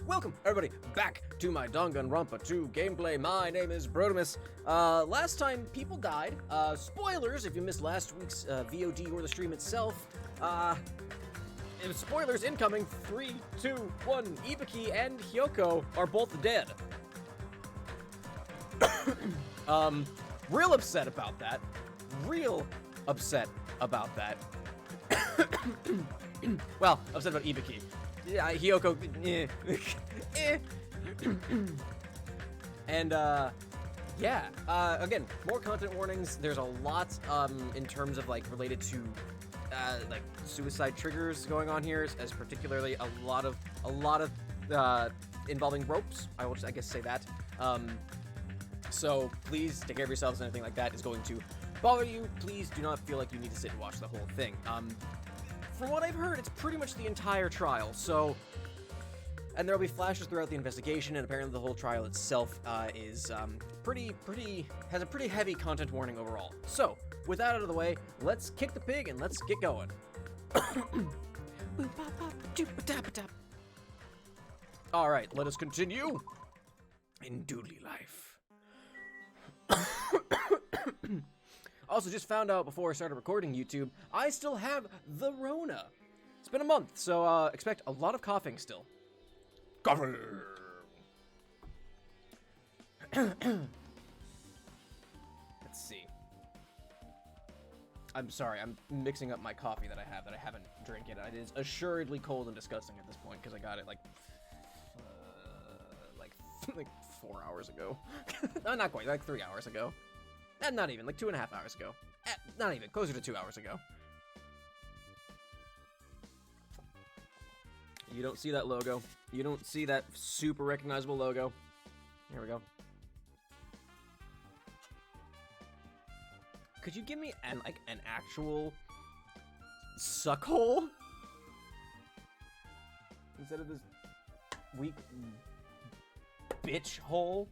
Welcome, everybody, back to my Danganronpa 2 gameplay. My name is Brodemus. Last time, people died. Spoilers, if you missed last week's VOD or the stream itself. Spoilers incoming. 3, 2, 1. Ibiki and Hyoko are both dead. Real upset about that. Real upset about that. Well, upset about Ibiki. Yeah, Hyoko, And, yeah, again, more content warnings. There's a lot, in terms of, like, related to, like, suicide triggers going on here, as particularly a lot of, involving ropes. I will just, I guess, say that. So, please take care of yourselves, and anything like that is going to bother you. Please do not feel like you need to sit and watch the whole thing. From what I've heard, it's pretty much the entire trial, so... And there'll be flashes throughout the investigation, and apparently the whole trial itself is has a pretty heavy content warning overall. So, with that out of the way, let's kick the pig and let's get going. Alright, let us continue in Doodly life. Also, just found out before I started recording YouTube, I still have the Rona. It's been a month, so expect a lot of coughing still. Coughing. Let's see. I'm sorry, I'm mixing up my coffee that I haven't drank yet. It is assuredly cold and disgusting at this point because I got it like 4 hours ago. No, not quite, like 3 hours ago. Not even, like 2.5 hours ago. Not even, closer to 2 hours ago. You don't see that logo. You don't see that super recognizable logo. Here we go. Could you give me an actual suck hole? Instead of this weak bitch hole?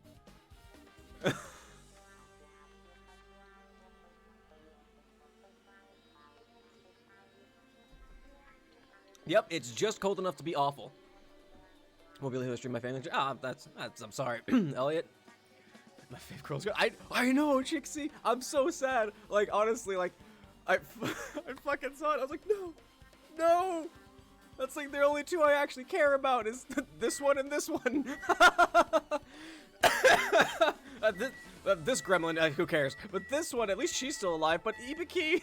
Yep, it's just cold enough to be awful. Won't be able to stream my family. That's I'm sorry, Elliot. My favorite girl's good. I know, Chixie. I'm so sad. Like, honestly, like, I fucking saw it. I was like, no. That's like the only two I actually care about is this one and this one. This gremlin, who cares? But this one, at least she's still alive. But Ibiki.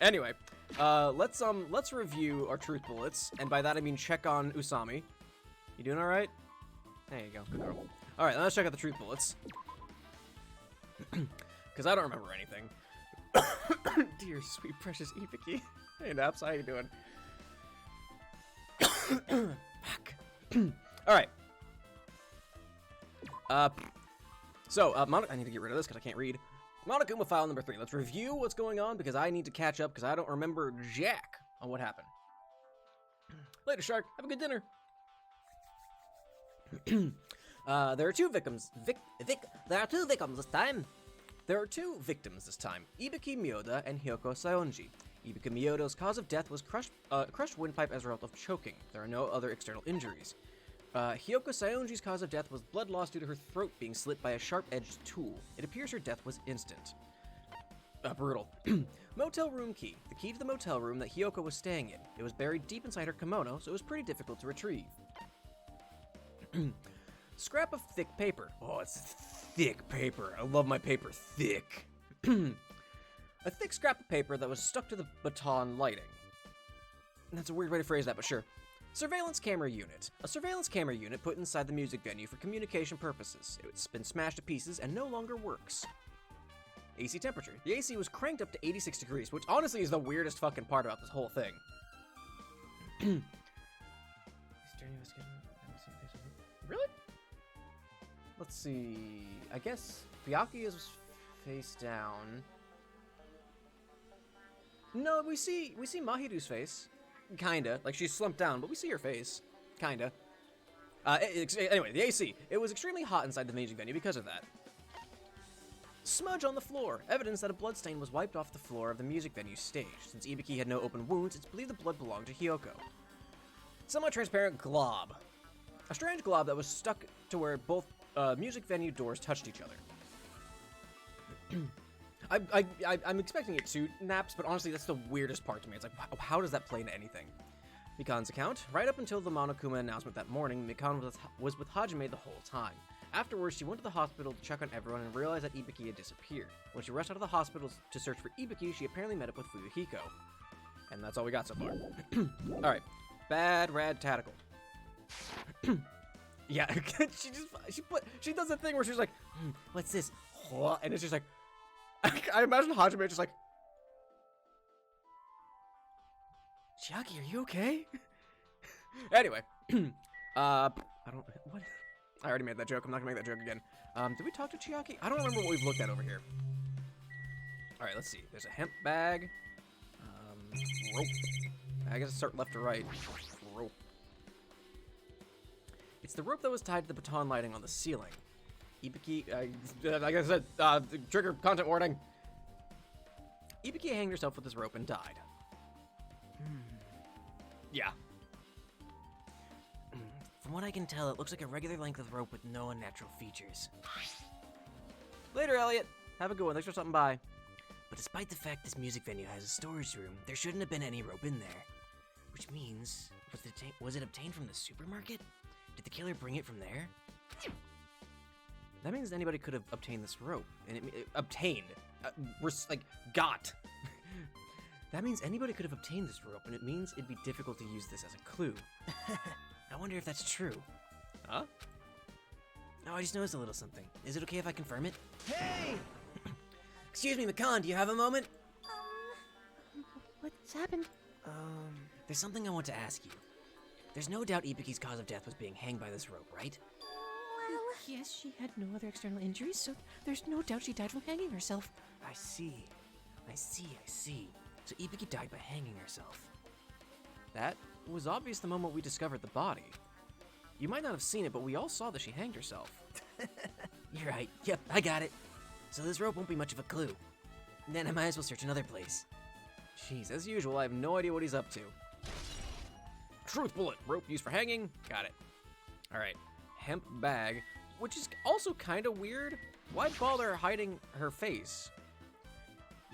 Anyway, let's review our truth bullets, and by that I mean check on Usami. You doing all right? There you go, good girl. All right, let's check out the truth bullets, because I don't remember anything. Dear sweet precious Ibiki. Hey Naps, how you doing? Fuck. All right. So I need to get rid of this because I can't read. Monokuma file number 3. Let's review what's going on because I need to catch up because I don't remember jack on what happened. Later, Shark. Have a good dinner. There are two victims. There are two victims this time. There are two victims this time. Ibiki Miyoda and Hyoko Saionji. Ibiki Miyoda's cause of death was crushed windpipe as a result of choking. There are no other external injuries. Hyoko Saionji's cause of death was blood loss due to her throat being slit by a sharp-edged tool. It appears her death was instant. Brutal. Motel room key. The key to the motel room that Hyoko was staying in. It was buried deep inside her kimono, so it was pretty difficult to retrieve. Scrap of thick paper. Oh, it's thick paper. I love my paper thick. A thick scrap of paper that was stuck to the baton lighting. That's a weird way to phrase that, but sure. Surveillance camera unit. A surveillance camera unit put inside the music venue for communication purposes. It's been smashed to pieces and no longer works. AC temperature. The AC was cranked up to 86 degrees, which honestly is the weirdest fucking part about this whole thing. Really? Let's see. I guess Byaki is face down. No, we see Mahiru's face. Kinda. Like, she's slumped down, but we see her face. Kinda. Anyway, the AC. It was extremely hot inside the music venue because of that. Smudge on the floor. Evidence that a bloodstain was wiped off the floor of the music venue stage. Since Ibiki had no open wounds, it's believed the blood belonged to Hyoko. Somewhat transparent glob. A strange glob that was stuck to where both music venue doors touched each other. I'm expecting it to naps, but honestly, that's the weirdest part to me. It's like, how does that play into anything? Mikan's account. Right up until the Monokuma announcement that morning, Mikan was with Hajime the whole time. Afterwards, she went to the hospital to check on everyone and realized that Ibiki had disappeared. When she rushed out of the hospital to search for Ibiki, she apparently met up with Fuyuhiko. And that's all we got so far. Alright. Bad Rad Tactical. Yeah, she does a thing where she's like, what's this? And it's just like, I imagine Hajime just like, Chiaki, are you okay? Anyway, I already made that joke. I'm not gonna make that joke again. Did we talk to Chiaki? I don't remember what we've looked at over here. All right, let's see. There's a hemp bag. Rope. I guess start left to right. Rope. It's the rope that was tied to the baton lighting on the ceiling. Ibiki, like I said, trigger content warning. Ibiki hanged herself with this rope and died. Yeah. From what I can tell, it looks like a regular length of rope with no unnatural features. Later, Elliot. Have a good one. Thanks for stopping by. But despite the fact this music venue has a storage room, there shouldn't have been any rope in there. Which means, was it obtained from the supermarket? Did the killer bring it from there? That means anybody could have obtained this rope. And obtained. Got. That means anybody could have obtained this rope, and it means it'd be difficult to use this as a clue. I wonder if that's true. Huh? No, I just noticed a little something. Is it okay if I confirm it? Hey! Excuse me, Mikan, do you have a moment? What's happened? There's something I want to ask you. There's no doubt Ibiki's cause of death was being hanged by this rope, right? Well... Yes, she had no other external injuries, so there's no doubt she died from hanging herself. I see. So Ibiki died by hanging herself. That was obvious the moment we discovered the body. You might not have seen it, but we all saw that she hanged herself. You're right. Yep, I got it. So this rope won't be much of a clue. Then I might as well search another place. Jeez, as usual, I have no idea what he's up to. Truth bullet. Rope used for hanging. Got it. Alright. Hemp bag. Which is also kind of weird. Why bother hiding her face?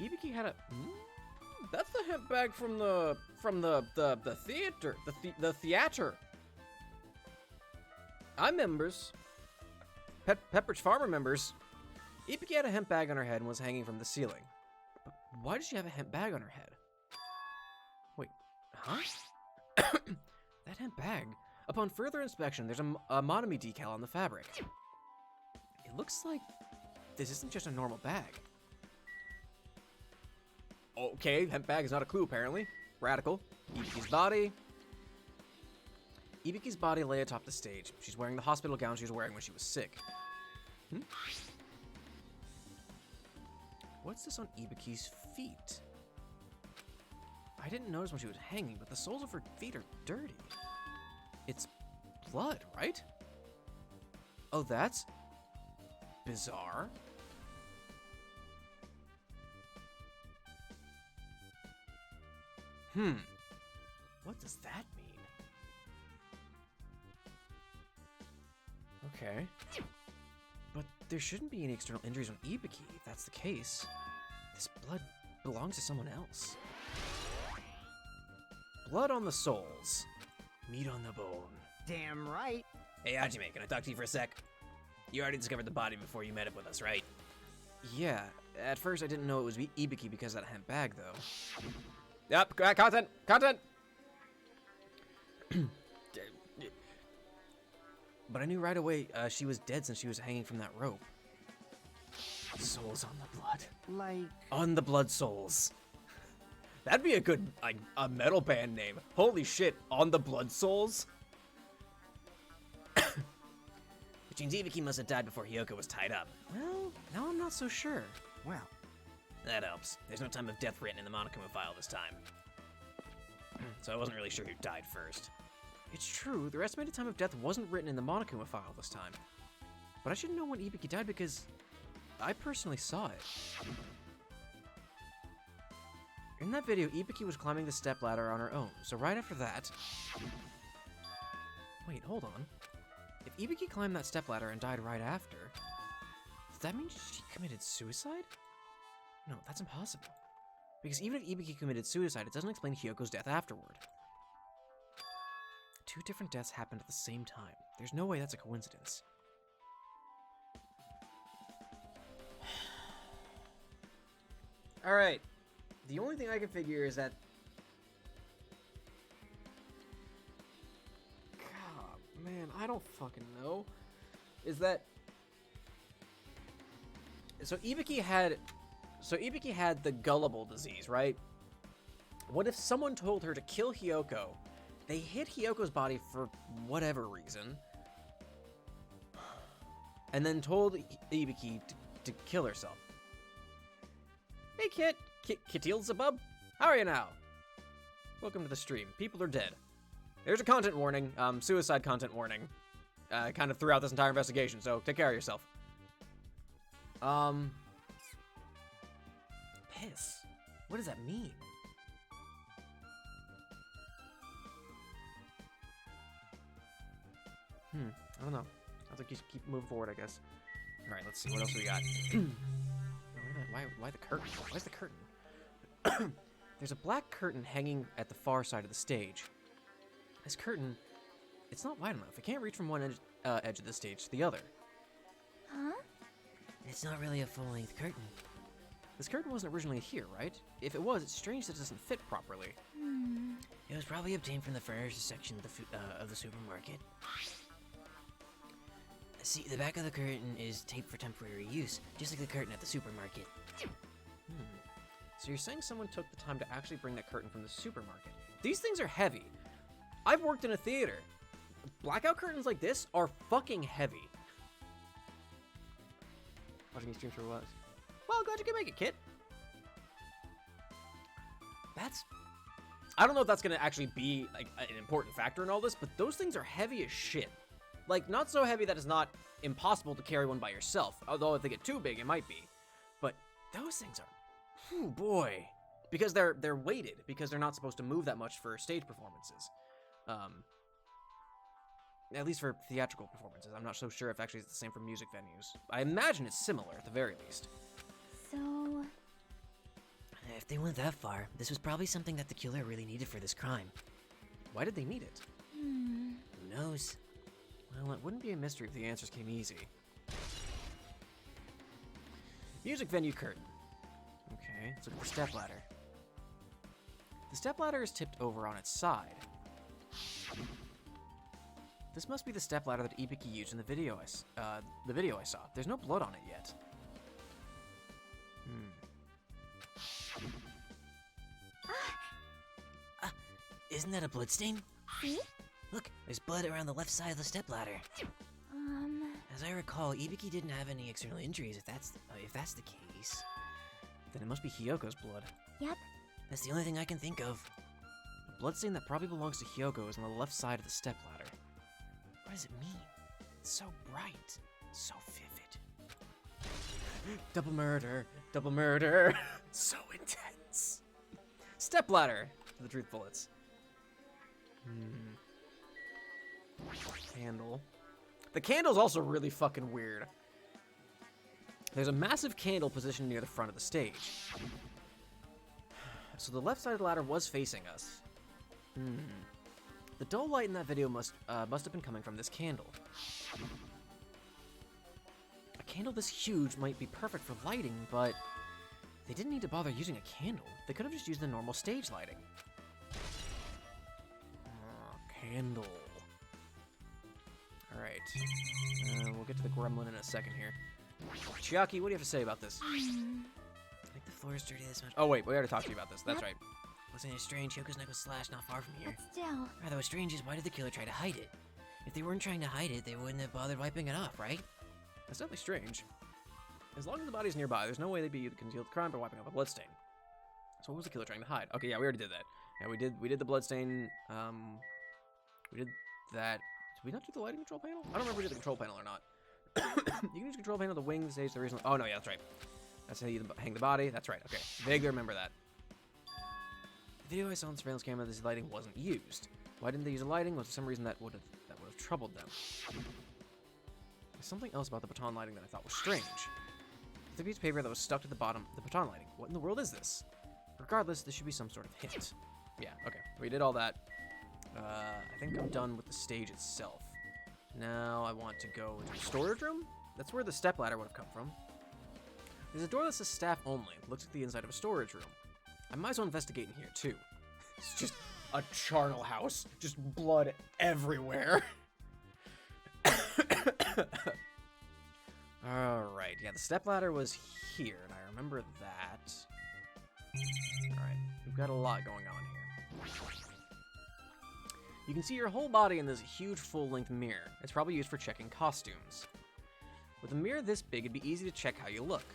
Ibiki had a... That's the hemp bag from the theater. The theater. I'm members. Pepperidge Farmer members. Ibiki had a hemp bag on her head and was hanging from the ceiling. But why does she have a hemp bag on her head? Wait, huh? That hemp bag. Upon further inspection, there's a Monomi decal on the fabric. It looks like this isn't just a normal bag. Okay, hemp bag is not a clue, apparently. Radical. Ibiki's body. Ibiki's body lay atop the stage. She's wearing the hospital gown she was wearing when she was sick. What's this on Ibiki's feet? I didn't notice when she was hanging, but the soles of her feet are dirty. It's blood, right? Oh, that's bizarre. What does that mean? Okay. But there shouldn't be any external injuries on Ibiki, if that's the case. This blood belongs to someone else. Blood on the soles. Meat on the bone. Damn right. Hey, Hajime, can I talk to you for a sec? You already discovered the body before you met up with us, right? Yeah, at first I didn't know it was Ibiki because of that hemp bag, though. Yep, content! But I knew right away she was dead since she was hanging from that rope. Souls on the blood. Like... On the blood souls. That'd be a good, a metal band name. Holy shit, On the Blood Souls? Which means Ibiki must have died before Hyoko was tied up. Well, now I'm not so sure. Well... That helps. There's no time of death written in the Monokuma file this time. So I wasn't really sure who died first. It's true, their estimated time of death wasn't written in the Monokuma file this time. But I should know when Ibiki died because I personally saw it. In that video, Ibiki was climbing the stepladder on her own, so right after that... Wait, hold on. If Ibiki climbed that stepladder and died right after, does that mean she committed suicide? No, that's impossible. Because even if Ibiki committed suicide, it doesn't explain Hyoko's death afterward. 2 different deaths happened at the same time. There's no way that's a coincidence. Alright. The only thing I can figure is that... God, man, I don't fucking know. Is that... So Ibiki had the gullible disease, right? What if someone told her to kill Hyoko? They hit Hyoko's body for whatever reason, and then told Ibiki to kill herself. Hey, Kit. Kittilzabub? How are you now? Welcome to the stream. People are dead. There's a content warning, suicide content warning, kind of throughout this entire investigation, so take care of yourself. Piss. What does that mean? I don't know. I'll have to keep moving forward, I guess. All right, let's see. What else we got? Why the curtain? Why's the curtain? There's a black curtain hanging at the far side of the stage. This curtain, it's not wide enough. It can't reach from one edge of the stage to the other. Huh? It's not really a full-length curtain. This curtain wasn't originally here, right? If it was, it's strange that it doesn't fit properly. It was probably obtained from the furniture section of the supermarket. See, the back of the curtain is taped for temporary use, just like the curtain at the supermarket. So you're saying someone took the time to actually bring that curtain from the supermarket? These things are heavy. I've worked in a theater. Blackout curtains like this are fucking heavy. Watching these streams for was. Well, glad you can make it, Kit. I don't know if that's gonna actually be like an important factor in all this, but those things are heavy as shit. Like, not so heavy that it's not impossible to carry one by yourself. Although if they get too big, it might be. But those things are, whew, boy, because they're weighted because they're not supposed to move that much for stage performances. At least for theatrical performances. I'm not so sure if actually it's the same for music venues. I imagine it's similar at the very least. So... If they went that far, this was probably something that the killer really needed for this crime. Why did they need it? Who knows? Well, it wouldn't be a mystery if the answers came easy. Music venue curtain. Okay, let's look at the stepladder. The stepladder is tipped over on its side. This must be the stepladder that Ibiki used in the video I saw. There's no blood on it yet. Isn't that a bloodstain? See? Look, there's blood around the left side of the stepladder. As I recall, Ibiki didn't have any external injuries. If that's the case, Then it must be Hyoko's blood. Yep. that's the only thing I can think of. The bloodstain that probably belongs to Hyoko is on the left side of the stepladder. What does it mean? It's so bright, so vivid. Double murder, double murder. So intense. Stepladder for the truth bullets. Candle. The candle's also really fucking weird. There's a massive candle positioned near the front of the stage. So the left side of the ladder was facing us. The dull light in that video must have been coming from this candle. A candle this huge might be perfect for lighting, but they didn't need to bother using a candle. They could have just used the normal stage lighting. Candle. Alright. We'll get to the gremlin in a second here. Chiaki, what do you have to say about this? I think the floor is dirty this much. Oh wait, we already talked to you about this. That's right. Wasn't it strange? Hyoko's neck was slashed not far from here. But still... Rather, what's strange is why did the killer try to hide it? If they weren't trying to hide it, they wouldn't have bothered wiping it off, right? That's definitely strange. As long as the body's nearby, there's no way they'd be able to conceal the crime by wiping off a bloodstain. So what was the killer trying to hide? Okay, yeah, we already did that. Yeah, we did the bloodstain. We did that. Did we not do the lighting control panel? I don't remember if we did the control panel or not. You can use control panel, the wing, the stage, the reason. Oh no, yeah, that's right. That's how you hang the body. That's right. Okay, vaguely remember that. The video I saw on the surveillance camera, this lighting wasn't used. Why didn't they use a lighting? Was there some reason that would have troubled them? There's something else about the baton lighting that I thought was strange. The piece of paper that was stuck to the bottom of the baton lighting. What in the world is this? Regardless, this should be some sort of hint. Yeah, okay. We did all that. I think I'm done with the stage itself. Now I want to go to the storage room. That's where the stepladder would have come from. There's a door that says staff only. Looks like the inside of a storage room. I might as well investigate in here too. It's just a charnel house. Just blood everywhere. Alright, yeah, the stepladder was here, and I remember that. Alright, we've got a lot going on here. You can see your whole body in this huge full-length mirror. It's probably used for checking costumes. With a mirror this big, it'd be easy to check how you look.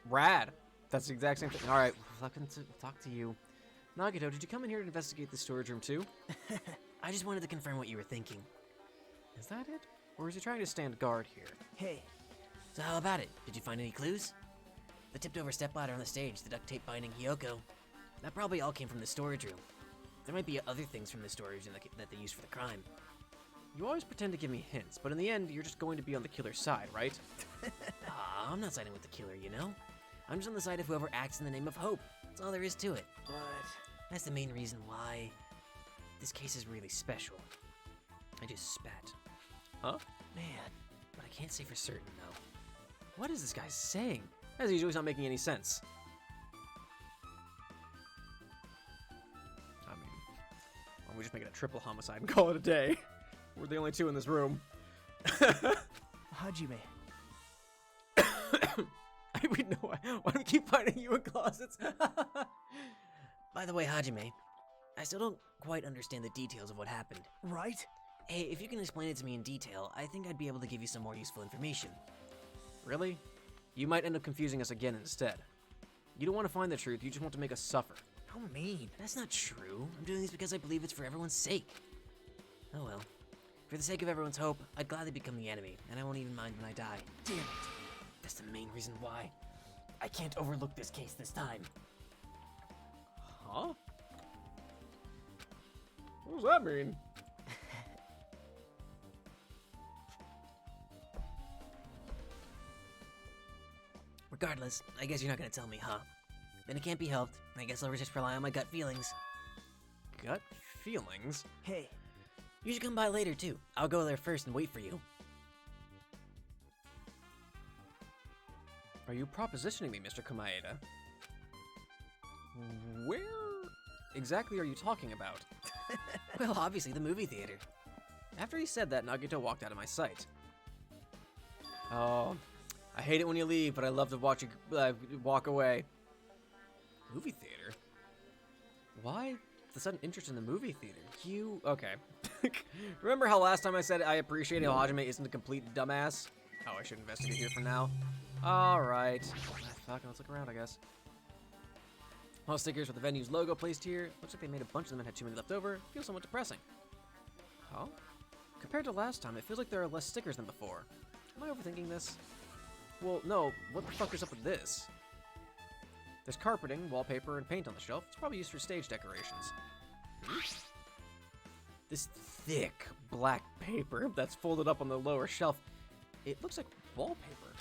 Rad. That's the exact same thing. Alright, we'll talk to you. Nagito, did you come in here to investigate the storage room too? I just wanted to confirm what you were thinking. Is that it? Or is he trying to stand guard here? Hey, So how about it? Did you find any clues? The tipped-over stepladder on the stage, the duct tape binding Hiyoko. That probably all came from the storage room. There might be other things from the storage room that they used for the crime. You always pretend to give me hints, but in the end, you're just going to be on the killer's side, right? I'm not siding with the killer, you know? I'm just on the side of whoever acts in the name of hope. That's all there is to it. but That's the main reason why this case is really special. I just spat. Huh? Man, but I can't say for certain, though. What is this guy saying? As usual, he's not making any sense. I mean, why don't we just make it a triple homicide and call it a day? We're the only two in this room. Hajime. We know why do we keep finding you in closets? By the way, Hajime, I still don't quite understand the details of what happened. Right? Hey, if you can explain it to me in detail, I think I'd be able to give you some more useful information. Really? You might end up confusing us again instead. You don't want to find the truth, you just want to make us suffer. How mean. That's not true. I'm doing this because I believe it's for everyone's sake. Oh well. For the sake of everyone's hope, I'd gladly become the enemy, and I won't even mind when I die. Damn it. That's the main reason why. I can't overlook this case this time. Huh? What does that mean? Regardless, I guess you're not gonna tell me, huh? Then it can't be helped. I guess I'll just rely on my gut feelings. Gut feelings? Hey, You should come by later, too. I'll go there first and wait for you. Are you propositioning me, Mr. Komaeda? Where exactly are you talking about? Well, obviously the movie theater. After he said that, Nagito walked out of my sight. Oh, I hate it when you leave, but I love to watch you walk away. Movie theater? Why the sudden interest in the movie theater? Okay. Remember how last time I said I appreciate how Hajime isn't a complete dumbass? Oh, I should investigate here for now. Alright. Fuck, let's look around, I guess. All stickers with the venue's logo placed here. Looks like they made a bunch of them and had too many left over. Feels somewhat depressing. Huh? Compared to last time, it feels like there are less stickers than before. Am I overthinking this? Well, no. What the fuck is up with this? There's carpeting, wallpaper, and paint on the shelf. It's probably used for stage decorations. This thick black paper that's folded up on the lower shelf. It looks like wallpaper.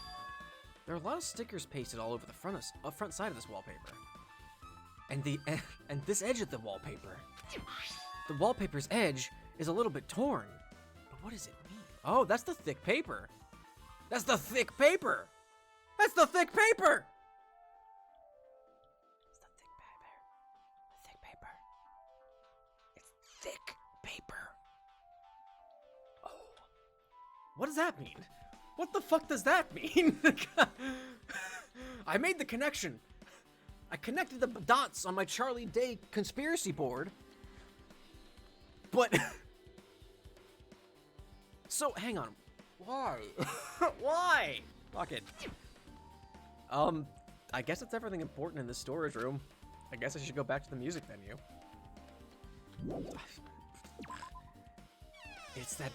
There are a lot of stickers pasted all over the front side of this wallpaper. And this edge of the wallpaper. The wallpaper's edge is a little bit torn. But what does it mean? Oh, that's the thick paper. That's the thick paper. That's the thick paper. It's the thick paper. The thick paper. It's thick paper. Oh. What does that mean? What the fuck does that mean? I made the connection. I connected the dots on my Charlie Day conspiracy board. But... So, hang on. Why? Why? Fuck it. I guess that's everything important in the storage room. I guess I should go back to the music venue. It's that...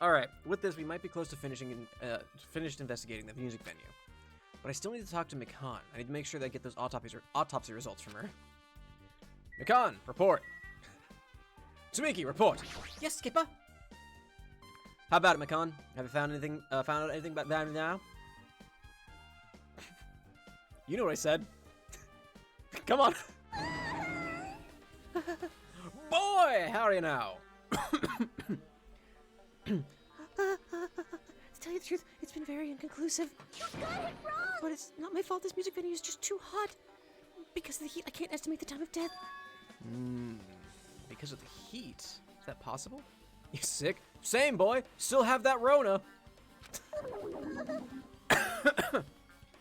Alright, with this, we might be close to finished investigating the music venue. but I still need to talk to Mikan. I need to make sure that I get those autopsy results from her. Mikan, report. Sumiki, report. Yes, Skipper. How about it, Mikan? Have you found out anything about that now? You know what I said. Come on. Boy, how are you now? To tell you the truth, it's been very inconclusive. You got it wrong! But it's not my fault. This music venue is just too hot. Because of the heat, I can't estimate the time of death. Because of the heat. Is that possible? You sick? Same, boy. Still have that Rona.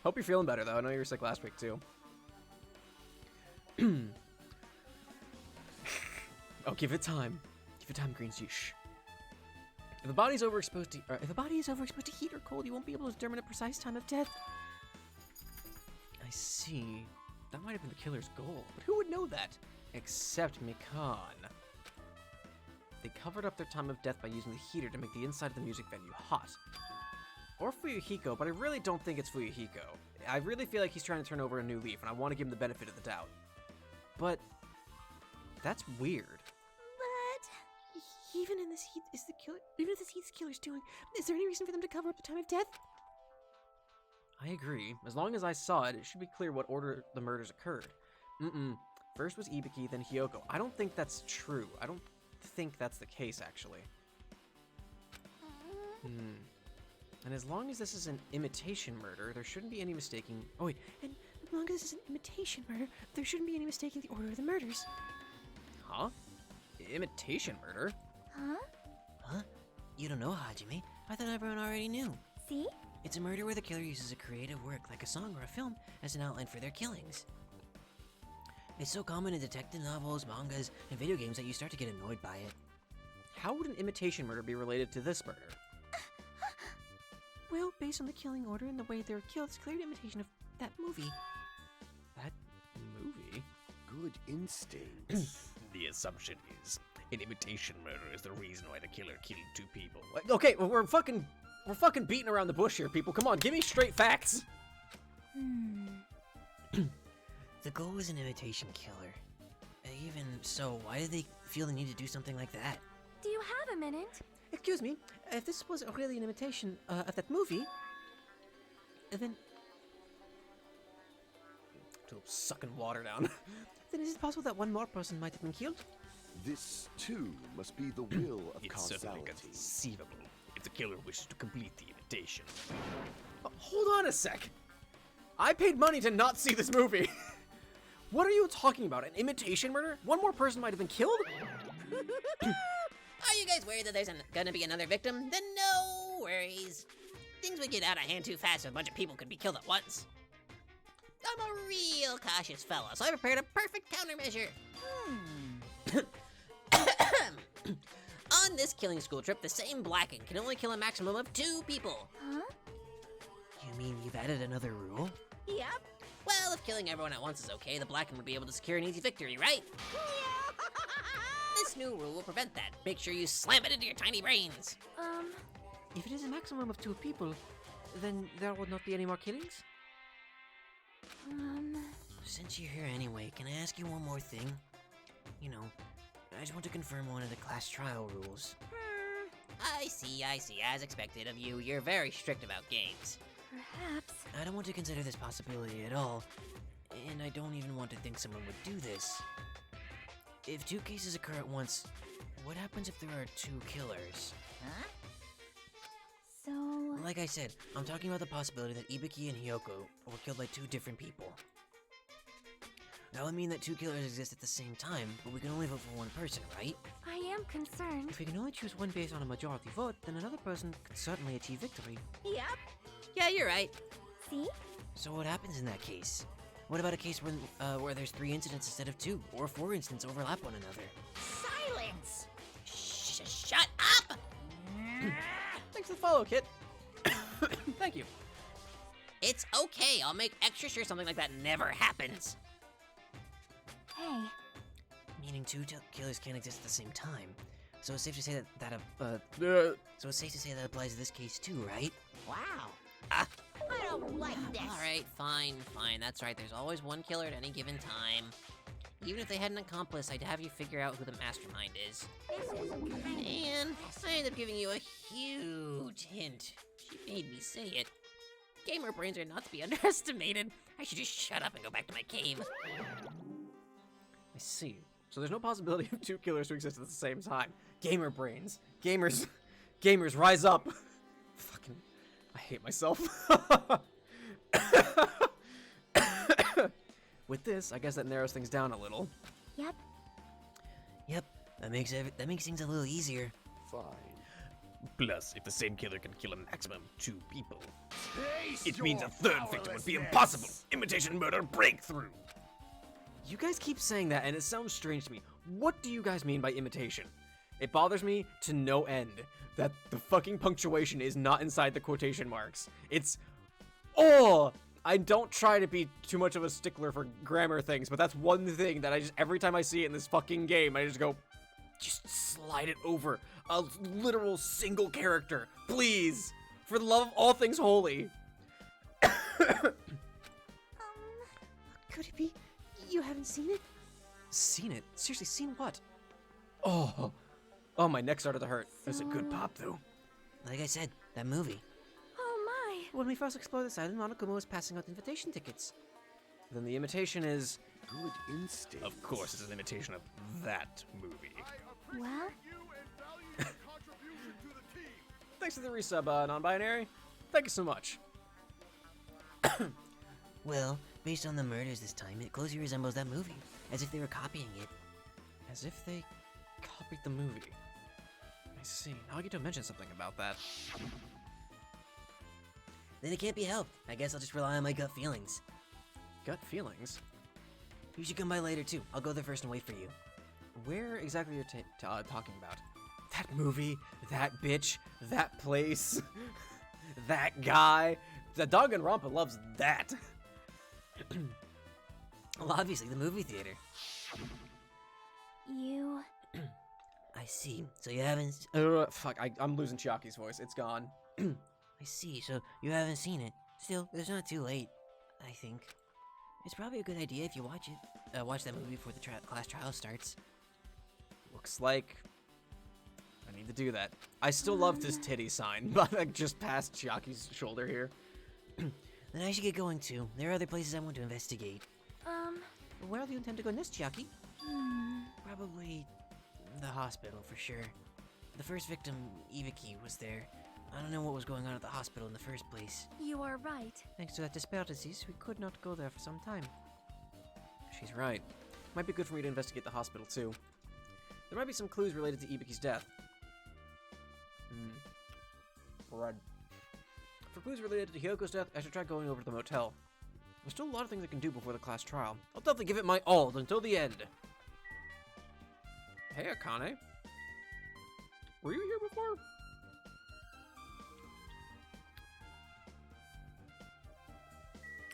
Hope you're feeling better, though. I know you were sick last week, too. Oh, give it time. Give it time, Green Shh. If a body is overexposed to Heat or cold, you won't be able to determine a precise time of death. I see. That might have been the killer's goal, but who would know that? Except Mikan. They covered up their time of death by using the heater to make the inside of the music venue hot. Or Fuyuhiko, but I really don't think it's Fuyuhiko. I really feel like he's trying to turn over a new leaf, and I want to give him the benefit of the doubt. But that's weird. But even in this heat, even if this heat's killer's doing, is there any reason for them to cover up the time of death? I agree. As long as I saw it, it should be clear what order the murders occurred. First was Ibiki, then Hyoko. I don't think that's true. I don't think that's the case, actually. And as long as this is an imitation murder, there shouldn't be any mistaking... Oh, wait. And as long as this is an imitation murder, there shouldn't be any mistaking the order of the murders. Huh? Imitation murder? Huh? You don't know, Hajime? I thought everyone already knew. See? It's a murder where the killer uses a creative work, like a song or a film, as an outline for their killings. It's so common in detective novels, mangas, and video games that you start to get annoyed by it. How would an imitation murder be related to this murder? Well, based on the killing order and the way they were killed, it's clear imitation of that movie. That movie? Good instincts. The assumption is an imitation murder is the reason why the killer killed two people. Okay, well, we're fucking beating around the bush here, people. Come on, give me straight facts. The goal was an imitation killer. Even so, why did they feel the need to do something like that? Do you have a minute? Excuse me, if this was really an imitation of that movie, then Still sucking water down. is it possible that one more person might have been killed? This, too, must be the will of It's certainly causality. conceivable if the killer wishes to complete the imitation. Hold on a sec. I paid money to not see this movie. What are you talking about? An imitation murder? One more person might have been killed? Are you guys worried that there's gonna be another victim? Then no worries. Things would get out of hand too fast if a bunch of people could be killed at once. I'm a real cautious fella, so I prepared a perfect countermeasure. On this killing school trip, the same Blacken can only kill a maximum of 2 people. Huh? You mean you've added another rule? Yep. Well, if killing everyone at once is okay, the Blacken would be able to secure an easy victory, right? This new rule will prevent that. Make sure you slam it into your tiny brains. If it is a maximum of 2 people, then there would not be any more killings? Since you're here anyway, can I ask you one more thing? You know, I just want to confirm one of the class trial rules. I see, as expected of you. You're very strict about games. Perhaps. I don't want to consider this possibility at all, and I don't even want to think someone would do this. If 2 cases occur at once, what happens if there are 2 killers? Huh? So... Like I said, I'm talking about the possibility that Ibiki and Hyoko were killed by 2 different people. That would mean that 2 killers exist at the same time, but we can only vote for 1 person, right? I am concerned. If we can only choose one based on a majority vote, then another person could certainly achieve victory. Yep. Yeah, you're right. See? So what happens in that case? What about a case where there's 3 incidents instead of 2, or 4 incidents overlap one another? Silence! Shut up! Thanks for the follow, Kit. Thank you. It's okay, I'll make extra sure something like that never happens. Hey, Meaning 2 killers can't exist at the same time. So it's safe to say that applies to this case too, right? wow. Ah. I don't like this. Alright, fine. That's right. There's always one killer at any given time. Even if they had an accomplice, I'd have you figure out who the mastermind is. And I ended up giving you a huge hint. She made me say it. Gamer brains are not to be underestimated. I should just shut up and go back to my cave. I see. So there's no possibility of two killers to exist at the same time. Gamer brains. Gamers, rise up. Fucking, I hate myself. With this, I guess that narrows things down a little. Yep. Yep, that makes things a little easier. Fine. Plus, if the same killer can kill a maximum of 2 people, it means a third victim would be impossible. Imitation murder breakthrough. You guys keep saying that, and it sounds strange to me. What do you guys mean by imitation? It bothers me to no end that the fucking punctuation is not inside the quotation marks. It's, oh, I don't try to be too much of a stickler for grammar things, but that's one thing that I just, every time I see it in this fucking game, I just go, just slide it over. A literal single character, please, for the love of all things holy. Could it be you haven't seen it? Seen it? Seriously, seen what? Oh, my neck started to hurt. It was a good pop, though. Like I said, that movie. Oh my. When we first explored this island, Monokuma was passing out invitation tickets. Then the imitation is, Good instinct. of course, it's an imitation of that movie. Well, Thanks for the resub, non-binary. Thank you so much. Well, based on the murders this time, it closely resembles that movie, as if they were copying it. As if they copied the movie. I see. Now I get to mention something about that. Then it can't be helped. I guess I'll just rely on my gut feelings. Gut feelings? You should come by later too. I'll go there first and wait for you. Where exactly are you talking about? That movie, that bitch, that place, that guy. The Danganronpa loves that. Well, obviously, the movie theater. you. I see. So you haven't... Fuck, I'm losing Chiaki's voice. It's gone. I see. So you haven't seen it. Still, it's not too late, I think. It's probably a good idea if you watch it. Watch that movie before the class trial starts. Looks like I need to do that. I still love this titty sign, but I just passed Chiaki's shoulder here. Then I should get going too. There are other places I want to investigate. Where do you intend to go next, Chiaki? Probably the hospital for sure. The first victim, Ibiki, was there. I don't know what was going on at the hospital in the first place. You are right. Thanks to that despair disease, we could not go there for some time. She's right. Might be good for me to investigate the hospital too. There might be some clues related to Ibiki's death. Right. For clues related to Hyoko's death, I should try going over to the motel. There's still a lot of things I can do before the class trial. I'll definitely give it my all until the end. Hey, Akane. Were you here before?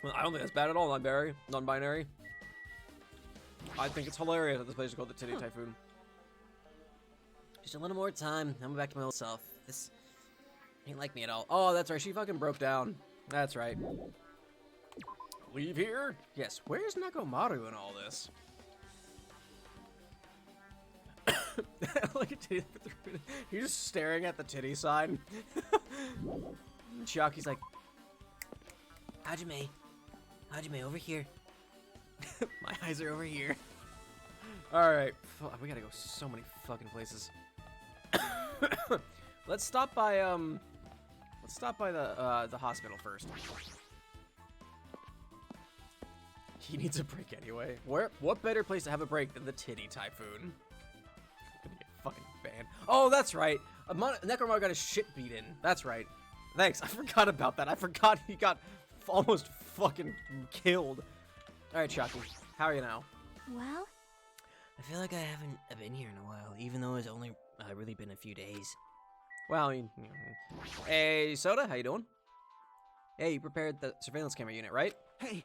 Well, I don't think that's bad at all, non-binary. I think it's hilarious that this place is called the Titty Typhoon. Just a little more time. I'm back to my old self. This ain't like me at all. Oh, that's right. She fucking broke down. That's right. Leave here? Yes. Where's Nakomaru in all this? Look at titty. He's just staring at the titty sign. Chiaki's like, Hajime, over here. my eyes are over here. All right, we gotta go so many fucking places. Let's stop by the hospital first. He needs a break anyway. What better place to have a break than the Titty Typhoon? Gonna get fucking banned. Oh, that's right. Necromaru got his shit beat in. That's right. Thanks. I forgot about that. I forgot he got almost fucking killed. All right, Chiaki. How are you now? Well, I feel like I haven't been here in a while, even though it's only really been a few days. Well, I mean, hey, Soda, how you doing? Hey, you prepared the surveillance camera unit, right? Hey!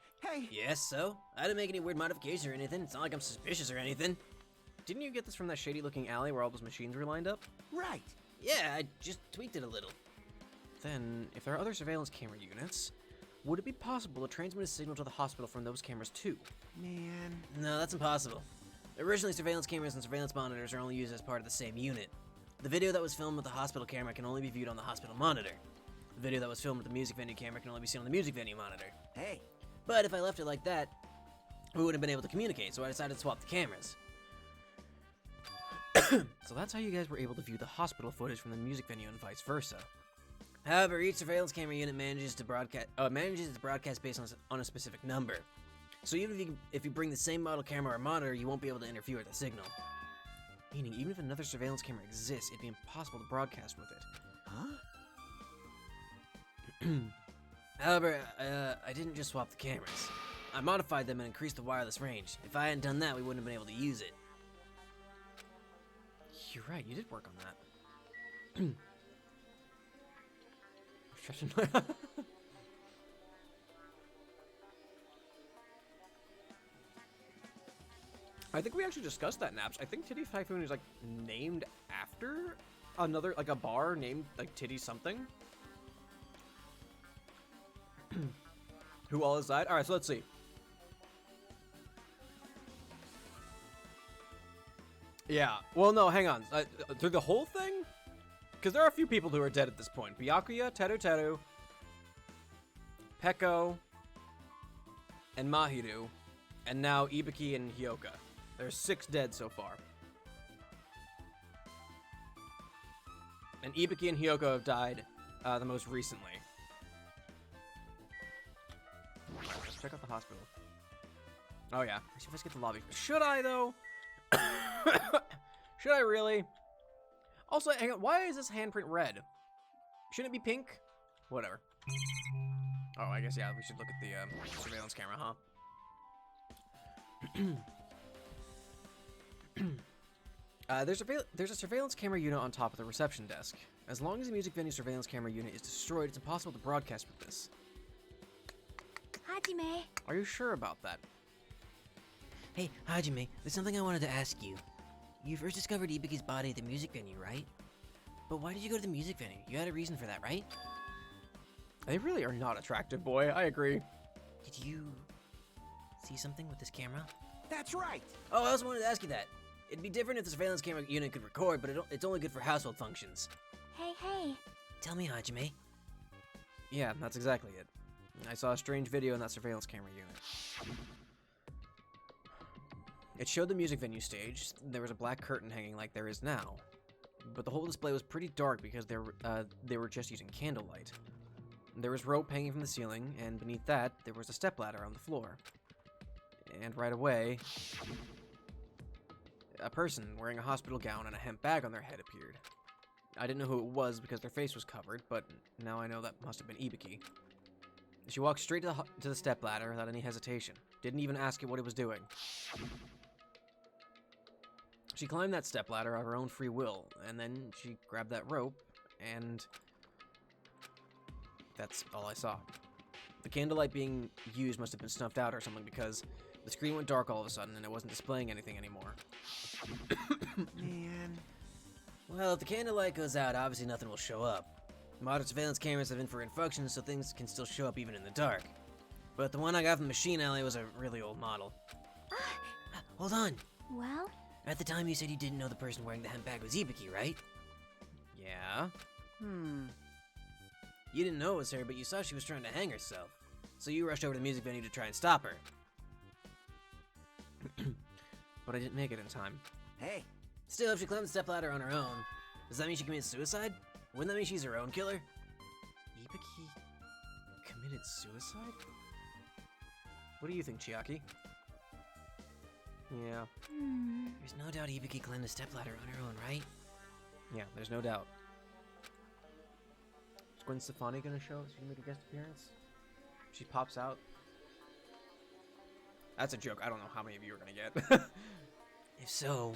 Yes, so? I didn't make any weird modifications or anything. It's not like I'm suspicious or anything. Didn't you get this from that shady-looking alley where all those machines were lined up? Right! Yeah, I just tweaked it a little. Then, if there are other surveillance camera units, Would it be possible to transmit a signal to the hospital from those cameras too? Man. No, that's impossible. Originally, surveillance cameras and surveillance monitors are only used as part of the same unit. The video that was filmed with the hospital camera can only be viewed on the hospital monitor. The video that was filmed with the music venue camera can only be seen on the music venue monitor. Hey. But if I left it like that, we wouldn't have been able to communicate, so I decided to swap the cameras. So that's how you guys were able to view the hospital footage from the music venue and vice versa. However, each surveillance camera unit manages to broadcast based on a specific number. So even if you bring the same model camera or monitor, you won't be able to interfere with the signal. Meaning, even if another surveillance camera exists, it'd be impossible to broadcast with it. Huh? However, I didn't just swap the cameras. I modified them and increased the wireless range. If I hadn't done that, we wouldn't have been able to use it. You're right, you did work on that. I think we actually discussed that, Naps. I think Titty Typhoon is, like, named after another, like, a bar named, like, Titty something. Who all has died? Alright, so let's see. Yeah, well, no, hang on. Through the whole thing? Because there are a few people who are dead at this point. Byakuya, Teru Teru, Peko, and Mahiru, and now Ibiki and Hyoka. There's 6 dead so far. And Ibiki and Hyoka have died the most recently. Let's check out the hospital. Oh yeah, let's see if I get the lobby. Should I though? Should I really? Also, hang on, why is this handprint red? Shouldn't it be pink? Whatever. Oh, I guess, yeah, we should look at the surveillance camera, huh? There's a surveillance camera unit on top of the reception desk. As long as the music venue surveillance camera unit is destroyed, it's impossible to broadcast with this. Hajime. Are you sure about that? Hey, Hajime, there's something I wanted to ask you. You first discovered Ibiki's body at the music venue, right? But why did you go to the music venue? You had a reason for that, right? They really are not attractive, boy. I agree. Did you see something with this camera? That's right. Oh, I also wanted to ask you that. It'd be different if the surveillance camera unit could record, but it's only good for household functions. Hey, hey. Tell me, Hajime. Yeah, that's exactly it. I saw a strange video in that surveillance camera unit. It showed the music venue stage. There was a black curtain hanging like there is now. But the whole display was pretty dark because they were just using candlelight. There was rope hanging from the ceiling, and beneath that, there was a stepladder on the floor. And right away, a person wearing a hospital gown and a hemp bag on their head appeared. I didn't know who it was because their face was covered, but now I know that must have been Ibiki. She walked straight to the stepladder without any hesitation. Didn't even ask it what it was doing. She climbed that stepladder of her own free will, and then she grabbed that rope, and that's all I saw. The candlelight being used must have been snuffed out or something because the screen went dark all of a sudden and it wasn't displaying anything anymore. Man. Well, if the candlelight goes out, obviously nothing will show up. Modern surveillance cameras have infrared functions, so things can still show up even in the dark. But the one I got from the machine alley was a really old model. Hold on. Well? At the time you said you didn't know the person wearing the hemp bag was Ibiki, right? Yeah? You didn't know it was her, but you saw she was trying to hang herself. So you rushed over to the music venue to try and stop her. But I didn't make it in time. Hey. Still, if she climbed the stepladder on her own, does that mean she committed suicide? Wouldn't that mean she's her own killer? Ibiki committed suicide? What do you think, Chiaki? Yeah. There's no doubt Ibiki climbed the stepladder on her own, right? Yeah, there's no doubt. Is Gwen Stefani gonna show up? Is she gonna make a guest appearance? She pops out. That's a joke. I don't know how many of you are gonna get. If so...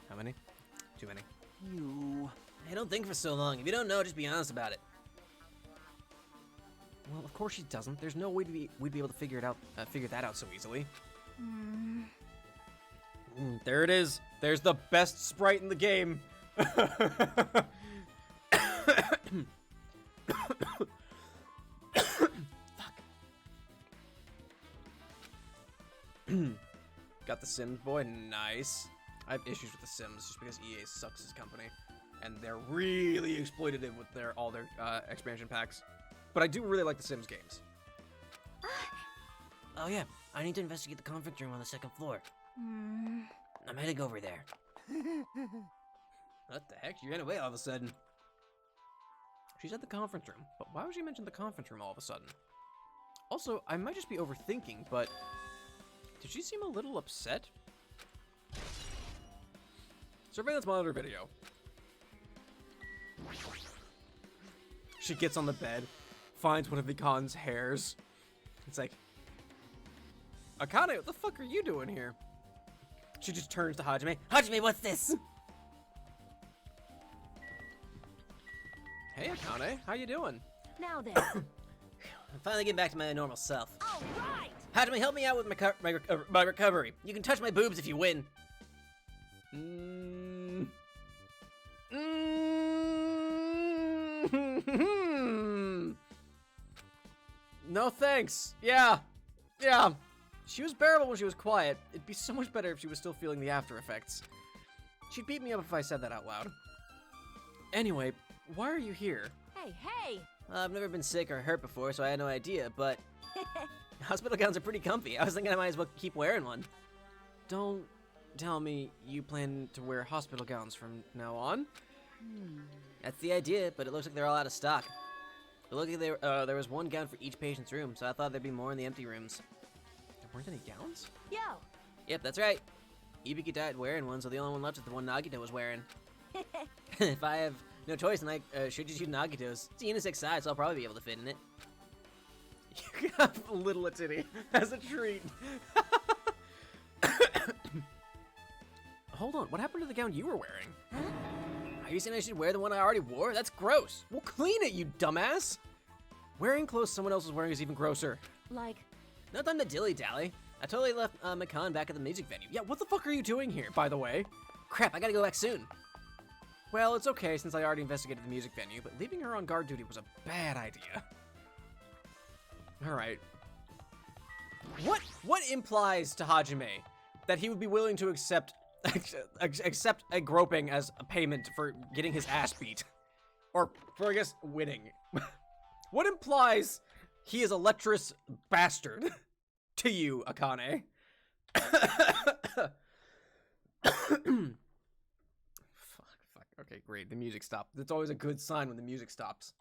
How many? Too many. You. Hey, don't think for so long. If you don't know, just be honest about it. Well, of course she doesn't. There's no way we'd be able to figure that out so easily. There it is. There's the best sprite in the game. Got the Sims boy, nice. I have issues with the Sims just because EA sucks as a company, and they're really exploitative with all their expansion packs. But I do really like the Sims games. Oh yeah, I need to investigate the conference room on the second floor. I'm heading over there. What the heck? She ran away all of a sudden. She's at the conference room, but why would she mention the conference room all of a sudden? Also, I might just be overthinking, but did she seem a little upset? Surveillance monitor video. She gets on the bed, finds one of Vikan's hairs. It's like, Akane, what the fuck are you doing here? She just turns to Hajime. Hajime, what's this? Hey, Akane, how you doing? Now then. I'm finally getting back to my normal self. All right. Hajime, help me out with my recovery. You can touch my boobs if you win. No thanks. Yeah. She was bearable when she was quiet. It'd be so much better if she was still feeling the after effects. She'd beat me up if I said that out loud. Anyway, why are you here? Hey. I've never been sick or hurt before, so I had no idea, but hospital gowns are pretty comfy. I was thinking I might as well keep wearing one. Don't tell me you plan to wear hospital gowns from now on. That's the idea, but it looks like they're all out of stock. It looked like there was one gown for each patient's room, so I thought there'd be more in the empty rooms. There weren't any gowns? Yo. Yep, that's right. Ibiki died wearing one, so the only one left is the one Nagito was wearing. If I have no choice, then I should just use Nagito's. It's a unisex size, so I'll probably be able to fit in it. You can have a little titty as a treat. Hold on, what happened to the gown you were wearing? Are you saying I should wear the one I already wore? That's gross. Well, clean it, you dumbass! Wearing clothes someone else is wearing is even grosser. Like, No time to dilly-dally. I totally left Makan back at the music venue. Yeah, what the fuck are you doing here, by the way? Crap, I gotta go back soon. Well, it's okay since I already investigated the music venue, but leaving her on guard duty was a bad idea. Alright. What implies to Hajime that he would be willing to accept a groping as a payment for getting his ass beat? Or for, I guess, winning. What implies he is a lecherous bastard to you, Akane? Fuck. Okay, great. The music stopped. It's always a good sign when the music stops.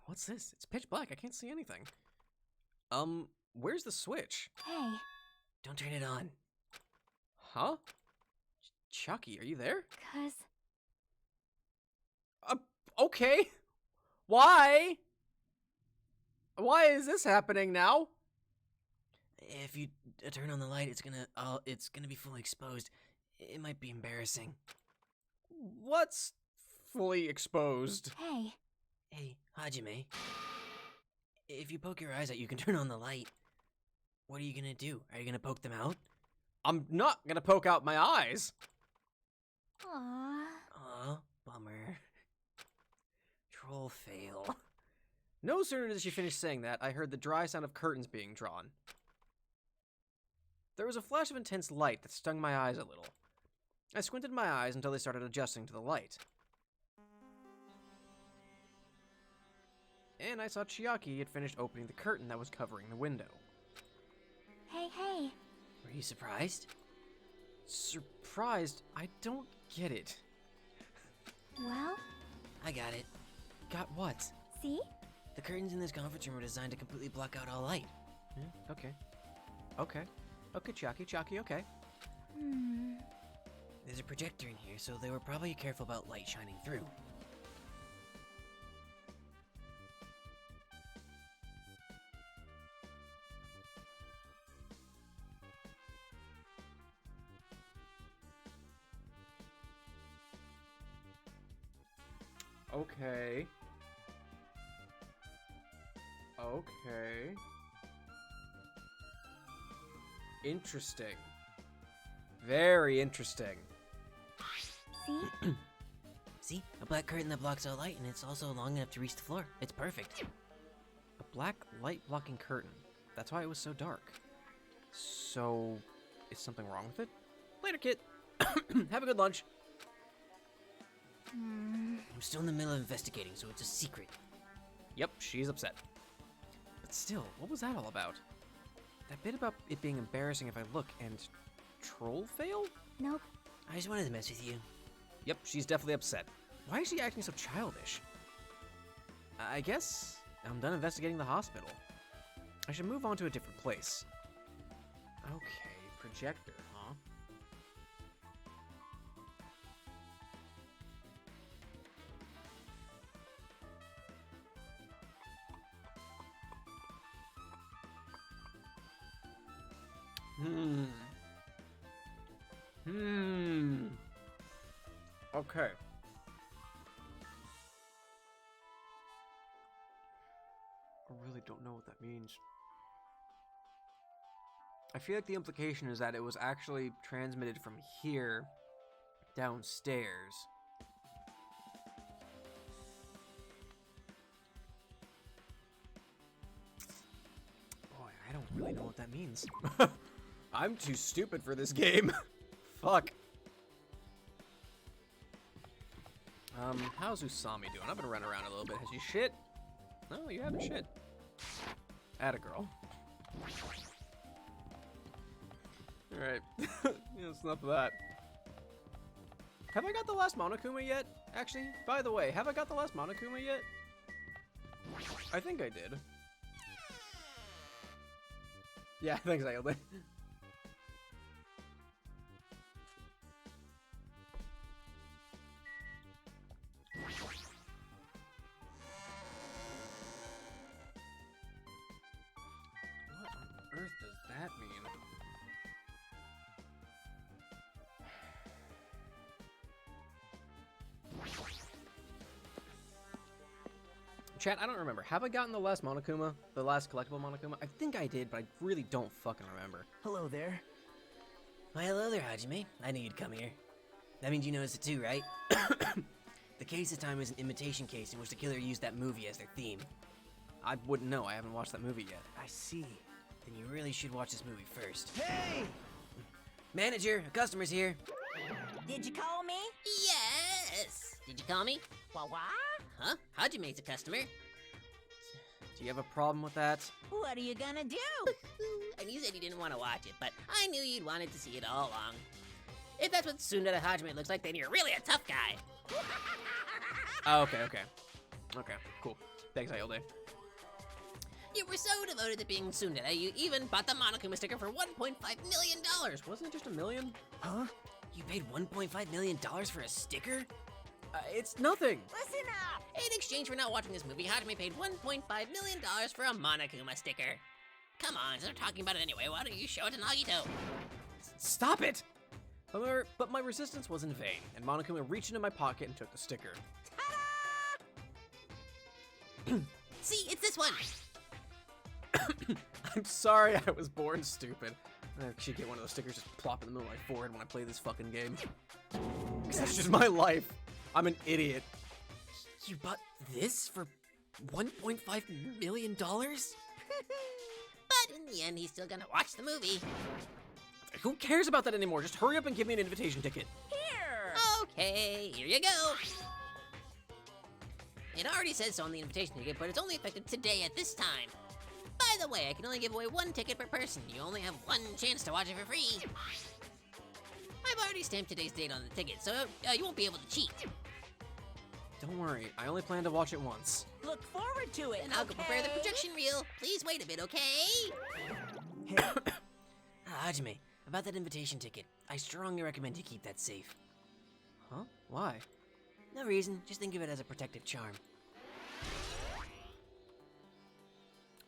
What's this? It's pitch black. I can't see anything. Where's the switch? hey. Don't turn it on. Huh? Chucky, are you there? 'Cause Okay. Why? Why is this happening now? If you turn on the light, it's gonna be fully exposed. It might be embarrassing. What's fully exposed? hey. Hey, Hajime. If you poke your eyes out, you can turn on the light. What are you gonna do? Are you gonna poke them out? I'm not gonna poke out my eyes. Aww. Aw, bummer. Troll fail. No sooner did she finish saying that, I heard the dry sound of curtains being drawn. There was a flash of intense light that stung my eyes a little. I squinted my eyes until they started adjusting to the light. And I saw Chiaki had finished opening the curtain that was covering the window. Hey. Were you surprised? Surprised? I don't get it. Well, I got it. Got what? see? The curtains in this conference room were designed to completely block out all light. Yeah, okay. Okay, Chiaki, okay. There's a projector in here, so they were probably careful about light shining through. Okay. Okay. Interesting. Very interesting. See? See? A black curtain that blocks out light, and it's also long enough to reach the floor. It's perfect. A black light blocking curtain. That's why it was so dark. So, is something wrong with it? Later, kid. Have a good lunch. I'm still in the middle of investigating, so it's a secret. Yep, she's upset. But still, what was that all about? That bit about it being embarrassing if I look and troll fail? Nope. I just wanted to mess with you. Yep, she's definitely upset. Why is she acting so childish? I guess I'm done investigating the hospital. I should move on to a different place. Okay, projector, huh? Okay. I really don't know what that means. I feel like the implication is that it was actually transmitted from here downstairs. Boy, I don't really know what that means. I'm too stupid for this game. Fuck. How's Usami doing? I've been running around a little bit. Has you shit? No, you haven't shit. Atta girl. Alright. That's enough of that. Have I got the last Monokuma yet? Actually, by the way, have I got the last Monokuma yet? I think I did. Yeah, thanks, Ayode. What on earth does that mean? Chat, I don't remember. Have I gotten the last Monokuma? The last collectible Monokuma? I think I did, but I really don't fucking remember. Hello there. Why, hello there, Hajime. I knew you'd come here. That means you noticed it too, right? The case this time is an imitation case in which the killer used that movie as their theme. I wouldn't know. I haven't watched that movie yet. I see. Then you really should watch this movie first. Hey! Manager, a customer's here. Did you call me? Yes! Did you call me? What? Huh? Hajime's a customer. Do you have a problem with that? What are you gonna do? And you said you didn't want to watch it, but I knew you'd wanted to see it all along. If that's what Tsundere Hajime looks like, then you're really a tough guy. Oh, okay. Okay, cool. Thanks, Ayode. You were so devoted to being Tsundere, you even bought the Monokuma sticker for $1.5 million. Wasn't it just $1 million? Huh? You paid $1.5 million for a sticker? It's nothing. Listen up! In exchange for not watching this movie, Hajime paid $1.5 million for a Monokuma sticker. Come on, since we're talking about it anyway, why don't you show it to Nagito? Stop it! But my resistance was in vain, and Monokuma reached into my pocket and took the sticker. See, it's this one! I'm sorry I was born stupid. I should get one of those stickers just plop in the middle of my forehead when I play this fucking game. Because that's just my life. I'm an idiot. You bought this for $1.5 million? But in the end, he's still gonna watch the movie. Who cares about that anymore? Just hurry up and give me an invitation ticket. Here! Okay, here you go. It already says so on the invitation ticket, but it's only effective today at this time. By the way, I can only give away one ticket per person. You only have one chance to watch it for free. I've already stamped today's date on the ticket, so you won't be able to cheat. Don't worry, I only plan to watch it once. Look forward to it, And I'll go prepare the okay? projection reel. Please wait a bit, okay? Hey, Hajime, about that invitation ticket, I strongly recommend you keep that safe. Huh? Why? No reason, just think of it as a protective charm.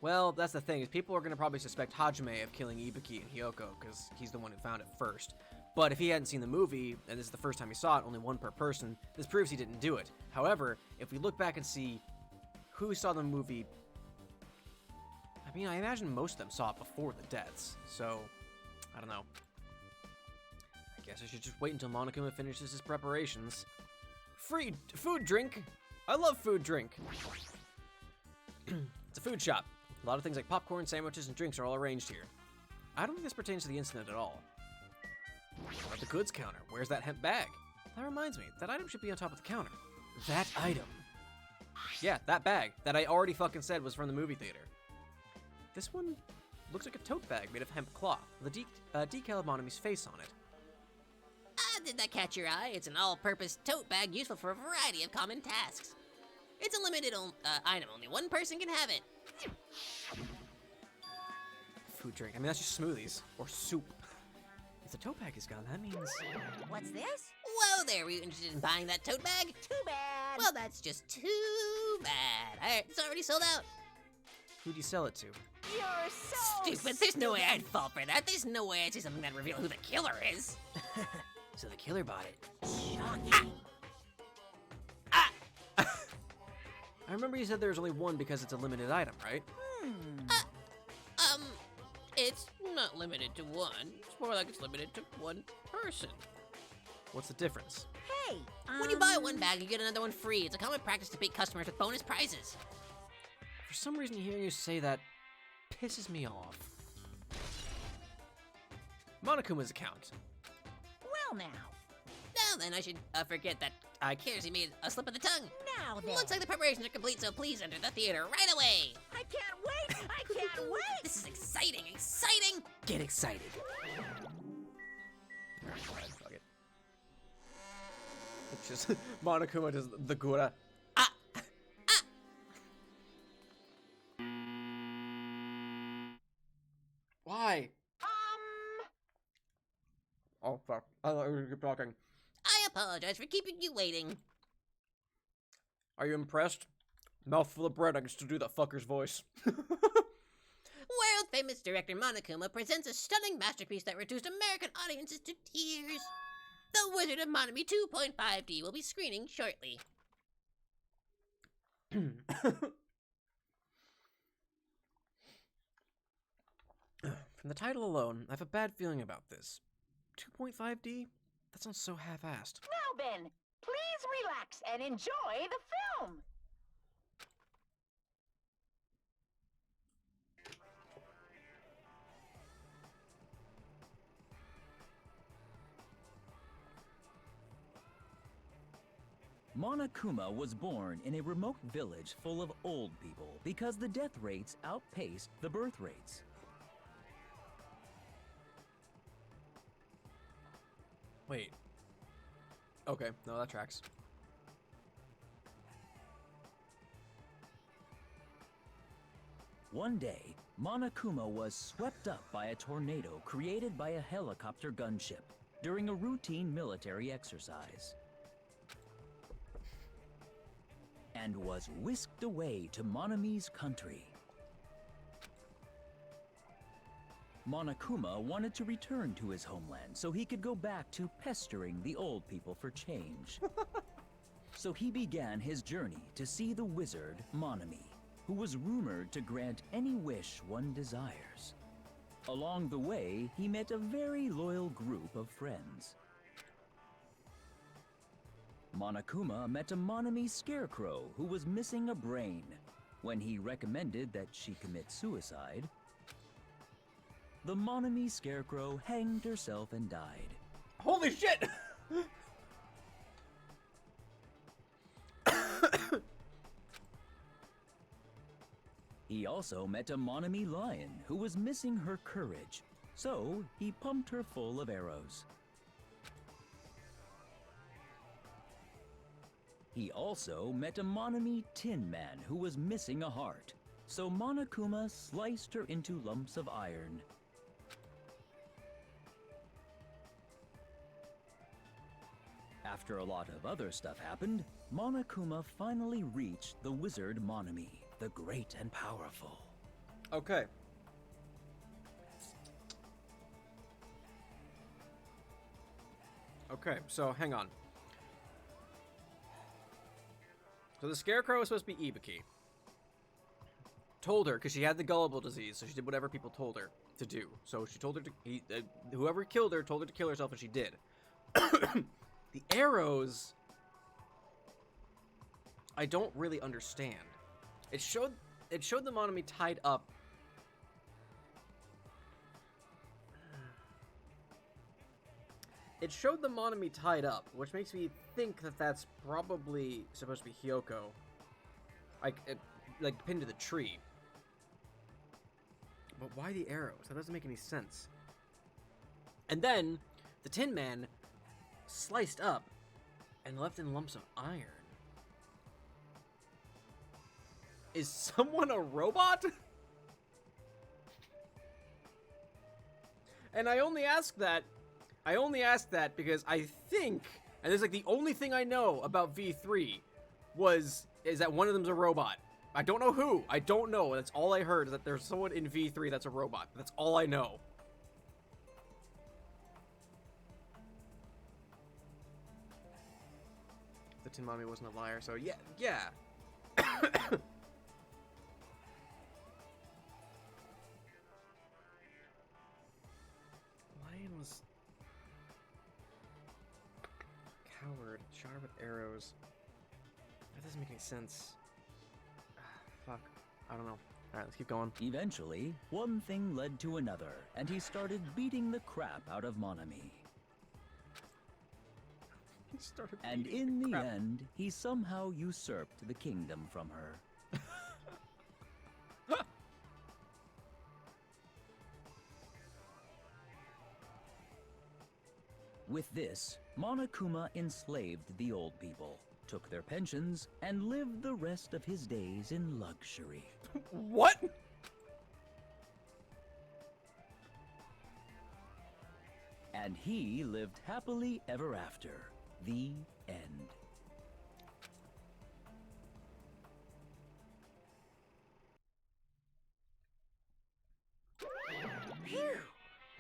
Well, that's the thing, is people are gonna probably suspect Hajime of killing Ibuki and Hyoko, because he's the one who found it first. But if he hadn't seen the movie, and this is the first time he saw it, only one per person, this proves he didn't do it. However, if we look back and see who saw the movie, I mean, I imagine most of them saw it before the deaths, so, I don't know. I Guess I should just wait until Monokuma finishes his preparations. Free food drink! I love food drink! It's a food shop. A lot of things like popcorn, sandwiches, and drinks are all arranged here. I don't think this pertains to the incident at all. What about the goods counter? Where's that hemp bag? That reminds me, that item should be on top of the counter. That item. Yeah, that bag that I already fucking said was from the movie theater. This one looks like a tote bag made of hemp cloth with a decal of Monomi's face on it. Did that catch your eye? It's an all-purpose tote bag useful for a variety of common tasks. It's a limited item. Only one person can have it. Food drink. I mean, that's just smoothies or soup. If the tote bag is gone, that means... What's this? Whoa there, were you interested in buying that tote bag? Too bad. Well, that's just too bad. It's already sold out. Who'd you sell it to? You're so Stupid, there's no way I'd fall for that. There's no way I'd say something that'd reveal who the killer is. So the killer bought it. I remember you said there's only one because it's a limited item, right? It's not limited to one. It's more like it's limited to one person. What's the difference? Hey, When you buy one bag, you get another one free. It's a common practice to beat customers with bonus prizes. For some reason, hearing you say that pisses me off. Monokuma's account. well now. Now then, I should forget that Kirsi made a slip of the tongue. Now then. Looks like the preparations are complete, so please enter the theater right away. I can't wait. I can't wait. This is exciting, exciting. Get excited. Alright, fine, fuck it. It's just Monokuma does the gura. Why? Oh fuck! I thought we were gonna keep talking. I apologize for keeping you waiting. Are you impressed? Mouthful of bread, I can still do that fucker's voice. World-famous director Monokuma presents a stunning masterpiece that reduced American audiences to tears. The Wizard of Monomi 2.5D will be screening shortly. From the title alone, I have a bad feeling about this. 2.5D? That sounds so half-assed. Now then, please relax and enjoy the film. Monokuma was born in a remote village full of old people because the death rates outpaced the birth rates. Wait. Okay, no, that tracks. One day, Monokuma was swept up by a tornado created by a helicopter gunship during a routine military exercise, and was whisked away to Monomi's country. Monokuma wanted to return to his homeland so he could go back to pestering the old people for change. So he began his journey to see the wizard Monomi, who was rumored to grant any wish one desires. Along the way, he met a very loyal group of friends. Monokuma met a Monomi scarecrow who was missing a brain. When he recommended that she commit suicide, the Monomi scarecrow hanged herself and died. Holy shit! He also met a Monomi lion who was missing her courage, so he pumped her full of arrows. He also met a Monomi tin man who was missing a heart, so Monokuma sliced her into lumps of iron. After a lot of other stuff happened, Monokuma finally reached the wizard Monomi, the great and powerful. Okay. Okay, so hang on. So the scarecrow was supposed to be Ibuki. Told her, because she had the gullible disease, so she did whatever people told her to do. So she told her to, whoever killed her told her to kill herself, and she did. The arrows, I don't really understand. It showed the Monami tied up. It showed the Monami tied up, which makes me think that that's probably supposed to be Hyoko. Like pinned to the tree. But why the arrows? That doesn't make any sense. And then the Tin Man sliced up and left in lumps of iron. Is someone a robot? And I only ask that because I think, and this is like the only thing I know about V3 is that one of them's a robot. I don't know who. I don't know. That's all I heard, is that there's someone in V3 that's a robot. That's all I know. The Tin Mommy wasn't a liar, so yeah. Lion was coward, shot her with arrows. That doesn't make any sense. Fuck. I don't know. Alright, let's keep going. Eventually, one thing led to another, and he started beating the crap out of Monami. And in the end, he somehow usurped the kingdom from her. With this, Monokuma enslaved the old people, took their pensions, and lived the rest of his days in luxury. What? And he lived happily ever after. The end.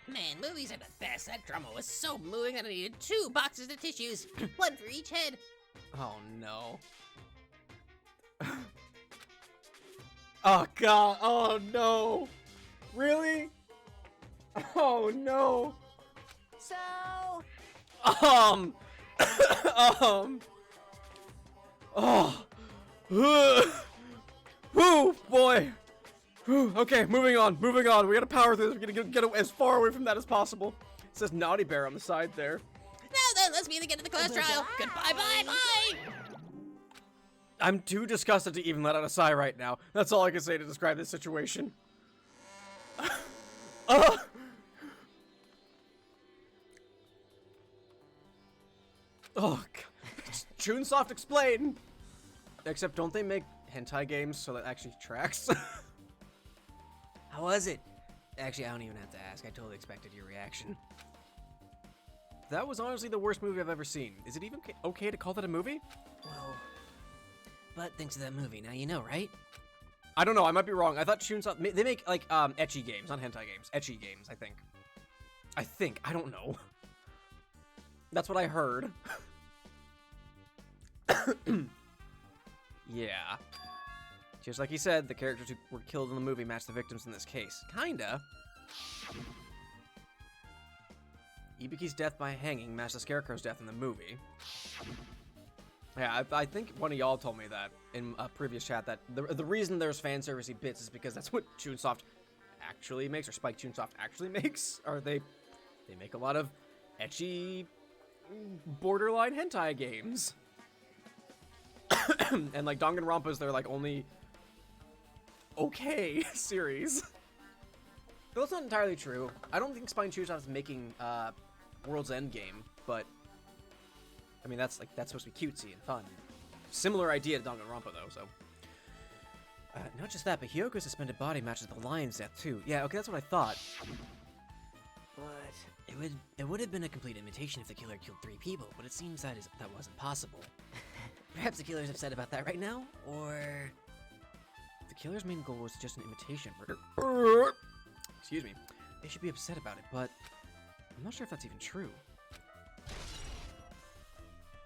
Man, movies are the best. That drama was so moving that I needed 2 boxes of tissues, one for each head. Oh no. Oh god. Oh no. Really? Oh no. So, Oh. Whew, boy. Whew, okay, moving on. We gotta power through this. We're gonna get as far away from that as possible. It says Naughty Bear on the side there. Now then, let's meet again at the class trial. Goodbye, bye. I'm too disgusted to even let out a sigh right now. That's all I can say to describe this situation. Oh, Chunsoft explain. Except don't they make hentai games so that actually tracks? How was it? Actually, I don't even have to ask. I totally expected your reaction. That was honestly the worst movie I've ever seen. Is it even okay to call that a movie? Well, but thanks to that movie, now you know, right? I don't know. I might be wrong. I thought Chunsoft, they make like ecchi games, not hentai games. Ecchi games, I think. I don't know. That's what I heard. Yeah. Just like he said, the characters who were killed in the movie match the victims in this case. Kinda. Ibuki's death by hanging matched the Scarecrow's death in the movie. Yeah, I think one of y'all told me that in a previous chat, that the reason there's fan servicey bits is because that's what Chunsoft actually makes, or Spike Chunsoft actually makes. Or they make a lot of ecchi, borderline hentai games. And like Danganronpa is their like only okay series. But that's not entirely true. I don't think Spike Chunsoft is making World's End game, but I mean that's supposed to be cutesy and fun. Similar idea to Danganronpa though, so. Not just that, but Hyoko's suspended body matches the lion's death too. Yeah, okay, that's what I thought. But it would have been a complete imitation if the killer killed 3 people, but it seems that wasn't possible. Perhaps the killer's upset about that right now, or The killer's main goal was just an imitation murder. Excuse me. They should be upset about it, but I'm not sure if that's even true.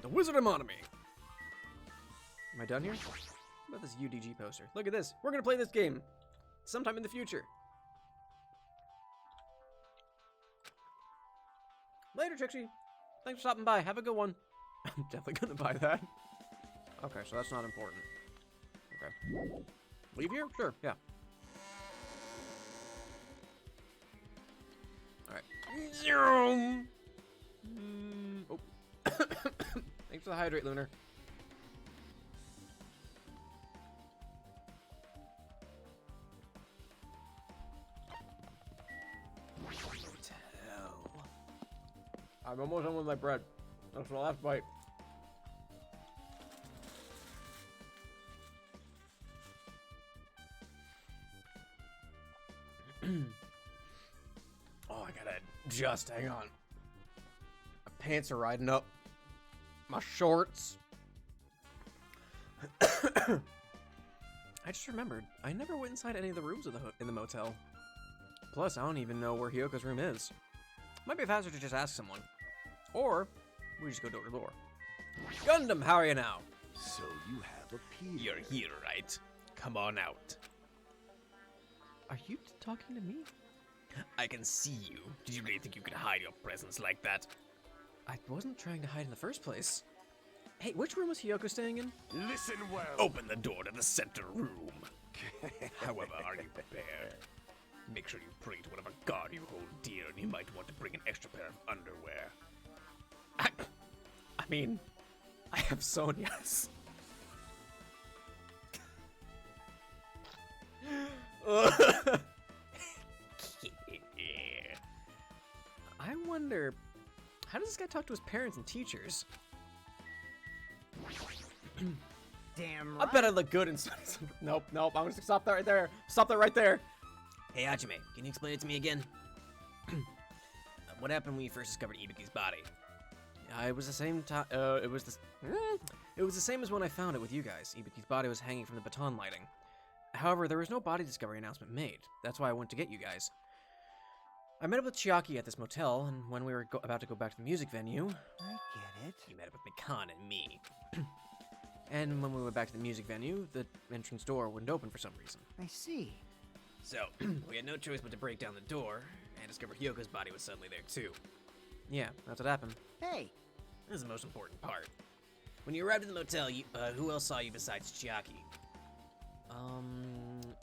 The Wizard of Monami. Am I done here? What about this UDG poster? Look at this. We're gonna play this game sometime in the future. Later, Trixie. Thanks for stopping by. Have a good one. I'm definitely gonna buy that. Okay, so that's not important. Okay. Leave here? Sure, yeah. Alright. Oh. Thanks for the hydrate, Lunar. Hotel. I'm almost done with my bread. That's my last bite. Oh, I gotta adjust. Hang on. My pants are riding up. My shorts. I just remembered. I never went inside any of the rooms of in the motel. Plus, I don't even know where Hyoko's room is. Might be faster to just ask someone. Or, we just go door to door. Gundam, how are you now? So you have appeared. You're here, right? Come on out. Are you talking to me? I can see you. Did you really think you could hide your presence like that? I wasn't trying to hide in the first place. Hey, which room was Hyoko staying in? Listen well. Open the door to the center room. However, are you prepared? Make sure you pray to whatever god you hold dear, and you might want to bring an extra pair of underwear. I mean, I have Sonya's. I wonder, how does this guy talk to his parents and teachers? Damn I right. bet I look good in Nope, I'm gonna stop that right there. Stop that right there. Hey, Hajime, can you explain it to me again? What happened when you first discovered Ibuki's body? It was the same time. It was the same as when I found it with you guys. Ibuki's body was hanging from the baton lighting. However, there was no body discovery announcement made. That's why I went to get you guys. I met up with Chiaki at this motel, and when we were about to go back to the music venue, I get it. You met up with Mikan and me. and when we went back to the music venue, the entrance door wouldn't open for some reason. I see. So, we had no choice but to break down the door and discover Hyoko's body was suddenly there too. Yeah, that's what happened. Hey, This is the most important part. When you arrived at the motel, who else saw you besides Chiaki?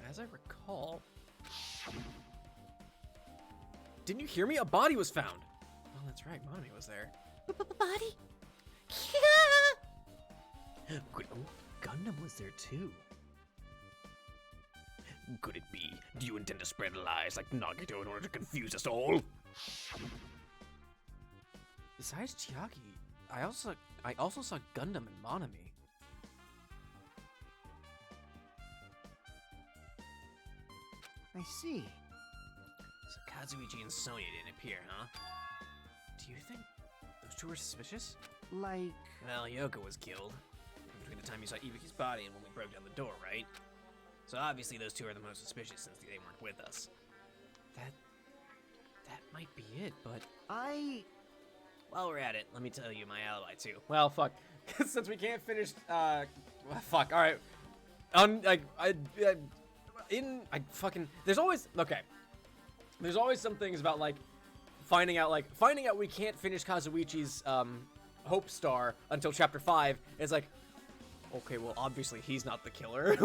As I recall... Didn't you hear me? A body was found! Oh, that's right, Mommy was there. Body? Gundam was there too. Could it be? Do you intend to spread lies like Nagito in order to confuse us all? Besides Chiaki, I also saw Gundam and Monami. I see. So Kazuichi and Sonya didn't appear, huh? Do you think those two were suspicious? Like, Well, Hyoko was killed. Between the time you saw Ibuki's body and when we broke down the door, right? So obviously those two are the most suspicious since they weren't with us. That might be it, but... While we're at it, let me tell you my alibi too. Well, fuck. Since we can't finish, fuck, alright. There's always, okay. There's always some things about, finding out we can't finish Kazuichi's, Hope Star until chapter 5. It's like, okay, well, obviously he's not the killer.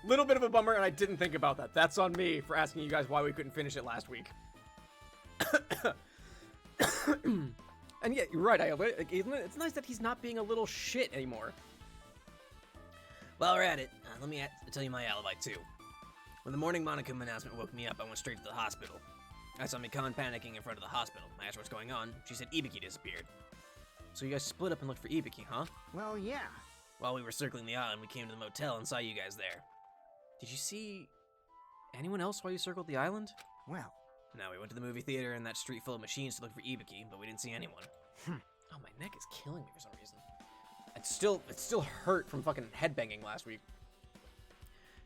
Little bit of a bummer, and I didn't think about that. That's on me for asking you guys why we couldn't finish it last week. And yeah, you're right, it's nice that he's not being a little shit anymore. While we're at it, let me tell you my alibi too. When the morning Monokuma announcement woke me up, I went straight to the hospital. I saw Mikan panicking in front of the hospital. I asked what's going on. She said Ibuki disappeared. So you guys split up and looked for Ibuki, huh? well, yeah. While we were circling the island, we came to the motel and saw you guys there. Did you see anyone else while you circled the island? Well, Now we went to the movie theater and that street full of machines to look for Ibuki, but we didn't see anyone. Oh, my neck is killing me for some reason. It's still hurt from fucking headbanging last week.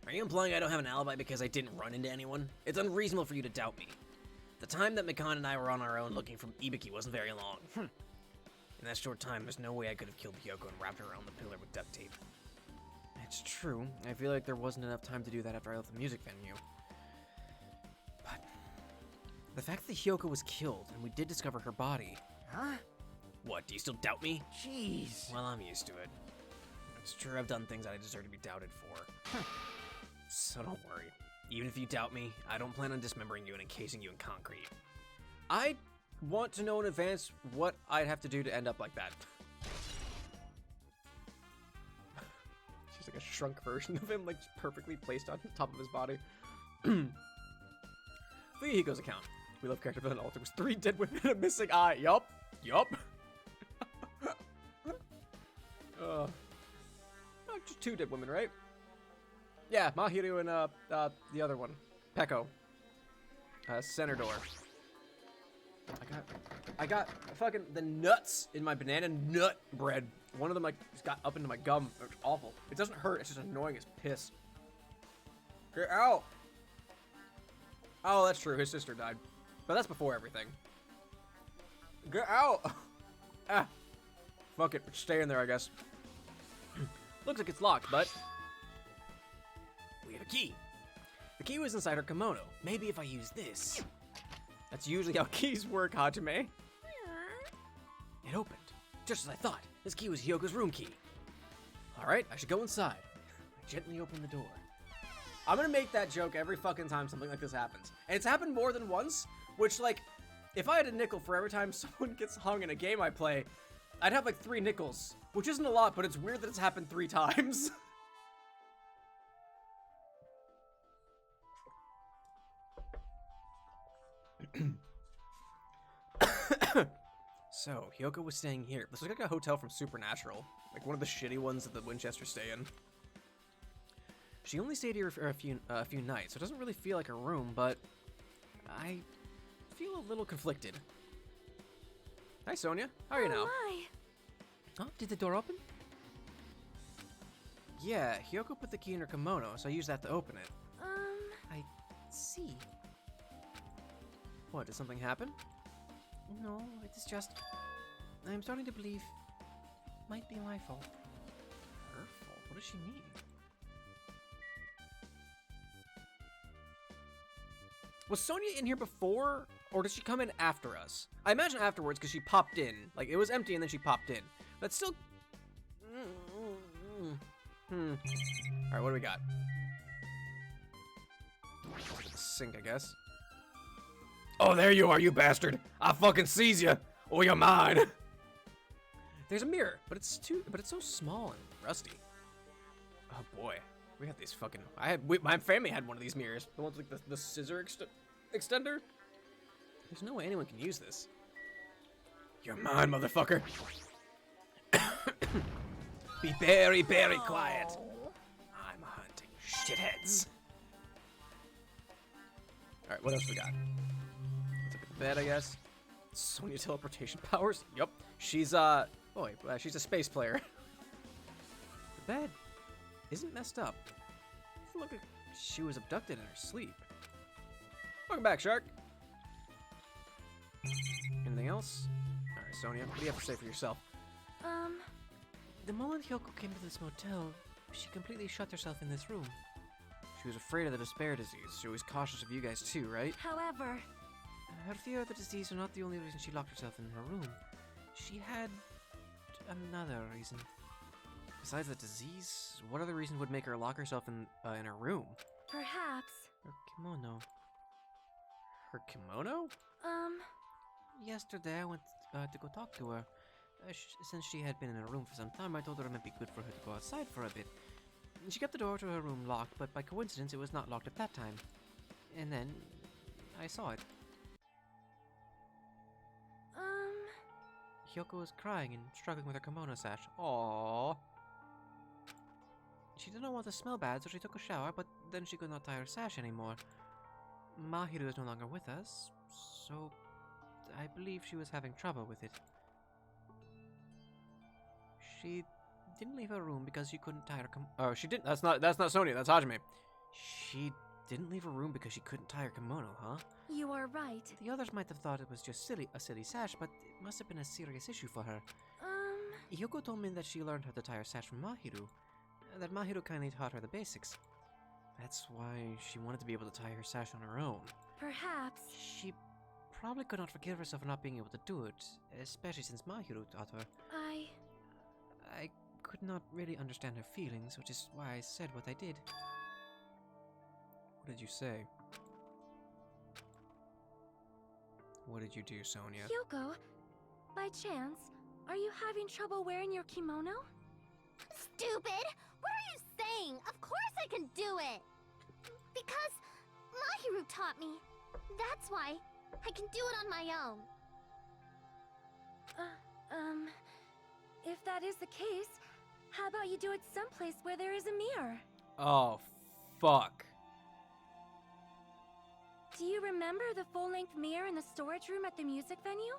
Are you implying I don't have an alibi because I didn't run into anyone? It's unreasonable for you to doubt me. The time that Mikan and I were on our own looking for Ibuki wasn't very long. In that short time, there's no way I could have killed Hyoko and wrapped her around the pillar with duct tape. It's true. I feel like there wasn't enough time to do that after I left the music venue. But the fact that Hyoko was killed and we did discover her body, Huh? What, do you still doubt me? Jeez. Well, I'm used to it. It's true I've done things that I deserve to be doubted for. So don't worry. Even if you doubt me, I don't plan on dismembering you and encasing you in concrete. I want to know in advance what I'd have to do to end up like that. She's like a shrunk version of him, like just perfectly placed on top of his body. Fuyuhiko's account. We love character villain alter was 3 dead women and a missing eye. Yup. Oh, just 2 dead women, right? Yeah, Mahiru and the other one, Peko. Center door. I got fucking the nuts in my banana nut bread. One of them like just got up into my gum. It's awful. It doesn't hurt. It's just annoying as piss. Get out. Oh, that's true. His sister died, but that's before everything. Get out. Ah. Fuck it. Stay in there, I guess. Looks like it's locked, but we have a key. The key was inside her kimono. Maybe if I use this. That's usually how keys work, Hajime. It opened, just as I thought. This key was Hyoko's room key. Alright, I should go inside. I gently open the door. I'm gonna make that joke every fucking time something like this happens. And it's happened more than once, which, like, if I had a nickel for every time someone gets hung in a game I play, I'd have like 3 nickels. Which isn't a lot, but it's weird that it's happened 3 times. So, Hyoko was staying here. This looks like a hotel from Supernatural. Like one of the shitty ones that the Winchesters stay in. She only stayed here for a few nights, so it doesn't really feel like a room, but I feel a little conflicted. Hi, Sonia. How are you now? My. Oh, did the door open? Yeah, Hyoko put the key in her kimono, so I used that to open it. I see. What, did something happen? No, it is just... I'm starting to believe... might be my fault. Her fault? What does she mean? Was Sonia in here before, or did she come in after us? I imagine afterwards, because she popped in. Like, it was empty and then she popped in. But still... Alright, what do we got? Sink, I guess. Oh, there you are, you bastard! I fucking sees you! Oh, you're mine! There's a mirror, but it's so small and rusty. Oh boy, we had these fucking... my family had one of these mirrors. The ones like the scissor extender. There's no way anyone can use this. You're mine, motherfucker! Be very, very quiet. I'm hunting shitheads. Alright, what else we got? Let's look at the bed, I guess. Sonya teleportation powers? Yup. She's, she's a space player. The bed isn't messed up. It doesn't look like she was abducted in her sleep. Welcome back, Shark. Anything else? Alright, Sonya, what do you have to say for yourself? The moment Hyoko came to this motel, she completely shut herself in this room. She was afraid of the despair disease. She was cautious of you guys too, right? However, Her fear of the disease was not the only reason she locked herself in her room. She had another reason. Besides the disease, what other reason would make her lock herself in her room? perhaps, Her kimono. Her kimono? Yesterday I went to go talk to her. Since she had been in her room for some time, I told her it might be good for her to go outside for a bit. She kept the door to her room locked, but by coincidence it was not locked at that time. And then I saw it. Hyoko was crying and struggling with her kimono sash. Aww. She did not want to smell bad, so she took a shower, but then she could not tie her sash anymore. Mahiru is no longer with us, so I believe she was having trouble with it. She didn't leave her room because she couldn't tie her Oh, she didn't. That's not Sonya. That's Hajime. She didn't leave her room because she couldn't tie her kimono, huh? you are right. The others might have thought it was just a silly sash, but it must have been a serious issue for her. Hyoko told me that she learned how to tie her sash from Mahiru, and that Mahiru kindly taught her the basics. That's why she wanted to be able to tie her sash on her own. Perhaps, She probably could not forgive herself for not being able to do it, especially since Mahiru taught her. I could not really understand her feelings, which is why I said what I did. What did you say? What did you do, Sonia? Hyoko, by chance, are you having trouble wearing your kimono? Stupid! What are you saying? Of course I can do it! Because Mahiru taught me. That's why I can do it on my own. If that is the case, how about you do it someplace where there is a mirror? Oh, fuck. Do you remember the full-length mirror in the storage room at the music venue?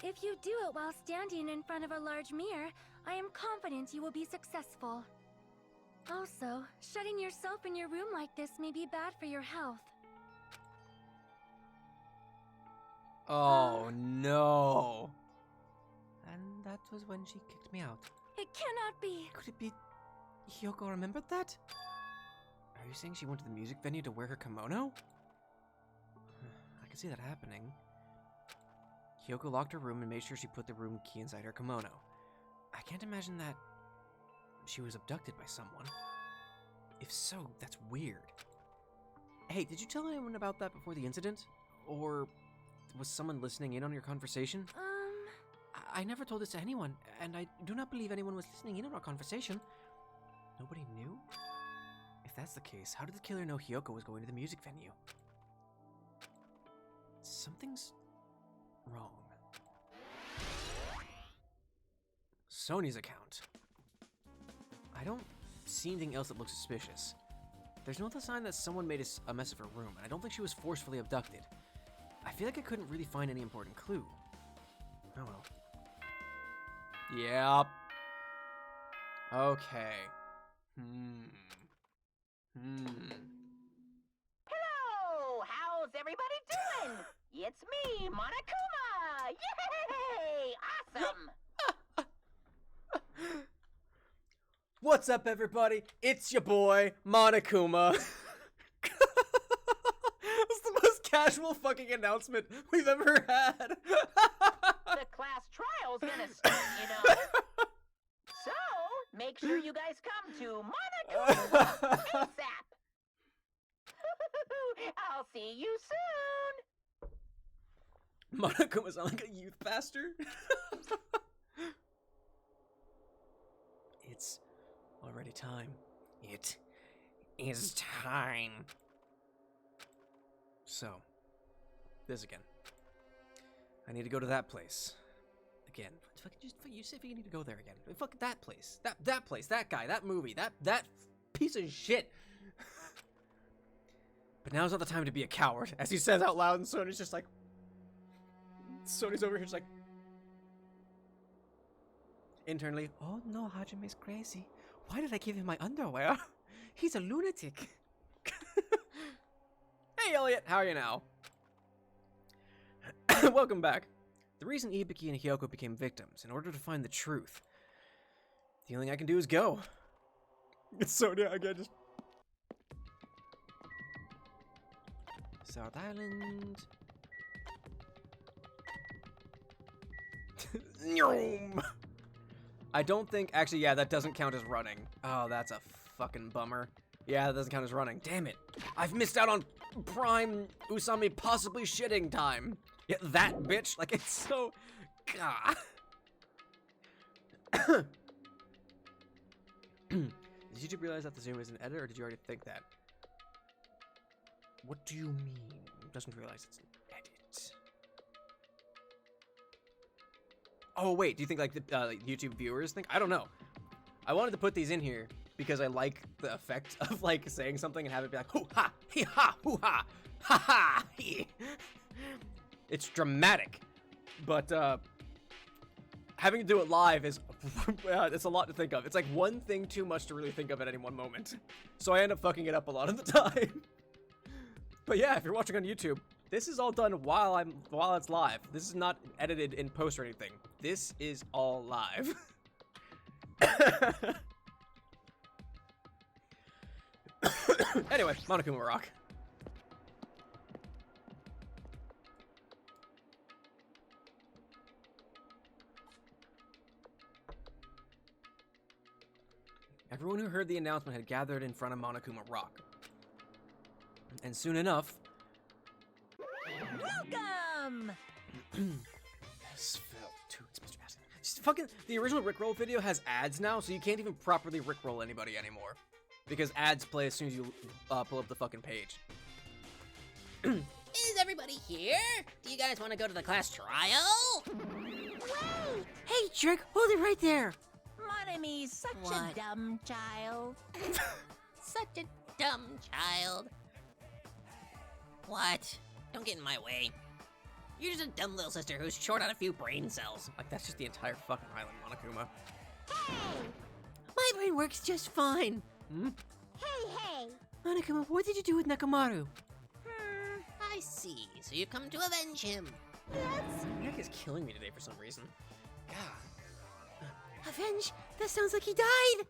If you do it while standing in front of a large mirror, I am confident you will be successful. Also, shutting yourself in your room like this may be bad for your health. Oh, no. And that was when she kicked me out. It cannot be! Could it be Hyoko remembered that? Are you saying she went to the music venue to wear her kimono? I can see that happening. Hyoko locked her room and made sure she put the room key inside her kimono. I can't imagine that she was abducted by someone. If so, that's weird. Hey, did you tell anyone about that before the incident? Or was someone listening in on your conversation? I never told this to anyone, and I do not believe anyone was listening in on our conversation. Nobody knew? If that's the case, how did the killer know Hyoko was going to the music venue? Something's wrong. Sony's account. I don't see anything else that looks suspicious. There's no other sign that someone made a mess of her room, and I don't think she was forcefully abducted. I feel like I couldn't really find any important clue. Oh well. Yep. Okay. Hello! How's everybody doing? It's me, Monokuma! Yay! Awesome! What's up, everybody? It's your boy, Monokuma. That's the most casual fucking announcement we've ever had. The class trial's gonna start, you know. So, make sure you guys come to Monokuma ASAP! I'll see you soon! Monokuma sounds like a youth pastor. It's already time. It is time. So, this again. I need to go to that place. Again. You say you need to go there again. Fuck that place. That place. That guy. That movie. That piece of shit. But now's not the time to be a coward, as he says out loud, and Sony's just like... Sony's over here just like... Internally, oh no, Hajime's crazy. Why did I give him my underwear? He's a lunatic. Hey, Elliot, how are you now? Welcome back. The reason Ibiki and Hyoko became victims, in order to find the truth. The only thing I can do is go. It's Sonia again, just... South Island... I don't think... Actually, yeah, that doesn't count as running. Oh, that's a fucking bummer. Yeah, that doesn't count as running. Damn it. I've missed out on prime Usami possibly shitting time. Yeah, that bitch. Like, it's so... Gah. Did you realize that the zoom is an edit, or did you already think that? What do you mean? Doesn't realize it's an edit. Oh, wait, do you think, like, the YouTube viewers think? I don't know. I wanted to put these in here because I like the effect of, like, saying something and have it be like, hoo-ha, hee-ha, hoo-ha, ha-ha, hee. It's dramatic, but, having to do it live is, it's a lot to think of. It's like one thing too much to really think of at any one moment. So I end up fucking it up a lot of the time. But yeah, if you're watching on YouTube, this is all done while it's live. This is not edited in post or anything. This is all live. Anyway, Monokuma rock. Everyone who heard the announcement had gathered in front of Monokuma Rock. And soon enough... Welcome! Yes, felt too, it's Mr. Acid. Just fucking, the original Rickroll video has ads now, so you can't even properly Rickroll anybody anymore. Because ads play as soon as you pull up the fucking page. Is everybody here? Do you guys want to go to the class trial? Wait! Hey, jerk, hold it right there. Monomy's such a What? dumb child. Such a dumb child. What? Don't get in my way. You're just a dumb little sister who's short on a few brain cells. Like, that's just the entire fucking island, Monokuma. My brain works just fine. Hey! Monokuma, what did you do with Nakamaru? I see. So you've come to avenge him. Nick is killing me today for some reason. God. Avenge? That sounds like he died.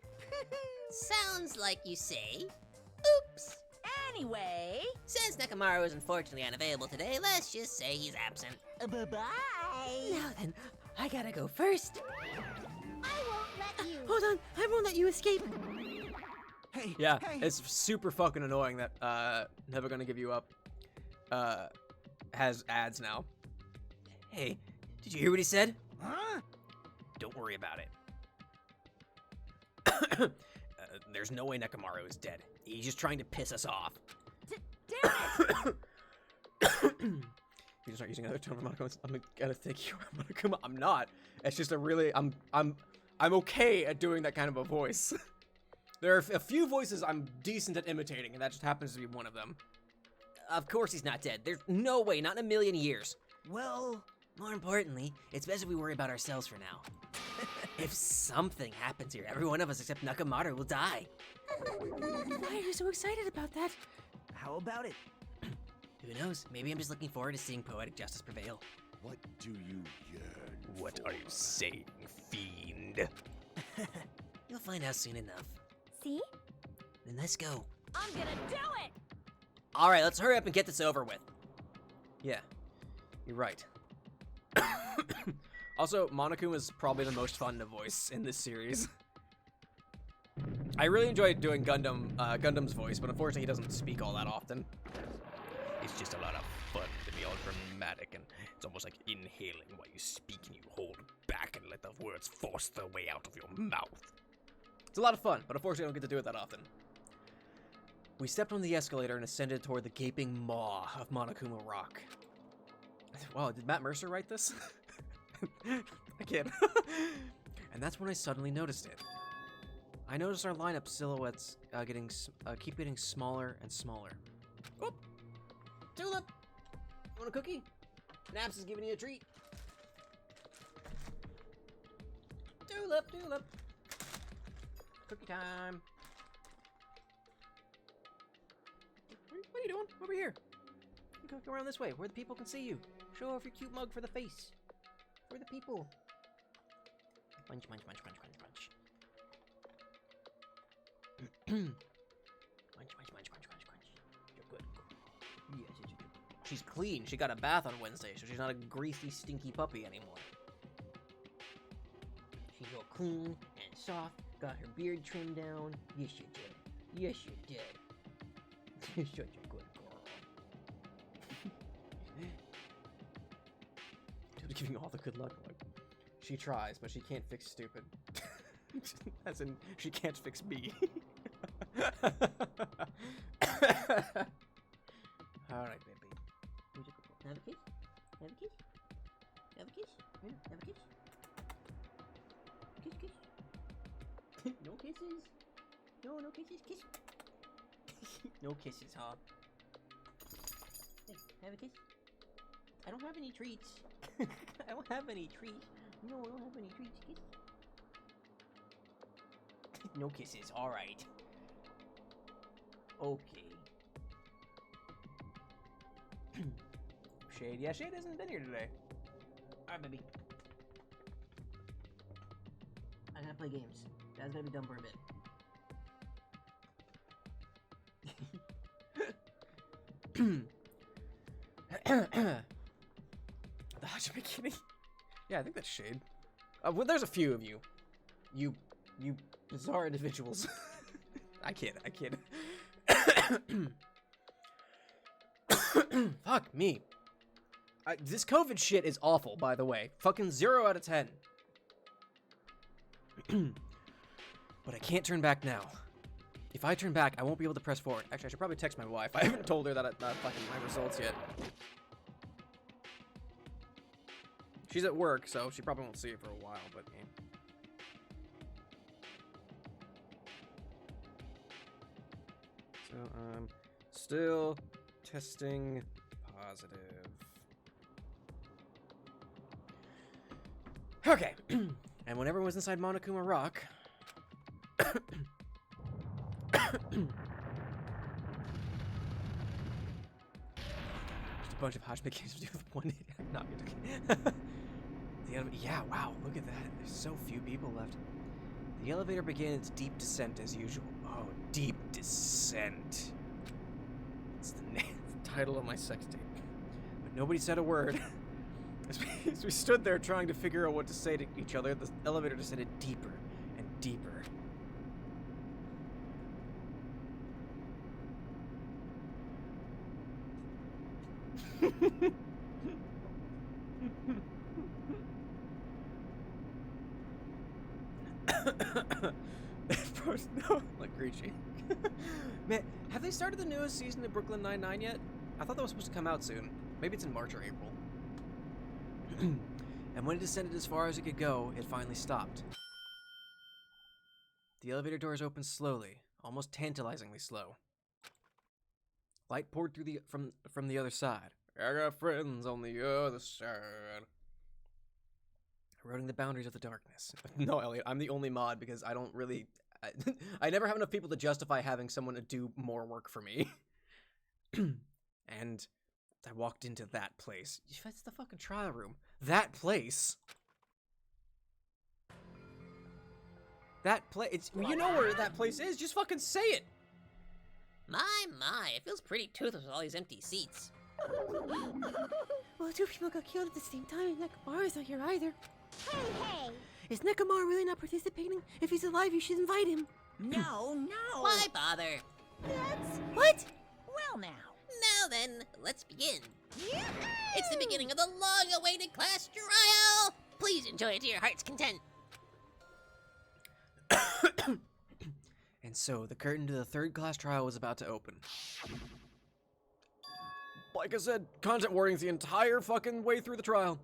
Sounds like you say. Oops. Anyway, Since Nakamaru is unfortunately unavailable today, let's just say he's absent. bye-bye. Now then, I gotta go first. I won't let you. Hold on, I won't let you escape. Hey, Yeah, hey. it's super fucking annoying that Never Gonna Give You Up has ads now. Hey, did you hear what he said? Huh? Don't worry about it. There's no way Nekamaru is dead. He's just trying to piss us off. Damn it! If you just start using other tone of Monokuma, I'm gonna think you're Monokuma. I'm not. It's just a really I'm okay at doing that kind of a voice. There are a few voices I'm decent at imitating, and that just happens to be one of them. Of course he's not dead. There's no way, not in a million years. Well, More importantly, it's best if we worry about ourselves for now. If something happens here, every one of us except Nakamaru will die. Why are you so excited about that? how about it? Who knows? Maybe I'm just looking forward to seeing poetic justice prevail. What do you yearn What for? are you saying, fiend? You'll find out soon enough. See? Then let's go. I'm gonna do it! All right, let's hurry up and get this over with. Yeah, you're right. Also, Monokuma is probably the most fun to voice in this series. I really enjoyed doing Gundam's voice, but unfortunately he doesn't speak all that often. It's just a lot of fun to be all dramatic, and it's almost like inhaling while you speak and you hold back and let the words force their way out of your mouth. It's a lot of fun, but unfortunately I don't get to do it that often. We stepped on the escalator and ascended toward the gaping maw of Monokuma Rock. Wow, did Matt Mercer write this? I can't. And that's when I suddenly noticed it. I noticed our lineup silhouettes keep getting smaller and smaller. Oh, Tulip, you want a cookie? Naps is giving you a treat. Tulip. Cookie time. What are you doing? Over here. You go around this way, where the people can see you. Show off your cute mug for the face. For the people. Munch. Munch. You're good. Yes. She's clean. She got a bath on Wednesday, so she's not a greasy, stinky puppy anymore. She's all clean and soft. Got her beard trimmed down. Yes, you did. You're such a good girl. Dude, giving you all the good luck. Like, she tries, but she can't fix stupid. As in, she can't fix me. Alright, baby. Have a kiss? Have a kiss? Have a kiss? Have a kiss? Kiss. No kisses. No kisses. Kiss. No kisses, huh? Hey, have a kiss. I don't have any treats. I don't have any treats. No, I don't have any treats. Kiss. No kisses, alright. Okay. Shade, yeah, Shade hasn't been here today. Alright, baby. I gotta play games. Dad's gonna be done for a bit. The Hajime Kitty? Yeah, I think that's Shade. Well, there's a few of you. You Bizarre individuals. I can't. Fuck me. This COVID shit is awful, by the way. Fucking 0 out of 10. But I can't turn back now. If I turn back, I won't be able to press forward. Actually, I should probably text my wife. I haven't told her that fucking my results yet. She's at work, so she probably won't see it for a while, but yeah. So, still testing positive. Okay. And when everyone was inside Monokuma Rock... Just a bunch of Hajime games to do with one... Not good. Yeah, wow, look at that. There's so few people left. The elevator began its deep descent as usual. Oh, deep descent. It's the title of my sex tape. But nobody said a word. As we stood there trying to figure out what to say to each other, the elevator descended deeper and deeper. No, like Griechi. Man, have they started the newest season of Brooklyn Nine-Nine yet? I thought that was supposed to come out soon. Maybe it's in March or April. And when it descended as far as it could go, it finally stopped. The elevator doors opened slowly, almost tantalizingly slow. Light poured through from the other side. I got friends on the other side. Eroding the boundaries of the darkness. No, Elliot, I'm the only mod because I don't really... I never have enough people to justify having someone to do more work for me. And I walked into that place. That's the fucking trial room. That place. That place. You know where that place is. Just fucking say it. My, it feels pretty toothless with all these empty seats. Well, 2 people got killed at the same time, and Nekomar not here either. Hey! Is Nekomar really not participating? If he's alive, you should invite him. No. Why bother? What? Well, now. Now then, let's begin. It's the beginning of the long-awaited class trial. Please enjoy it to your heart's content. And so, the curtain to the third class trial was about to open. Like I said, content warnings the entire fucking way through the trial.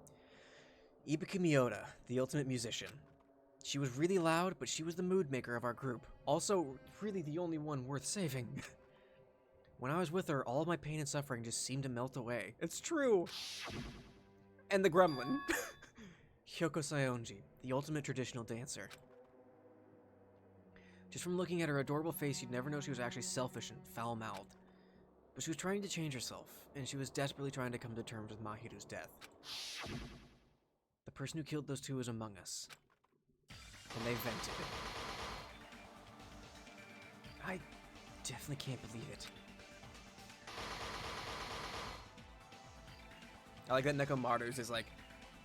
Ibuki Miyoda, the ultimate musician. She was really loud, but she was the mood maker of our group. Also, really the only one worth saving. When I was with her, all of my pain and suffering just seemed to melt away. It's true. And the gremlin. Hyoko Saionji, the ultimate traditional dancer. Just from looking at her adorable face, you'd never know she was actually selfish and foul-mouthed. But she was trying to change herself, and she was desperately trying to come to terms with Mahiru's death. The person who killed those two was among us. And they vented. I definitely can't believe it. I like that Nekomaru's is like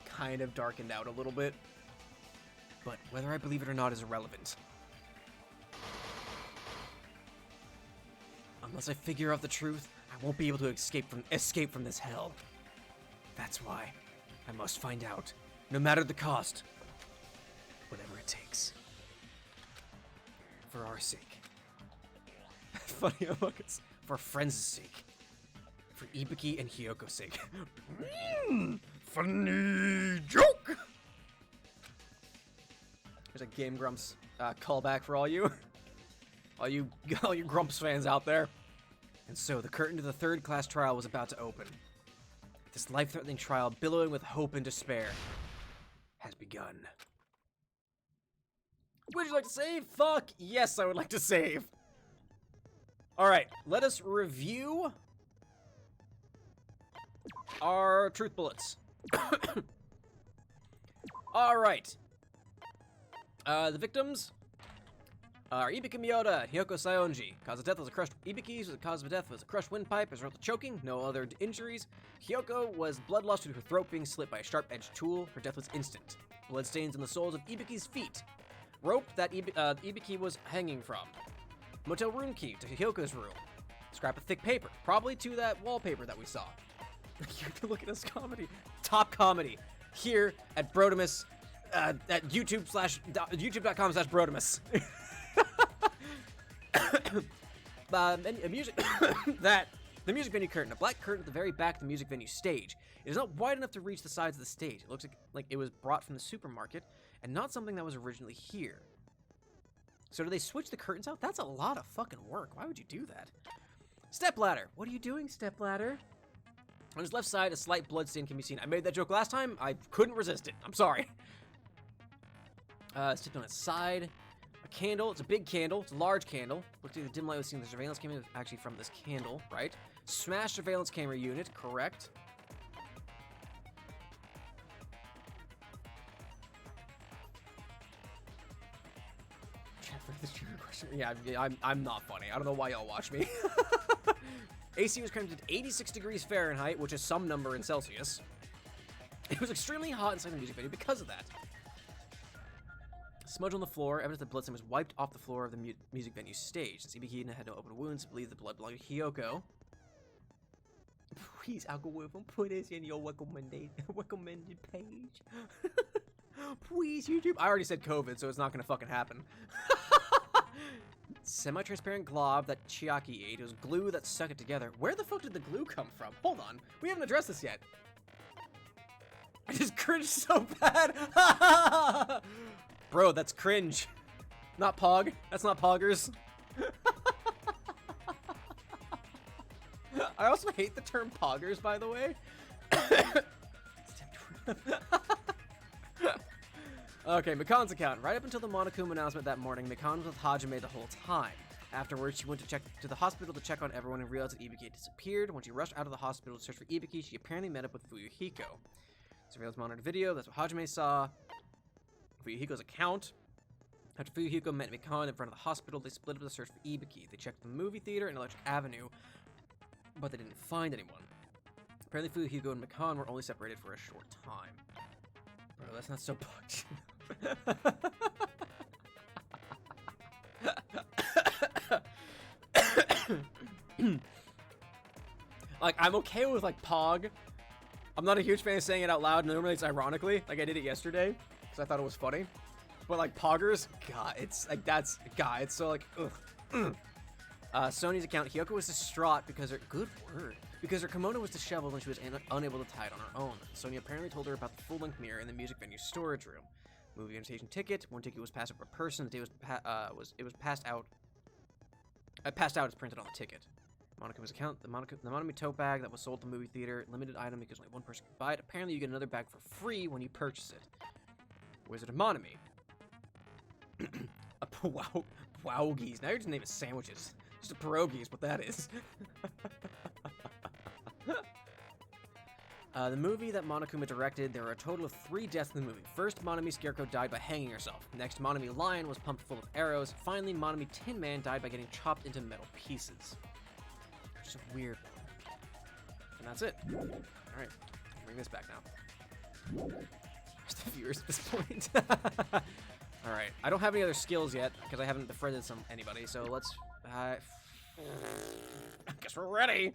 kind of darkened out a little bit. But whether I believe it or not is irrelevant. Unless I figure out the truth, I won't be able to escape from this hell. That's why I must find out, no matter the cost. Whatever it takes. For our sake. Funny how it's for friends' sake. For Ibuki and Hyoko's sake. Funny joke! There's a Game Grumps callback for all you Grumps fans out there. And so the curtain to the third class trial was about to open. This life-threatening trial, billowing with hope and despair, has begun. Would you like to save? Fuck yes, I would like to save. Alright, let us review our truth bullets. Alright. The victims are Ibuki Miyoda and Hyoko Saionji. Cause of death was a crushed Ibuki's cause of death was a crushed windpipe as a result of choking, no other injuries. Hyoko was blood loss due to her throat being slit by a sharp-edged tool. Her death was instant. Blood stains on the soles of Ibuki's feet. Rope that Ibiki was hanging from. Motel room key to Hyoko's room. Scrap of thick paper, probably to that wallpaper that we saw. You can look at this comedy. Top comedy. Here at Brodemus, at youtube.com/Brodemus. Music the music venue curtain, a black curtain at the very back of the music venue stage. It is not wide enough to reach the sides of the stage. It looks like it was brought from the supermarket and not something that was originally here. So do they switch the curtains out? That's a lot of fucking work. Why would you do that? Stepladder. What are you doing, stepladder? On his left side, a slight bloodstain can be seen. I made that joke last time. I couldn't resist it. I'm sorry. Stick on its side. A candle. It's a big candle. It's a large candle. Looks like the dim light was seen. The surveillance camera actually from this candle, right? Smashed surveillance camera unit. Correct. Yeah, I'm not funny. I don't know why y'all watch me. AC was cranked at 86 degrees Fahrenheit, which is some number in Celsius. It was extremely hot inside the music venue because of that. Smudge on the floor, evidence that bloodstain was wiped off the floor of the music venue stage. Since Ibiki had no open wounds, believe the blood belonged to Hyoko. Please, algorithm, put this in your recommended page. Please, YouTube. I already said COVID, so it's not gonna fucking happen. Semi-transparent glob that Chiaki ate. It was glue that stuck it together. Where the fuck did the glue come from? Hold on. We haven't addressed this yet. I just cringed so bad. Bro, that's cringe. Not pog. That's not poggers. I also hate the term poggers, by the way. Okay, Mikan's account. Right up until the Monokuma announcement that morning, Mikan was with Hajime the whole time. Afterwards, she went to the hospital to check on everyone and realized that Ibiki had disappeared. When she rushed out of the hospital to search for Ibiki, she apparently met up with Fuyuhiko. Surveillance monitored video, that's what Hajime saw. Fuyuhiko's account. After Fuyuhiko met Mikan in front of the hospital, they split up to search for Ibiki. They checked the movie theater and Electric Avenue, but they didn't find anyone. Apparently, Fuyuhiko and Mikan were only separated for a short time. Bro, that's not so bugged. Like, I'm okay with, like, Pog. I'm not a huge fan of saying it out loud. Normally it's ironically, like I did it yesterday, because I thought it was funny. But, like, Poggers, God, it's, like, that's, God, it's so, like, ugh. Sony's account, Hyoko was distraught because her, good word, because her kimono was disheveled and she was unable to tie it on her own. Sony apparently told her about the full-length mirror in the music venue storage room. Movie invitation ticket. One ticket was passed out per person. The day was passed out. Passed out is printed on the ticket. Monokuma's account. The Monokuma tote bag that was sold to the movie theater. Limited item because only one person can buy it. Apparently, you get another bag for free when you purchase it. Wizard of Monami. A pierogies. Now you're just naming sandwiches. Just a pierogi is what that is. The movie that Monokuma directed, there were a total of 3 deaths in the movie. First, Monami Scarecrow died by hanging herself. Next, Monami Lion was pumped full of arrows. Finally, Monami Tin Man died by getting chopped into metal pieces. Just a weird one. And that's it. Alright, bring this back now. Where's the viewers at this point? Alright, I don't have any other skills yet, because I haven't befriended anybody, so let's... I guess we're ready!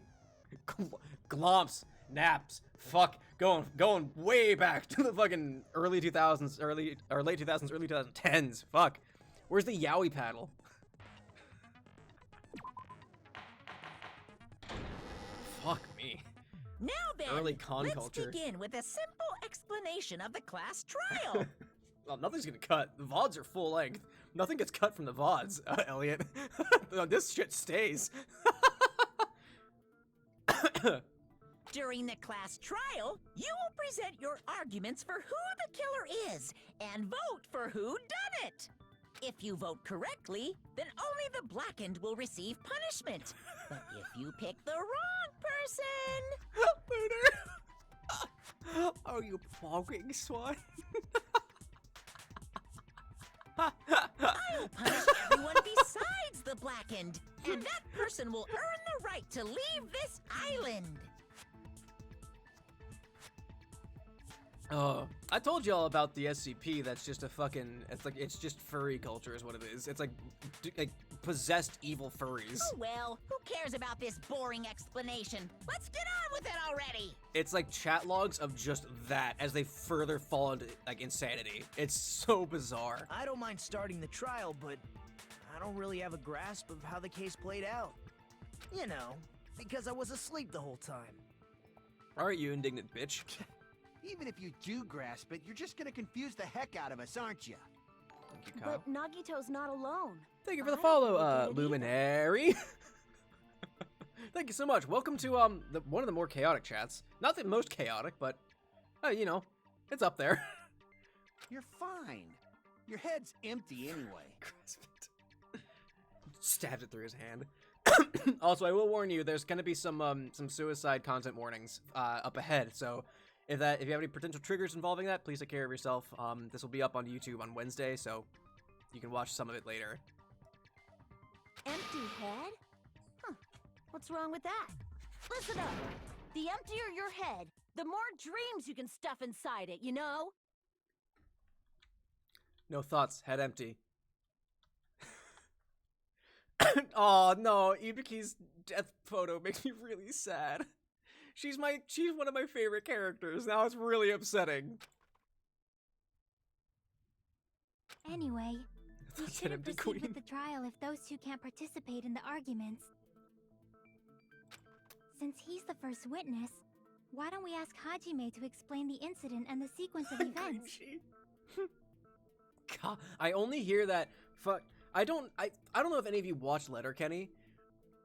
Glomps. Naps, fuck, going way back to the fucking early 2000s, late 2000s, early 2010s, fuck. Where's the yaoi paddle? Fuck me. Now then, Early con let's culture. begin with a simple explanation of the class trial. Well, nothing's gonna cut. The VODs are full length. Nothing gets cut from the VODs, Elliot. This shit stays. During the class trial, you will present your arguments for who the killer is and vote for who done it. If you vote correctly, then only the blackened will receive punishment. But if you pick the wrong person... Are you fucking swine? I'll punish everyone besides the blackened, and that person will earn the right to leave this island. Oh, I told y'all about the SCP. That's just a fucking. It's just furry culture, is what it is. It's like possessed evil furries. Oh well, who cares about this boring explanation? Let's get on with it already! It's like chat logs of just that as they further fall into like insanity. It's so bizarre. I don't mind starting the trial, but I don't really have a grasp of how the case played out. You know, because I was asleep the whole time. All right, you indignant bitch. Even if you do grasp it, you're just gonna confuse the heck out of us, aren't you? Thank you, Kyle. But Nagito's not alone. Thank you for the I follow, don't get it either. Luminary. Thank you so much. Welcome to one of the more chaotic chats. Not the most chaotic, but you know, it's up there. You're fine. Your head's empty anyway. Stabbed it through his hand. Also, I will warn you, there's gonna be some suicide content warnings up ahead. So if you have any potential triggers involving that, please take care of yourself. This will be up on YouTube on Wednesday, so you can watch some of it later. Empty head? Huh. What's wrong with that? Listen up. The emptier your head, the more dreams you can stuff inside it, you know? No thoughts, head empty. Oh no, Ibuki's death photo makes me really sad. She's one of my favorite characters. Now it's really upsetting. Anyway, we That's an shouldn't empty proceed queen. with the trial if those two can't participate in the arguments. Since he's the first witness, why don't we ask Hajime to explain the incident and the sequence of events? God, I only hear that. Fuck. I don't know if any of you watch Letterkenny.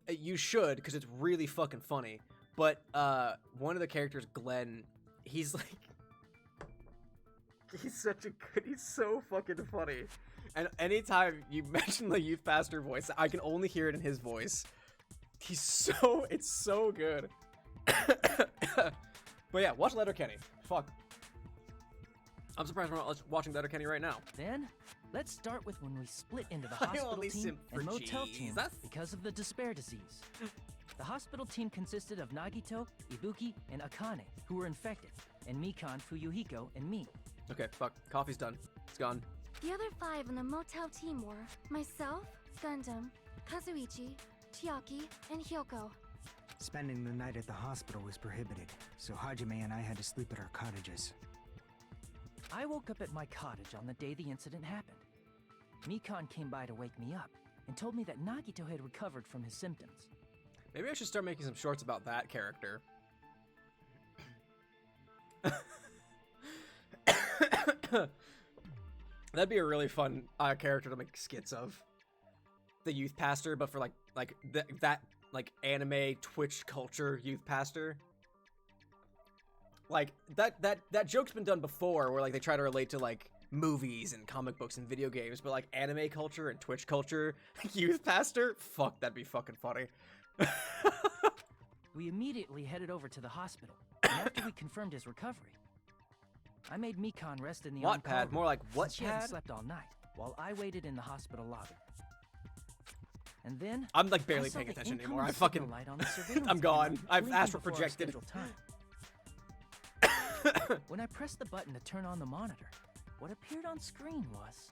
You should, because it's really fucking funny. But one of the characters, Glenn, he's so fucking funny. And anytime you mention the youth pastor voice, I can only hear it in his voice. It's so good. But yeah, watch Letterkenny. Fuck. I'm surprised we're not watching Letterkenny right now. Then, let's start with when we split into the I hospital only team simp for and motel team Jesus. because of the despair disease. The hospital team consisted of Nagito, Ibuki, and Akane, who were infected, and Mikan, Fuyuhiko, and me. Okay, fuck. Coffee's done. It's gone. The other 5 on the motel team were myself, Gundam, Kazuichi, Chiaki, and Hyoko. Spending the night at the hospital was prohibited, so Hajime and I had to sleep at our cottages. I woke up at my cottage on the day the incident happened. Mikan came by to wake me up and told me that Nagito had recovered from his symptoms. Maybe I should start making some shorts about that character. That'd be a really fun character to make skits of. The youth pastor, but for that anime Twitch culture youth pastor. Like that joke's been done before, where like they try to relate to like movies and comic books and video games, but like anime culture and Twitch culture youth pastor, fuck, that'd be fucking funny. We immediately headed over to the hospital, and after we confirmed his recovery, I made Mikan rest in the on-call Wattpad, room, more like since she hadn't Wattpad? slept all night, while I waited in the hospital lobby. And then I'm like barely I saw paying the attention incoming anymore. I signal fucking light on the surveillance I'm gone. camera I've blinking asked for before our projected. scheduled time. When I pressed the button to turn on the monitor, what appeared on screen was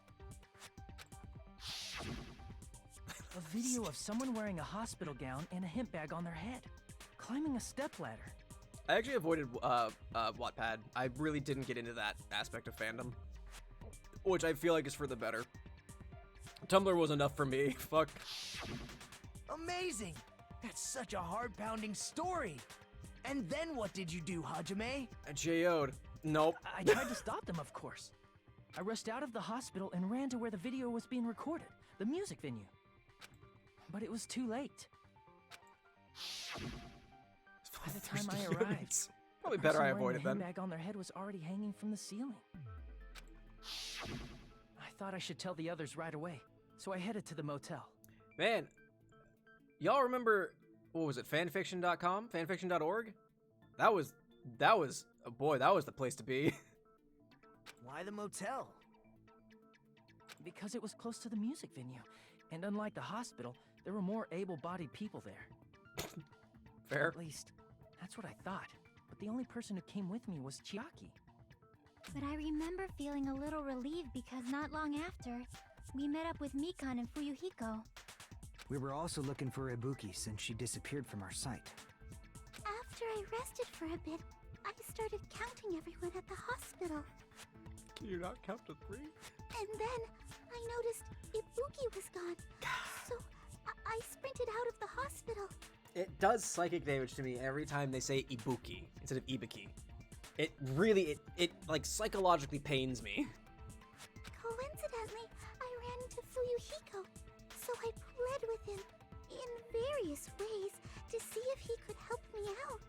a video of someone wearing a hospital gown and a hemp bag on their head, climbing a stepladder. I actually avoided Wattpad. I really didn't get into that aspect of fandom, which I feel like is for the better. Tumblr was enough for me. Fuck. Amazing! That's such a heart-pounding story! And then what did you do, Hajime? I JO'd. Nope. I tried to stop them, of course. I rushed out of the hospital and ran to where the video was being recorded, the music venue. But it was too late. By the time I arrived, Probably the better person I wearing avoided the them. handbag on their head was already hanging from the ceiling. I thought I should tell the others right away, so I headed to the motel. Man, y'all remember, what was it, fanfiction.com? Fanfiction.org? That was, boy, that was the place to be. Why the motel? Because it was close to the music venue, and unlike the hospital, there were more able-bodied people there. Fair. At least, that's what I thought. But the only person who came with me was Chiaki. But I remember feeling a little relieved because not long after, we met up with Mikan and Fuyuhiko. We were also looking for Ibuki since she disappeared from our sight. After I rested for a bit, I started counting everyone at the hospital. Can you not count to 3? And then I noticed Ibuki was gone. So I sprinted out of the hospital. It does psychic damage to me every time they say Ibuki instead of Ibuki. It really, it like psychologically pains me. Coincidentally, I ran into Fuyuhiko, so I pled with him in various ways to see if he could help me out.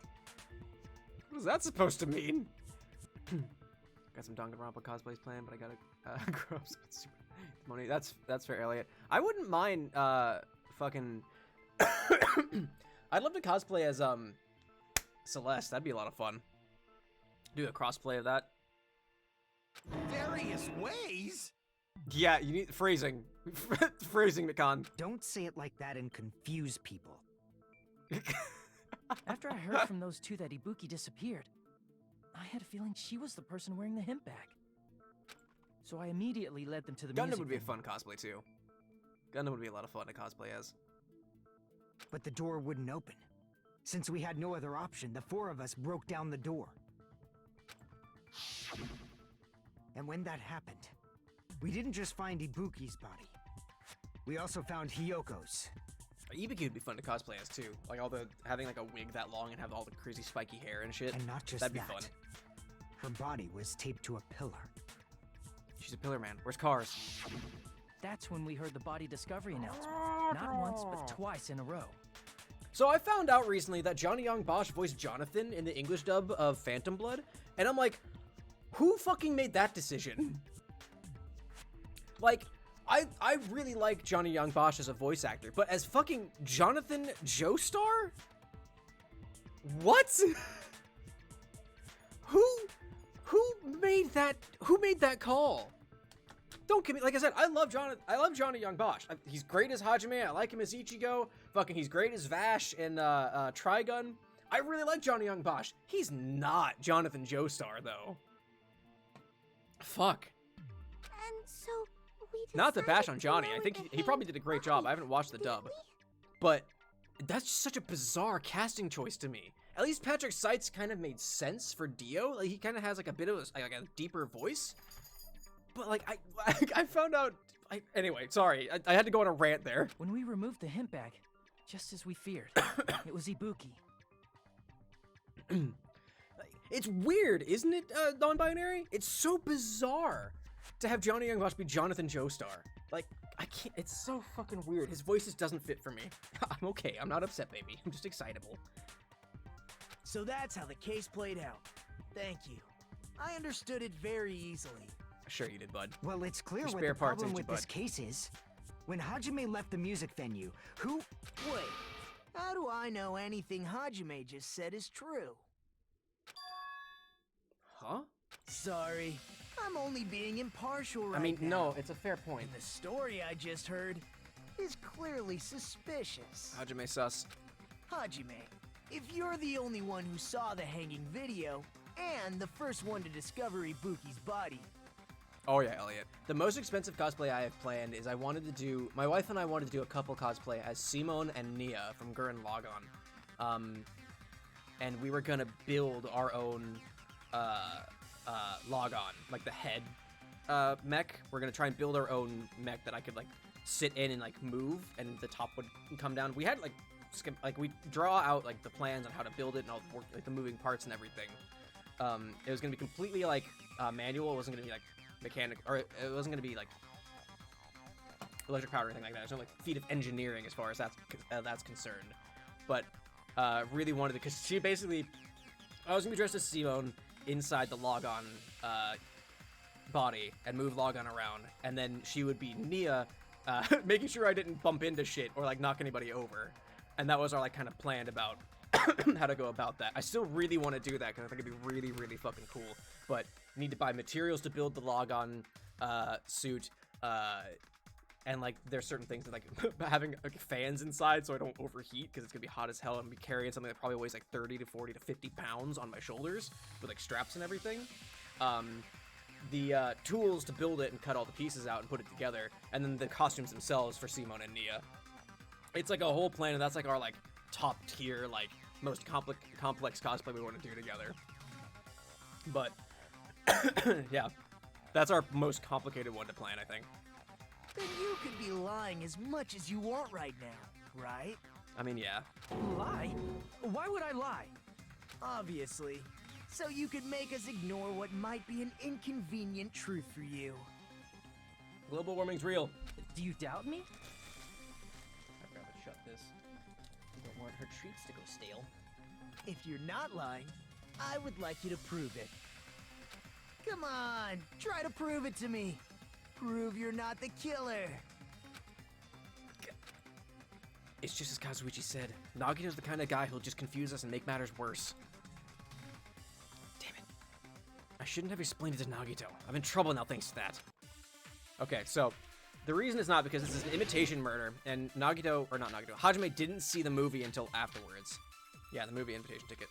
What is that supposed to mean? Got some Danganronpa cosplays planned, but I gotta grow up some super money. That's fair, Elliot. I wouldn't mind fucking. I'd love to cosplay as Celeste. That'd be a lot of fun. Do a crossplay of that. Various ways? Yeah, you need phrasing. Phrasing, Mikan. Don't say it like that and confuse people. After I heard from those two that Ibuki disappeared, I had a feeling she was the person wearing the hemp bag. So I immediately led them to the Gundam music would be a venue. fun cosplay too. Gundam would be a lot of fun to cosplay as. But the door wouldn't open. Since we had no other option, the 4 of us broke down the door. And when that happened, we didn't just find Ibuki's body. We also found Hyoko's. Ibuki would be fun to cosplay as too. Like all the having like a wig that long and have all the crazy spiky hair and shit. And not just that'd be that. fun. Her body was taped to a pillar. She's a pillar man. Where's Cars? That's when we heard the body discovery announcement. Not once, but twice in a row. So I found out recently that Johnny Young Bosch voiced Jonathan in the English dub of Phantom Blood, and I'm like, who fucking made that decision? Like, I really like Johnny Young Bosch as a voice actor, but as fucking Jonathan Joestar? What? Who made that call? Don't give me, like I said, I love Johnny Young Bosch. He's great as Hajime. I like him as Ichigo. Fucking, he's great as Vash in Trigun. I really like Johnny Young Bosch. He's not Jonathan Joestar though. Fuck. And so we Not to bash on decided to Johnny. I lower think the he probably hanged did a great job. I body, haven't watched the dub, didn't but that's just such a bizarre casting choice to me. At least Patrick Seitz kind of made sense for Dio. Like he kind of has like a bit of a deeper voice. But like I found out. Anyway, sorry. I had to go on a rant there. When we removed the hemp bag, just as we feared, it was Ibuki. It's weird, isn't it, non-binary? It's so bizarre to have Johnny Young Bosch be Jonathan Joestar. Like, I can't, it's so fucking weird. His voice just doesn't fit for me. I'm okay, I'm not upset, baby. I'm just excitable. So that's how the case played out. Thank you. I understood it very easily. Sure you did, bud. Well, it's clear Your what spare the parts problem ain't with you, this bud. case is. When Hajime left the music venue, who... Wait, how do I know anything Hajime just said is true? Huh? Sorry, I'm only being impartial right I mean, now. no, it's a fair point. And the story I just heard is clearly suspicious. Hajime sus. Hajime, if you're the only one who saw the hanging video, and the first one to discover Ibuki's body, Oh yeah, Elliot. The most expensive cosplay I have planned is my wife and I wanted to do a couple cosplay as Simone and Nia from Gurren Lagann. And we were gonna build our own Lagann, like the head mech. We're gonna try and build our own mech that I could like sit in and like move, and the top would come down. We had we draw out like the plans on how to build it and all the work, like the moving parts and everything. It was gonna be completely like manual. It wasn't gonna be like mechanic, or it wasn't gonna be like electric power or anything like that. There's no like feat of engineering as far as that's concerned. But really wanted to, because she basically, I was gonna be dressed as Simone inside the Lagann body and move Lagann around, and then she would be Nia, making sure I didn't bump into shit or like knock anybody over. And that was our like kind of planned about how to go about that. I still really want to do that because I think it'd be really, really fucking cool. But need to buy materials to build the Lagann suit, and like there's certain things that like having like fans inside so I don't overheat, because it's gonna be hot as hell. I'm gonna be carrying something that probably weighs like 30 to 40 to 50 pounds on my shoulders with like straps and everything. the tools to build it and cut all the pieces out and put it together, and then the costumes themselves for Simone and Nia. It's like a whole plan, and that's like our like top tier, like most complex cosplay we want to do together. But yeah, that's our most complicated one to plan, I think. Then you could be lying as much as you want right now, right? I mean, yeah. Lie? Why would I lie? Obviously. So you could make us ignore what might be an inconvenient truth for you. Global warming's real. Do you doubt me? I'd rather shut this. I don't want her treats to go stale. If you're not lying, I would like you to prove it. Come on, try to prove it to me. Prove you're not the killer. It's just as Kazuichi said. Nagito's the kind of guy who'll just confuse us and make matters worse. Damn it. I shouldn't have explained it to Nagito. I'm in trouble now thanks to that. Okay, so the reason it's not because this is an imitation murder, and Nagito, or not Nagito, Hajime didn't see the movie until afterwards. Yeah, the movie invitation ticket.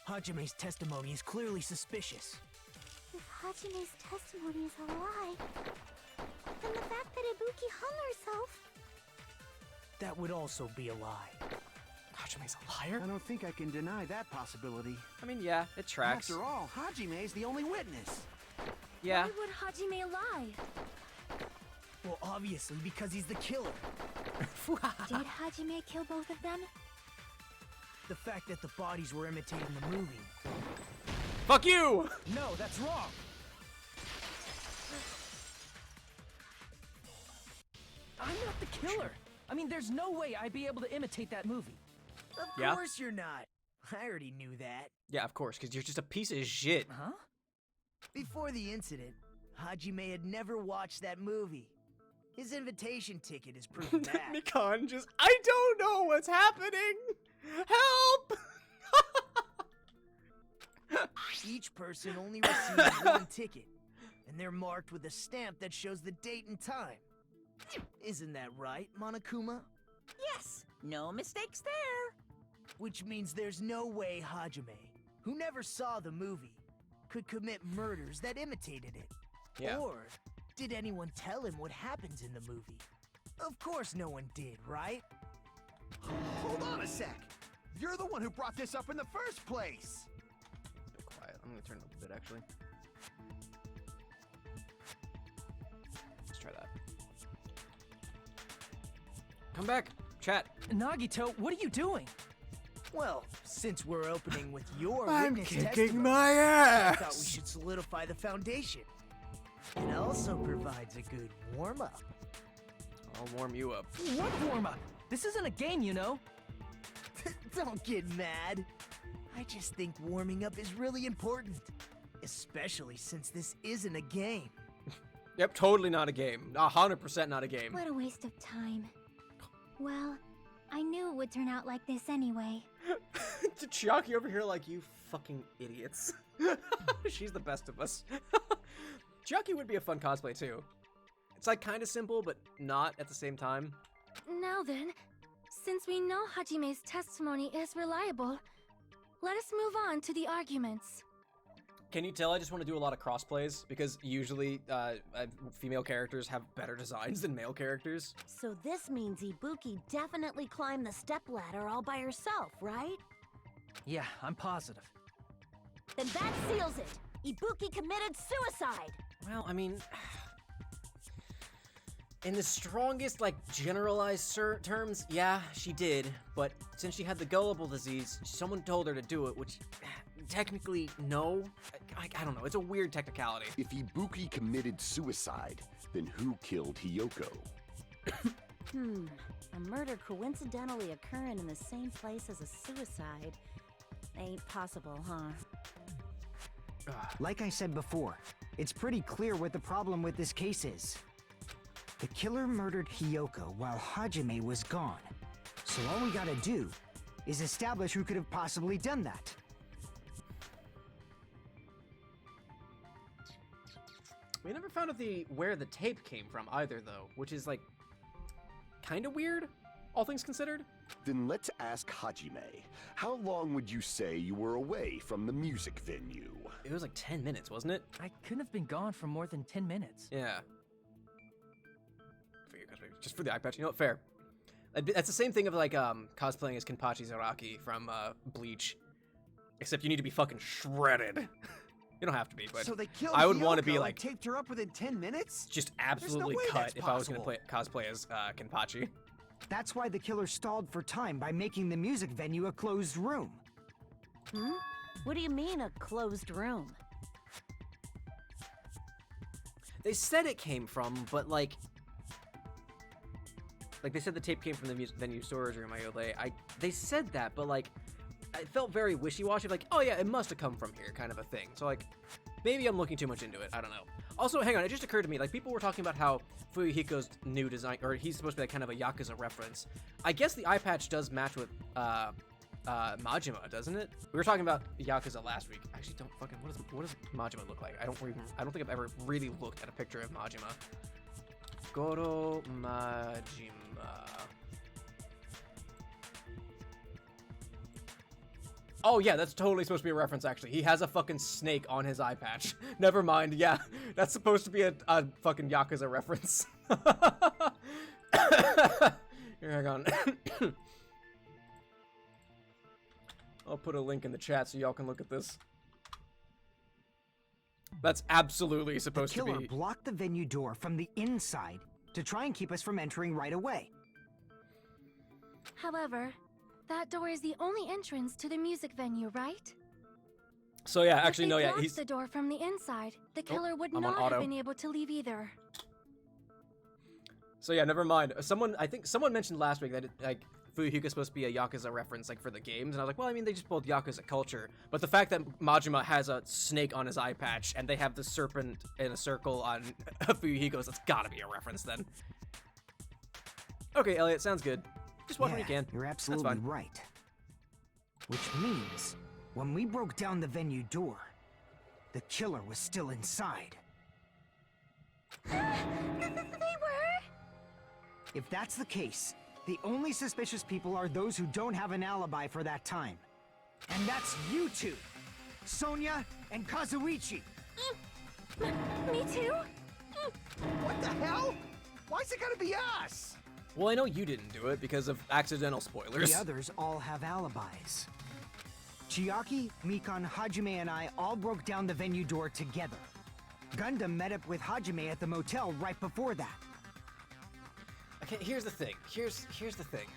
Hajime's testimony is clearly suspicious. If Hajime's testimony is a lie, then the fact that Ibuki hung herself... That would also be a lie. Hajime's a liar? I don't think I can deny that possibility. I mean, yeah, it tracks. After all, Hajime is the only witness. Yeah. Why would Hajime lie? Well, obviously, because he's the killer. Did Hajime kill both of them? The fact that the bodies were imitating the movie. Fuck you! No, that's wrong. I'm not the killer. I mean, there's no way I'd be able to imitate that movie. Of course you're not. I already knew that. Yeah, of course, because you're just a piece of shit. Huh? Before the incident, Hajime had never watched that movie. His invitation ticket is proof of that. Mikan just, I don't know what's happening! Help! Each person only receives one ticket, and they're marked with a stamp that shows the date and time. Isn't that right, Monokuma? Yes, no mistakes there. Which means there's no way Hajime, who never saw the movie, could commit murders that imitated it. Yeah. Or did anyone tell him what happens in the movie? Of course no one did, right? Hold on a sec. You're the one who brought this up in the first place. Be quiet. I'm gonna turn it up a bit, actually. Let's try that. Come back, chat. Nagito, what are you doing? Well, since we're opening with your I'm witness kicking testimony, my I thought we ass. should solidify the foundation. It also provides a good warm-up. I'll warm you up. What warm-up? This isn't a game, you know. Don't get mad. I just think warming up is really important. Especially since this isn't a game. Yep, totally not a game. 100% not a game. What a waste of time. Well, I knew it would turn out like this anyway. Chiaki over here like, you fucking idiots. She's the best of us. Chiaki would be a fun cosplay too. It's like kind of simple, but not at the same time. Now then, since we know Hajime's testimony is reliable, let us move on to the arguments. Can you tell I just want to do a lot of crossplays? Because usually female characters have better designs than male characters. So this means Ibuki definitely climbed the stepladder all by herself, right? Yeah, I'm positive. Then that seals it! Ibuki committed suicide! Well, I mean, in the strongest, like, generalized terms, yeah, she did. But since she had the gullible disease, someone told her to do it, which technically, no. I don't know. It's a weird technicality. If Ibuki committed suicide, then who killed Hiyoko? A murder coincidentally occurring in the same place as a suicide. Ain't possible, huh? Like I said before, it's pretty clear what the problem with this case is. The killer murdered Hiyoko while Hajime was gone. So all we gotta do is establish who could have possibly done that. We never found out where the tape came from either, though, which is, like, kind of weird, all things considered. Then let's ask Hajime. How long would you say you were away from the music venue? it was like 10 minutes, wasn't it? I couldn't have been gone for more than 10 minutes. Yeah. Just for the eye patch, you know what? Fair. That's the same thing of like cosplaying as Kenpachi Zaraki from Bleach, except you need to be fucking shredded. You don't have to be, but So they killed I would want to Hiyoko be and like taped her up within 10 minutes? just There's no absolutely way cut that's if I was gonna possible. cosplay as Kenpachi. That's why the killer stalled for time by making the music venue a closed room. Hmm? What do you mean, a closed room? They said it came from, but like they said the tape came from the venue storage room. They said that, but like it felt very wishy-washy. Like, oh yeah, it must have come from here, kind of a thing. So like, maybe I'm looking too much into it. I don't know. Also, hang on, it just occurred to me, like people were talking about how Fuyuhiko's new design, or he's supposed to be like kind of a Yakuza reference. I guess the eye patch does match with Majima, doesn't it? We were talking about Yakuza last week. I actually don't fucking, what does Majima look like? I don't think I've ever really looked at a picture of Majima. Goro Majima. Oh yeah, that's totally supposed to be a reference actually. He has a fucking snake on his eye patch. Never mind, yeah. That's supposed to be a fucking Yakuza reference. Here, hang on. I'll put a link in the chat so y'all can look at this. That's absolutely supposed to be. The killer blocked the venue door from the inside to try and keep us from entering right away. However, that door is the only entrance to the music venue, right? So yeah, actually if no, they yeah, blocked he's the door from the inside. The killer would I'm on not auto. have been able to leave either. So yeah, never mind. I think someone mentioned last week that like Fuyuhiko's supposed to be a Yakuza reference like for the games, and I was like, well, I mean, they just both Yakuza culture. But the fact that Majima has a snake on his eye patch and they have the serpent in a circle on Fuyuhiko's, that's gotta be a reference then. Okay, Elliot, sounds good. Just watch when you can. You're That's absolutely fine. right. Which means, when we broke down the venue door, the killer was still inside. They were? If that's the case, the only suspicious people are those who don't have an alibi for that time. And that's you two, Sonia and Kazuichi. Me too? What the hell? Why's it gotta be us? Well, I know you didn't do it because of accidental spoilers. The others all have alibis. Chiaki, Mikan, Hajime, and I all broke down the venue door together. Gundam met up with Hajime at the motel right before that. Okay, here's the thing. Here's the thing.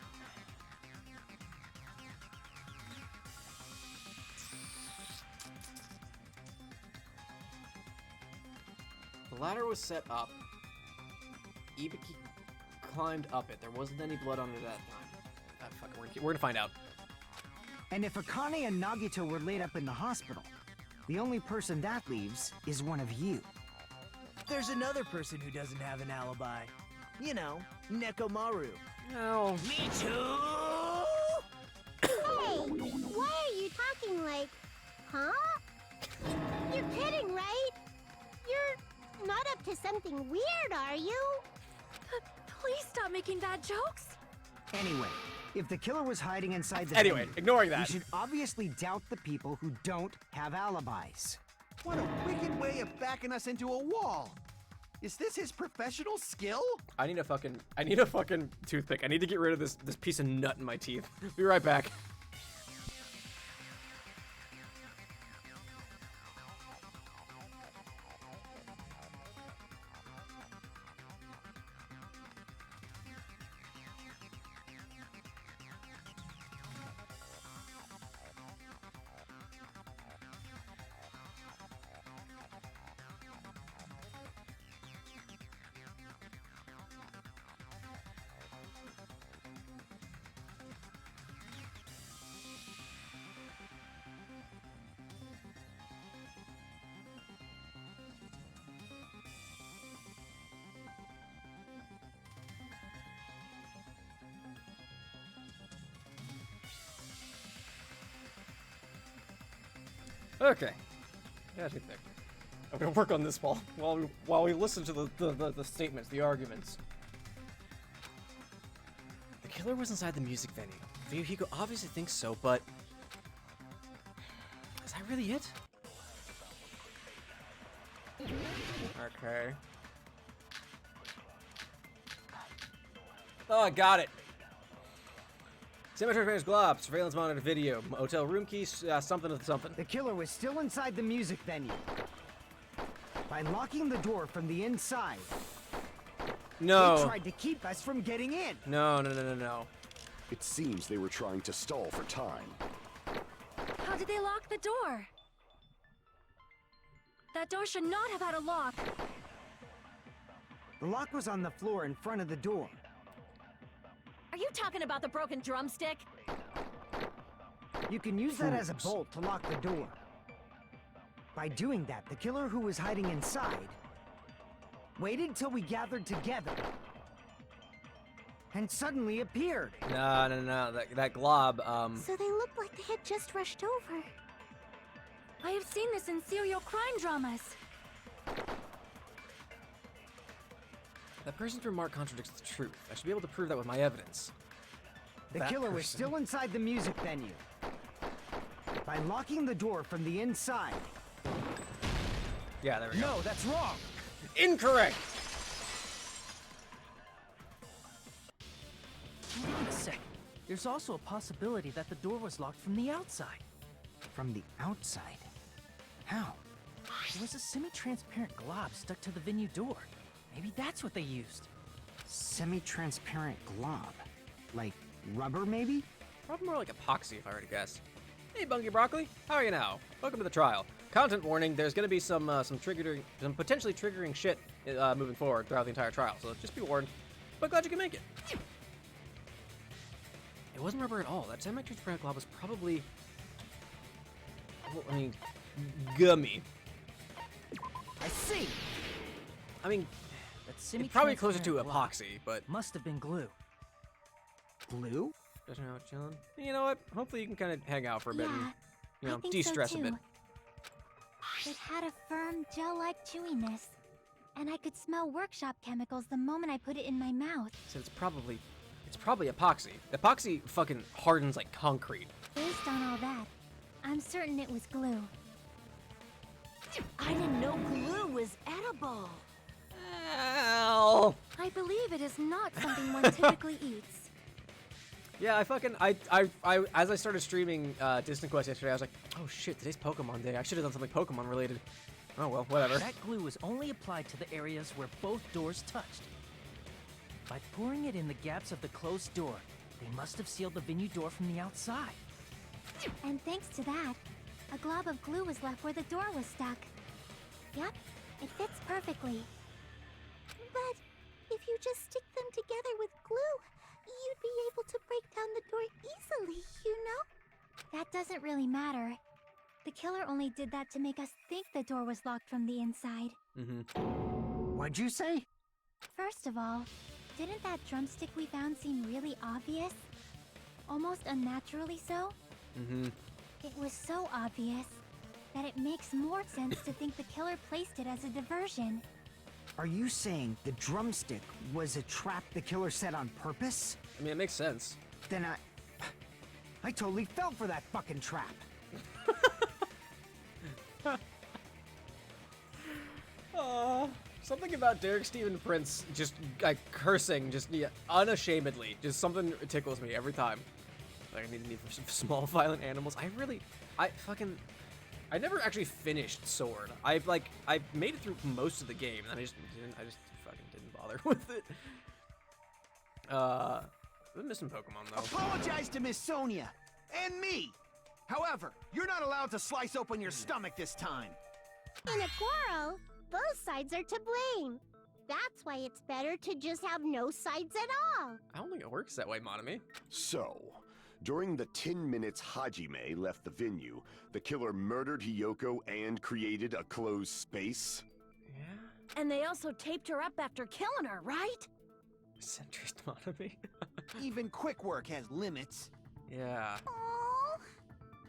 The ladder was set up. Ibiki climbed up it. There wasn't any blood on it at that time. Fuck it, we're gonna find out. And if Akane and Nagito were laid up in the hospital, the only person that leaves is one of you. There's another person who doesn't have an alibi. You know, Nekomaru. No. Me too! Hey, why are you talking like, huh? You're kidding, right? You're not up to something weird, are you? Please stop making bad jokes. Anyway, if the killer was hiding inside the Anyway, venue, ignoring that. we should obviously doubt the people who don't have alibis. What a wicked way of backing us into a wall. Is this his professional skill? I need a fucking toothpick. I need to get rid of this piece of nut in my teeth. Be right back. Okay. Yeah, toothpick. I'm gonna work on this while we listen to the statements, the arguments. The killer was inside the music venue. Fuyuhiko obviously thinks so, but is that really it? Okay. Oh, I got it. Cemetery Fans Glob, surveillance monitor video, hotel room key, something of something. The killer was still inside the music venue. By locking the door from the inside, No. they tried to keep us from getting in. No. It seems they were trying to stall for time. How did they lock the door? That door should not have had a lock. The lock was on the floor in front of the door. Are you talking about the broken drumstick? You can use that as a bolt to lock the door. By doing that, the killer who was hiding inside waited till we gathered together and suddenly appeared. No. That glob, So they looked like they had just rushed over. I have seen this in serial crime dramas. That person's remark contradicts the truth. I should be able to prove that with my evidence. The That killer was person. still inside the music venue. By locking the door from the inside. Yeah, there we go. No, that's wrong. Incorrect! Wait a sec. There's also a possibility that the door was locked from the outside. From the outside? How? There was a semi-transparent glob stuck to the venue door. Maybe that's what they used. Semi-transparent glob. Like rubber, maybe? Probably more like epoxy, if I were to guess. Hey, Bunky Broccoli, how are you now? Welcome to the trial. Content warning: there's going to be some potentially triggering shit moving forward throughout the entire trial, so just be warned. But glad you can make it. It wasn't rubber at all. That semi-transparent glob was probably, well, I mean, gummy. I see. I mean, That it's probably closer to semi-transparent glob epoxy, but must have been glue. Glue? just now chilling. You know what? Hopefully you can kind of hang out for a bit and, you know, I think de-stress so a bit. too. It had a firm, gel-like chewiness. And I could smell workshop chemicals the moment I put it in my mouth. So it's probably epoxy. Epoxy fucking hardens like concrete. Based on all that, I'm certain it was glue. I didn't know glue was edible. Ow. I believe it is not something one typically eats. Yeah, as I started streaming Distant Quest yesterday, I was like, oh shit, today's Pokemon Day. I should have done something Pokemon related. Oh well, whatever. That glue was only applied to the areas where both doors touched. By pouring it in the gaps of the closed door, they must have sealed the venue door from the outside. And thanks to that, a glob of glue was left where the door was stuck. Yep, it fits perfectly. But if you just stick them together with glue, you'd be able to break down the door easily, you know? That doesn't really matter. The killer only did that to make us think the door was locked from the inside. What'd you say? First of all, didn't that drumstick we found seem really obvious? Almost unnaturally so? It was so obvious that it makes more sense to think the killer placed it as a diversion. Are you saying the drumstick was a trap the killer set on purpose? I mean, it makes sense. Then I totally fell for that fucking trap. Something about Derek Stephen Prince just like cursing, just unashamedly, just something tickles me every time. Like I need a need for some small violent animals. I never actually finished Sword. I've made it through most of the game, and I just fucking didn't bother with it. I'm missing Pokemon though. Apologize to Miss Sonia and me. However, you're not allowed to slice open your stomach this time. In a quarrel, both sides are to blame. That's why it's better to just have no sides at all. I don't think it works that way, Monami. So, during the 10 minutes Hajime left the venue, the killer murdered Hiyoko and created a closed space? Yeah? And they also taped her up after killing her, right? Centrist Monami. Even quick work has limits. Yeah. Oh,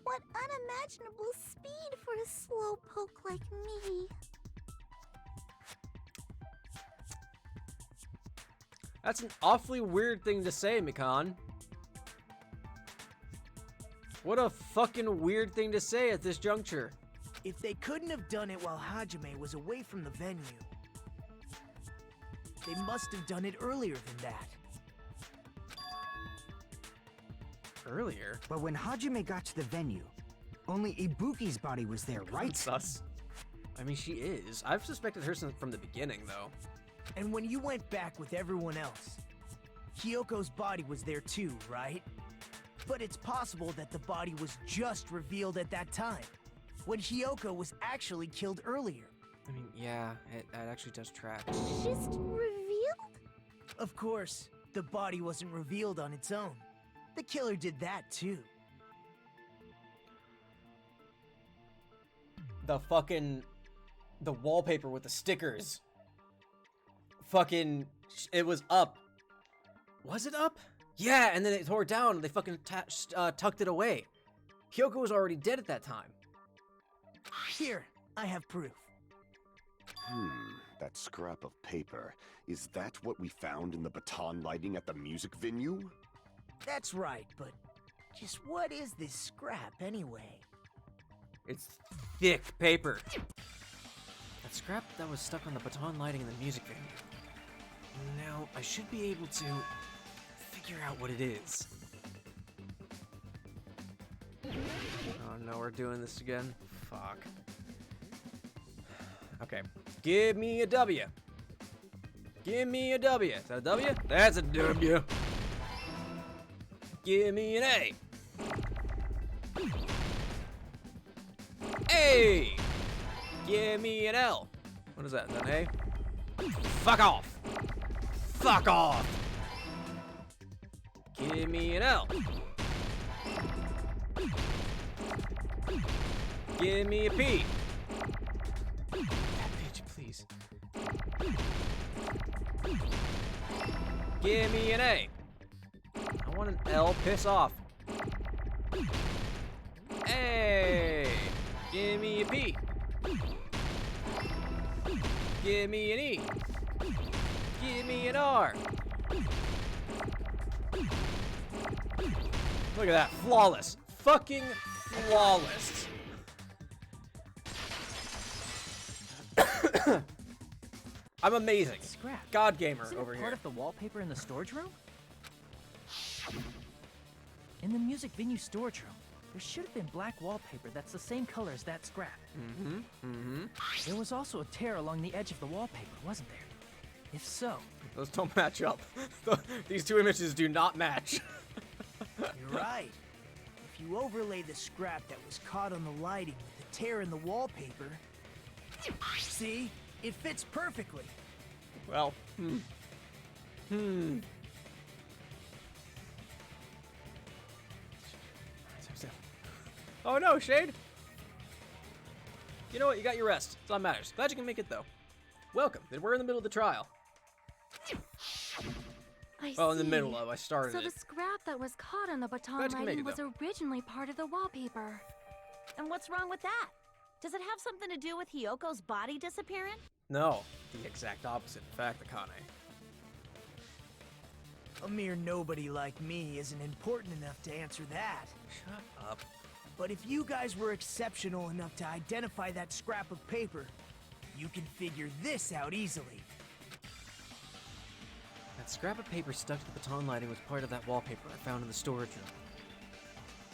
what unimaginable speed for a slowpoke like me. That's an awfully weird thing to say, Mikan. What a fucking weird thing to say at this juncture. If they couldn't have done it while Hajime was away from the venue, They must have done it earlier than that. Earlier? But when Hajime got to the venue, only Ibuki's body was there, right? Sus. I mean, she is. I've suspected her from the beginning, though. And when you went back with everyone else, Hyoko's body was there too, right? But it's possible that the body was just revealed at that time, when Hyoko was actually killed earlier. I mean, yeah, it actually does track. Just revealed? Of course, the body wasn't revealed on its own. The killer did that too. The wallpaper with the stickers. It was up. Was it up? Yeah, and then they tore it down and they fucking tucked it away. Hyoko was already dead at that time. Here, I have proof. That scrap of paper. Is that what we found in the baton lighting at the music venue? That's right, but just what is this scrap anyway? It's thick paper. That scrap that was stuck on the baton lighting in the music venue. Now, I should be able to figure out what it is. Oh no, we're doing this again? Fuck. Okay. Give me a W. Give me a W. Is that a W? That's a W. Give me an A. A. Give me an L. What is that? Is that an A? Fuck off. Fuck off. Give me an L. Give me a P. That bitch, please. Give me an A. I want an L. Piss off. A. Give me a P. Give me an E. Give me an R. Look at that. Flawless. Fucking flawless. I'm amazing. Scrap. God gamer Isn't over it here. part of the wallpaper in the storage room? In the music venue storage room, there should have been black wallpaper that's the same color as that scrap. There was also a tear along the edge of the wallpaper, wasn't there? If so... Those don't match up. These two images do not match. You're right. If you overlay the scrap that was caught on the lighting with the tear in the wallpaper... See? It fits perfectly. Well, Oh no, Shade! You know what? You got your rest. That's all that matters. Glad you can make it, though. Welcome. We're in the middle of the trial. Well, in the middle of. I started So it. the scrap that was caught on the baton Glad you can make lighting it, was originally part of the wallpaper. And what's wrong with that? Does it have something to do with Hyoko's body disappearing? No, the exact opposite. In fact, Akane. A mere nobody like me isn't important enough to answer that. Shut up. But if you guys were exceptional enough to identify that scrap of paper, you can figure this out easily. That scrap of paper stuck to the baton lighting was part of that wallpaper I found in the storage room.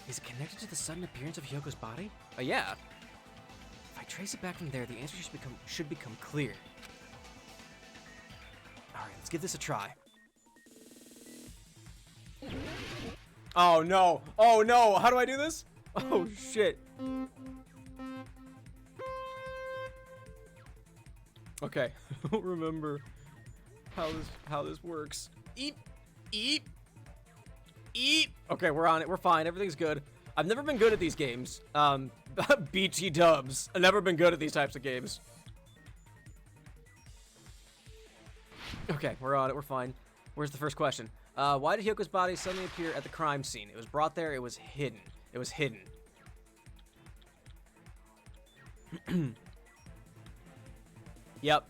Is it connected to the sudden appearance of Hyoko's body? Yeah. If I trace it back from there, the answer should become clear. Alright, let's give this a try. Oh no! Oh no! How do I do this? Oh shit. Okay, I don't remember how this works. Eep! Eep! Eep! Okay, we're on it. We're fine. Everything's good. I've never been good at these games. BT dubs. I've never been good at these types of games. Okay, we're on it. We're fine. Where's the first question? Why did Hyoko's body suddenly appear at the crime scene? It was brought there. It was hidden. It was hidden. Yep.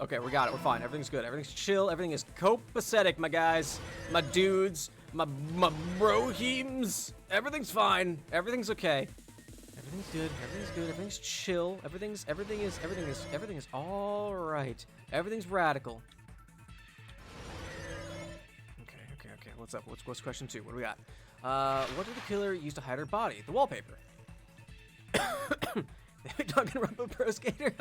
Okay, we got it. We're fine. Everything's good. Everything's chill. Everything is copacetic, my guys. My dudes. My broheems. Everything's fine. Everything's okay. Everything's good. Everything's good. Everything's chill. Everything is all right. Everything's radical. What's up? What's question 2? What do we got? What did the killer use to hide her body? The wallpaper. Danganronpa Pro Skater.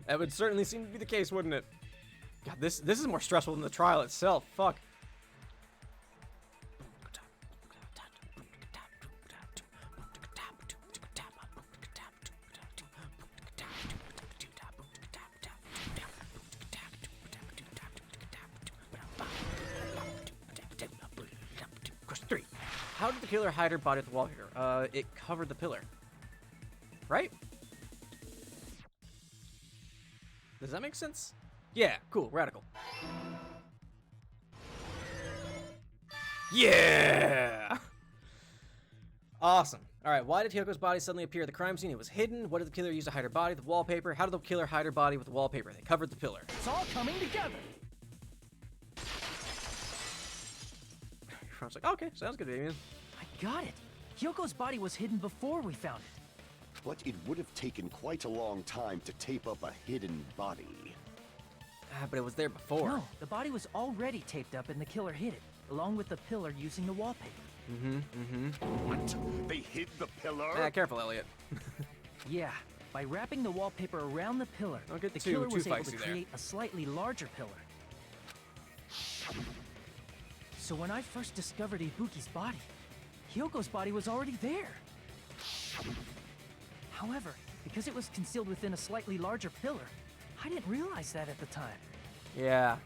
That would certainly seem to be the case, wouldn't it? God, this is more stressful than the trial itself. Fuck. Question 3. How did the killer hide her body with the wallpaper? It covered the pillar. Right? Does that make sense? Yeah, cool, radical. Yeah! Awesome. Alright, why did Hyoko's body suddenly appear at the crime scene? It was hidden. What did the killer use to hide her body? The wallpaper. How did the killer hide her body with the wallpaper? They covered the pillar. It's all coming together. I was like, okay, sounds good, Damien. I got it. Hyoko's body was hidden before we found it. But it would have taken quite a long time to tape up a hidden body. But it was there before. No, the body was already taped up and the killer hid it, along with the pillar using the wallpaper. What? They hid the pillar? Yeah, careful, Elliot. Yeah, by wrapping the wallpaper around the pillar, Don't get the too killer was able to feisty there. create a slightly larger pillar. So when I first discovered Ibuki's body, Hyoko's body was already there. However, because it was concealed within a slightly larger pillar, I didn't realize that at the time. Yeah,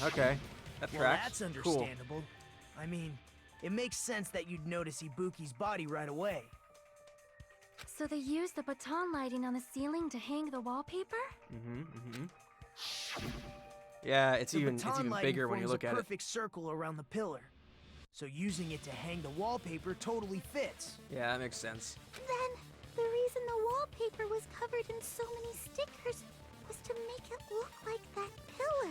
okay. That tracks. Well, that's Cool. understandable. I mean, it makes sense that you'd notice Ibuki's body right away. So they used the baton lighting on the ceiling to hang the wallpaper? Yeah, it's The even baton lighting bigger when you forms look a at it. perfect circle around the pillar. So using it to hang the wallpaper totally fits. Yeah, that makes sense. Then, the reason the wallpaper was covered in so many stickers was to make it look like that pillar.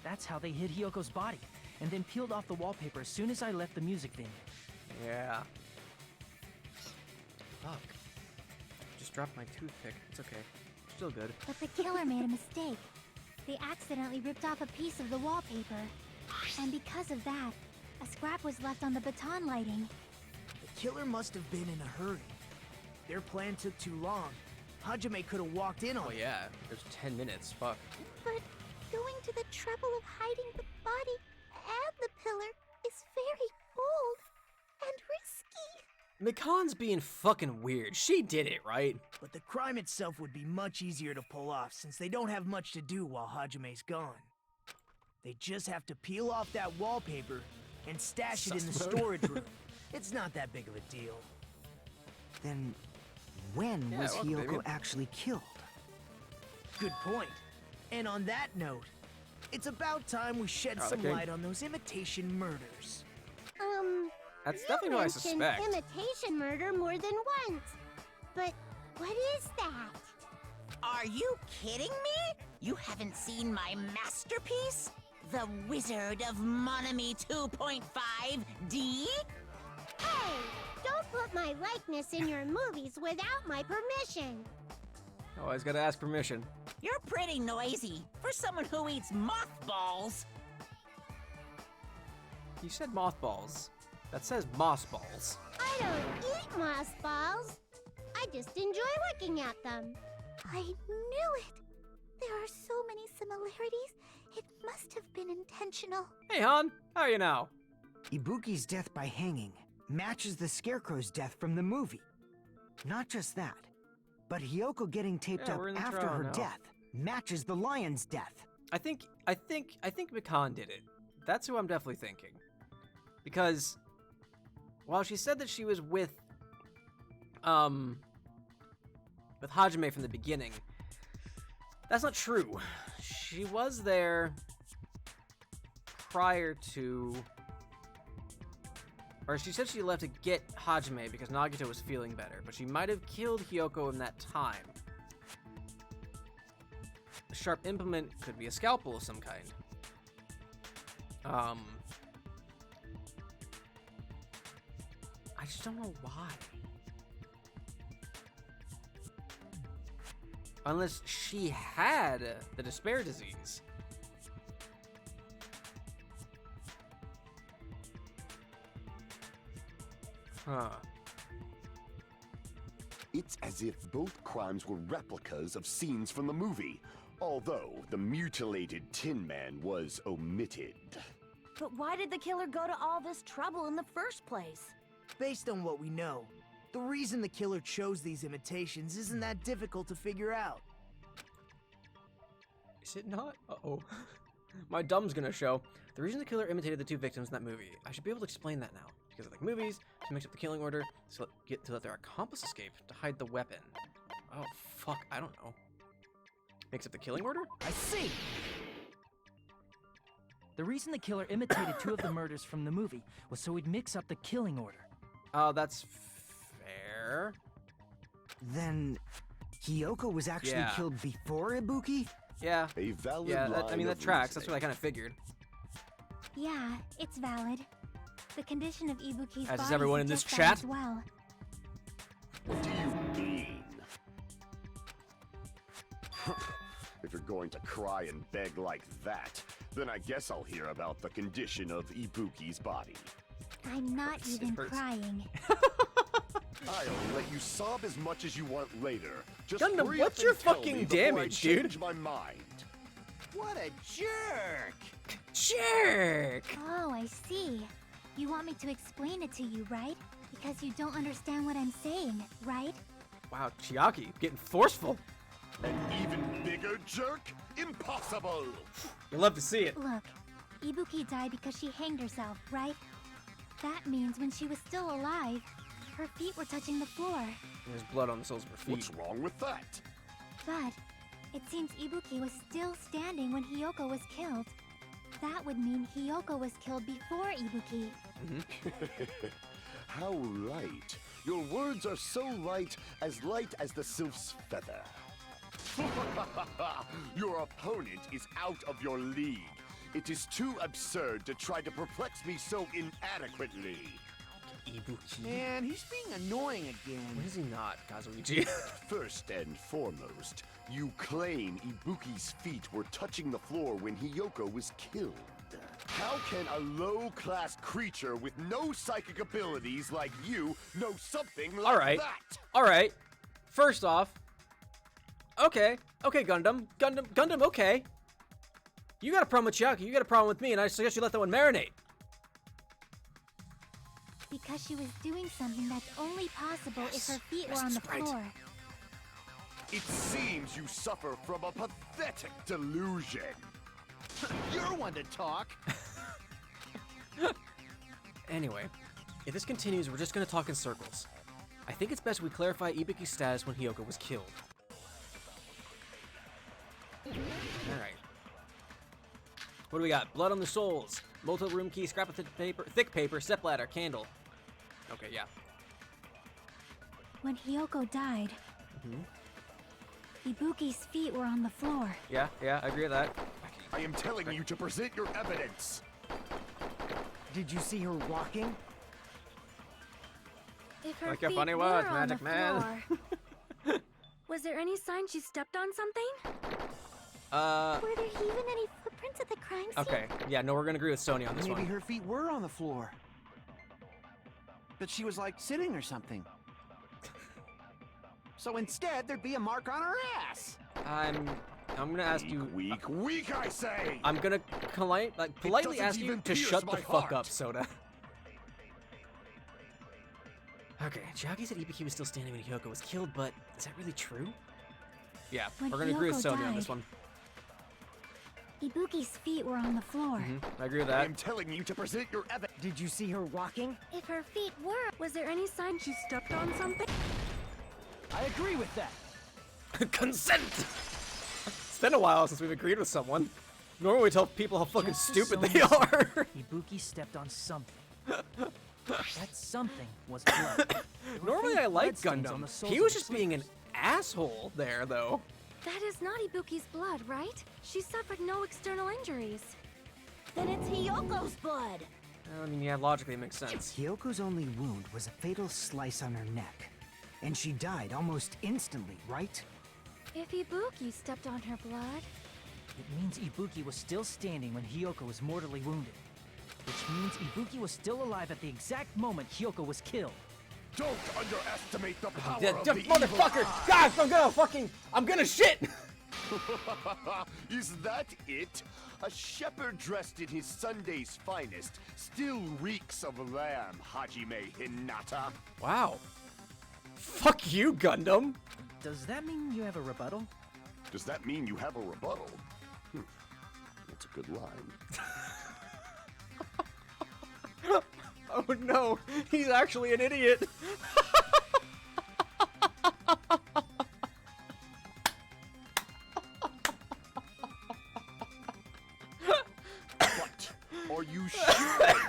That's how they hid Hyoko's body, and then peeled off the wallpaper as soon as I left the music venue. Yeah. Fuck. Just dropped my toothpick. It's okay. Still good. But the killer made a mistake. They accidentally ripped off a piece of the wallpaper. And because of that, a scrap was left on the baton lighting. The killer must have been in a hurry. Their plan took too long. Hajime could have walked in on Oh it. yeah, there's 10 minutes. Fuck. But going to the trouble of hiding the body and the pillar is very bold and risky. Mikan's being fucking weird. She did it, right? But the crime itself would be much easier to pull off since they don't have much to do while Hajime's gone. They just have to peel off that wallpaper and stash it in the Sus mode. storage room. It's not that big of a deal. Then, when Yeah, was welcome, Hyoko Damien. actually killed? Good point. And on that note, it's about time we shed some okay. light on those imitation murders. That's You definitely what I mentioned suspect. imitation murder more than once. But what is that? Are you kidding me? You haven't seen my masterpiece? The Wizard of Monami 2.5D? Hey, don't put my likeness in your movies without my permission. Always gotta ask permission. You're pretty noisy for someone who eats mothballs. You said mothballs. That says mossballs. I don't eat moss balls. I just enjoy looking at them. I knew it. There are so many similarities. It must have been intentional. Hey, Han. How are you now? Ibuki's death by hanging matches the Scarecrow's death from the movie. Not just that, but Hyoko getting taped Yeah, up we're in the after trial her now. death matches the lion's death. I think Mikan did it. That's who I'm definitely thinking. Because while she said that she was with Hajime from the beginning, that's not true. She was there prior to, or she said she left to get Hajime because Nagito was feeling better, but she might have killed Hyoko in that time. A sharp implement could be a scalpel of some kind. I just don't know why. Unless she had the despair disease. Huh. It's as if both crimes were replicas of scenes from the movie, although the mutilated Tin Man was omitted. But why did the killer go to all this trouble in the first place? Based on what we know, the reason the killer chose these imitations isn't that difficult to figure out. Is it not? Uh-oh. My dumb's gonna show. The reason the killer imitated the two victims in that movie, I should be able to explain that now. Because I like movies, to mix up the killing order, to let their accomplice escape, to hide the weapon. Oh, fuck, I don't know. Mix up the killing order? I see! The reason the killer imitated two of the murders from the movie was so he'd mix up the killing order. Oh, that's fair. Then Hiyoko was actually killed before Ibuki? Yeah. A valid yeah, line I mean, that of tracks. That's what I reasoning. kind of figured. Yeah, it's valid. The condition of Ibuki's As is body everyone in this suggests that chat. as well. What do you mean? If you're going to cry and beg like that, then I guess I'll hear about the condition of Ibuki's body. I'm not Hurts, it even hurts. crying. I'll let you sob as much as you want later. Just Gundam, hurry what's up your and tell fucking me before I damage, dude? change my mind. What a jerk! Jerk! Oh, I see. You want me to explain it to you, right? Because you don't understand what I'm saying, right? Wow, Chiaki, getting forceful. An even bigger jerk? Impossible! You love to see it. Look, Ibuki died because she hanged herself, right? That means when she was still alive, her feet were touching the floor. There's blood on the soles of her feet. What's wrong with that? But it seems Ibuki was still standing when Hiyoko was killed. That would mean Hiyoko was killed before Ibuki. How light. Your words are so light as the sylph's feather. Your opponent is out of your league. It is too absurd to try to perplex me so inadequately. Ibuki. Man, he's being annoying again. When is he not, Kazuichi? First and foremost, you claim Ibuki's feet were touching the floor when Hiyoko was killed. How can a low-class creature with no psychic abilities like you know something like that? Alright. First off, okay, Gundam, okay. You got a problem with Chiaki, you got a problem with me, and I suggest you let that one marinate. Because she was doing something that's only possible if her feet were on the floor. It seems you suffer from a pathetic delusion. You're one to talk. Anyway, if this continues, we're just gonna talk in circles. I think it's best we clarify Ibuki's status when Hiyoko was killed. Alright. What do we got? Blood on the soles, motel room key, scrap of thick paper, step ladder, candle. Okay, yeah. When Hiyoko died, Ibuki's feet were on the floor. Yeah, I agree with that. I am telling you to present your evidence. Did you see her walking? If her Like your feet funny were words, on Magic the Man. floor, was there any sign she stepped on something? Were there even any footprints at the crime scene? Okay, yeah, no, we're gonna agree with Sony on this Maybe one. her feet were on the floor. But she was like sitting or something. So instead, there'd be a mark on her ass. I'm gonna ask you. Weak, I say! I'm gonna politely doesn't ask you even to pierce shut my the fuck heart. up, Soda. Okay, Chiaki said Ibuki was still standing when Hiyoko was killed, but is that really true? Yeah, When we're gonna agree with Hiyoko Sony on this died, one. Ibuki's feet were on the floor. I agree with I that. am telling you to present your evidence. Did you see her walking? If her feet were, was there any sign she stepped on something? I agree with that. Consent! It's been a while since we've agreed with someone. Normally we tell people how fucking Just as stupid they Sony are. said, Ibuki stepped on something. That something was blood. There were Normally faint I like bloodstains on Gundam. the soles He of was her just being an slippers. asshole there, though. That is not Ibuki's blood, right? She suffered no external injuries. Then it's Hiyoko's blood. I mean, yeah, logically it makes sense. Hyoko's only wound was a fatal slice on her neck. And she died almost instantly, right? If Ibuki stepped on her blood... It means Ibuki was still standing when Hyoko was mortally wounded. Which means Ibuki was still alive at the exact moment Hyoko was killed. Don't underestimate the power That of the motherfucker! evil. I'm gonna shit! Is that it? A shepherd dressed in his Sunday's finest still reeks of lamb, Hajime Hinata. Wow. Fuck you, Gundam! Does that mean you have a rebuttal? Does that mean you have a rebuttal? That's a good line. Oh no, he's actually an idiot! What? Are you sure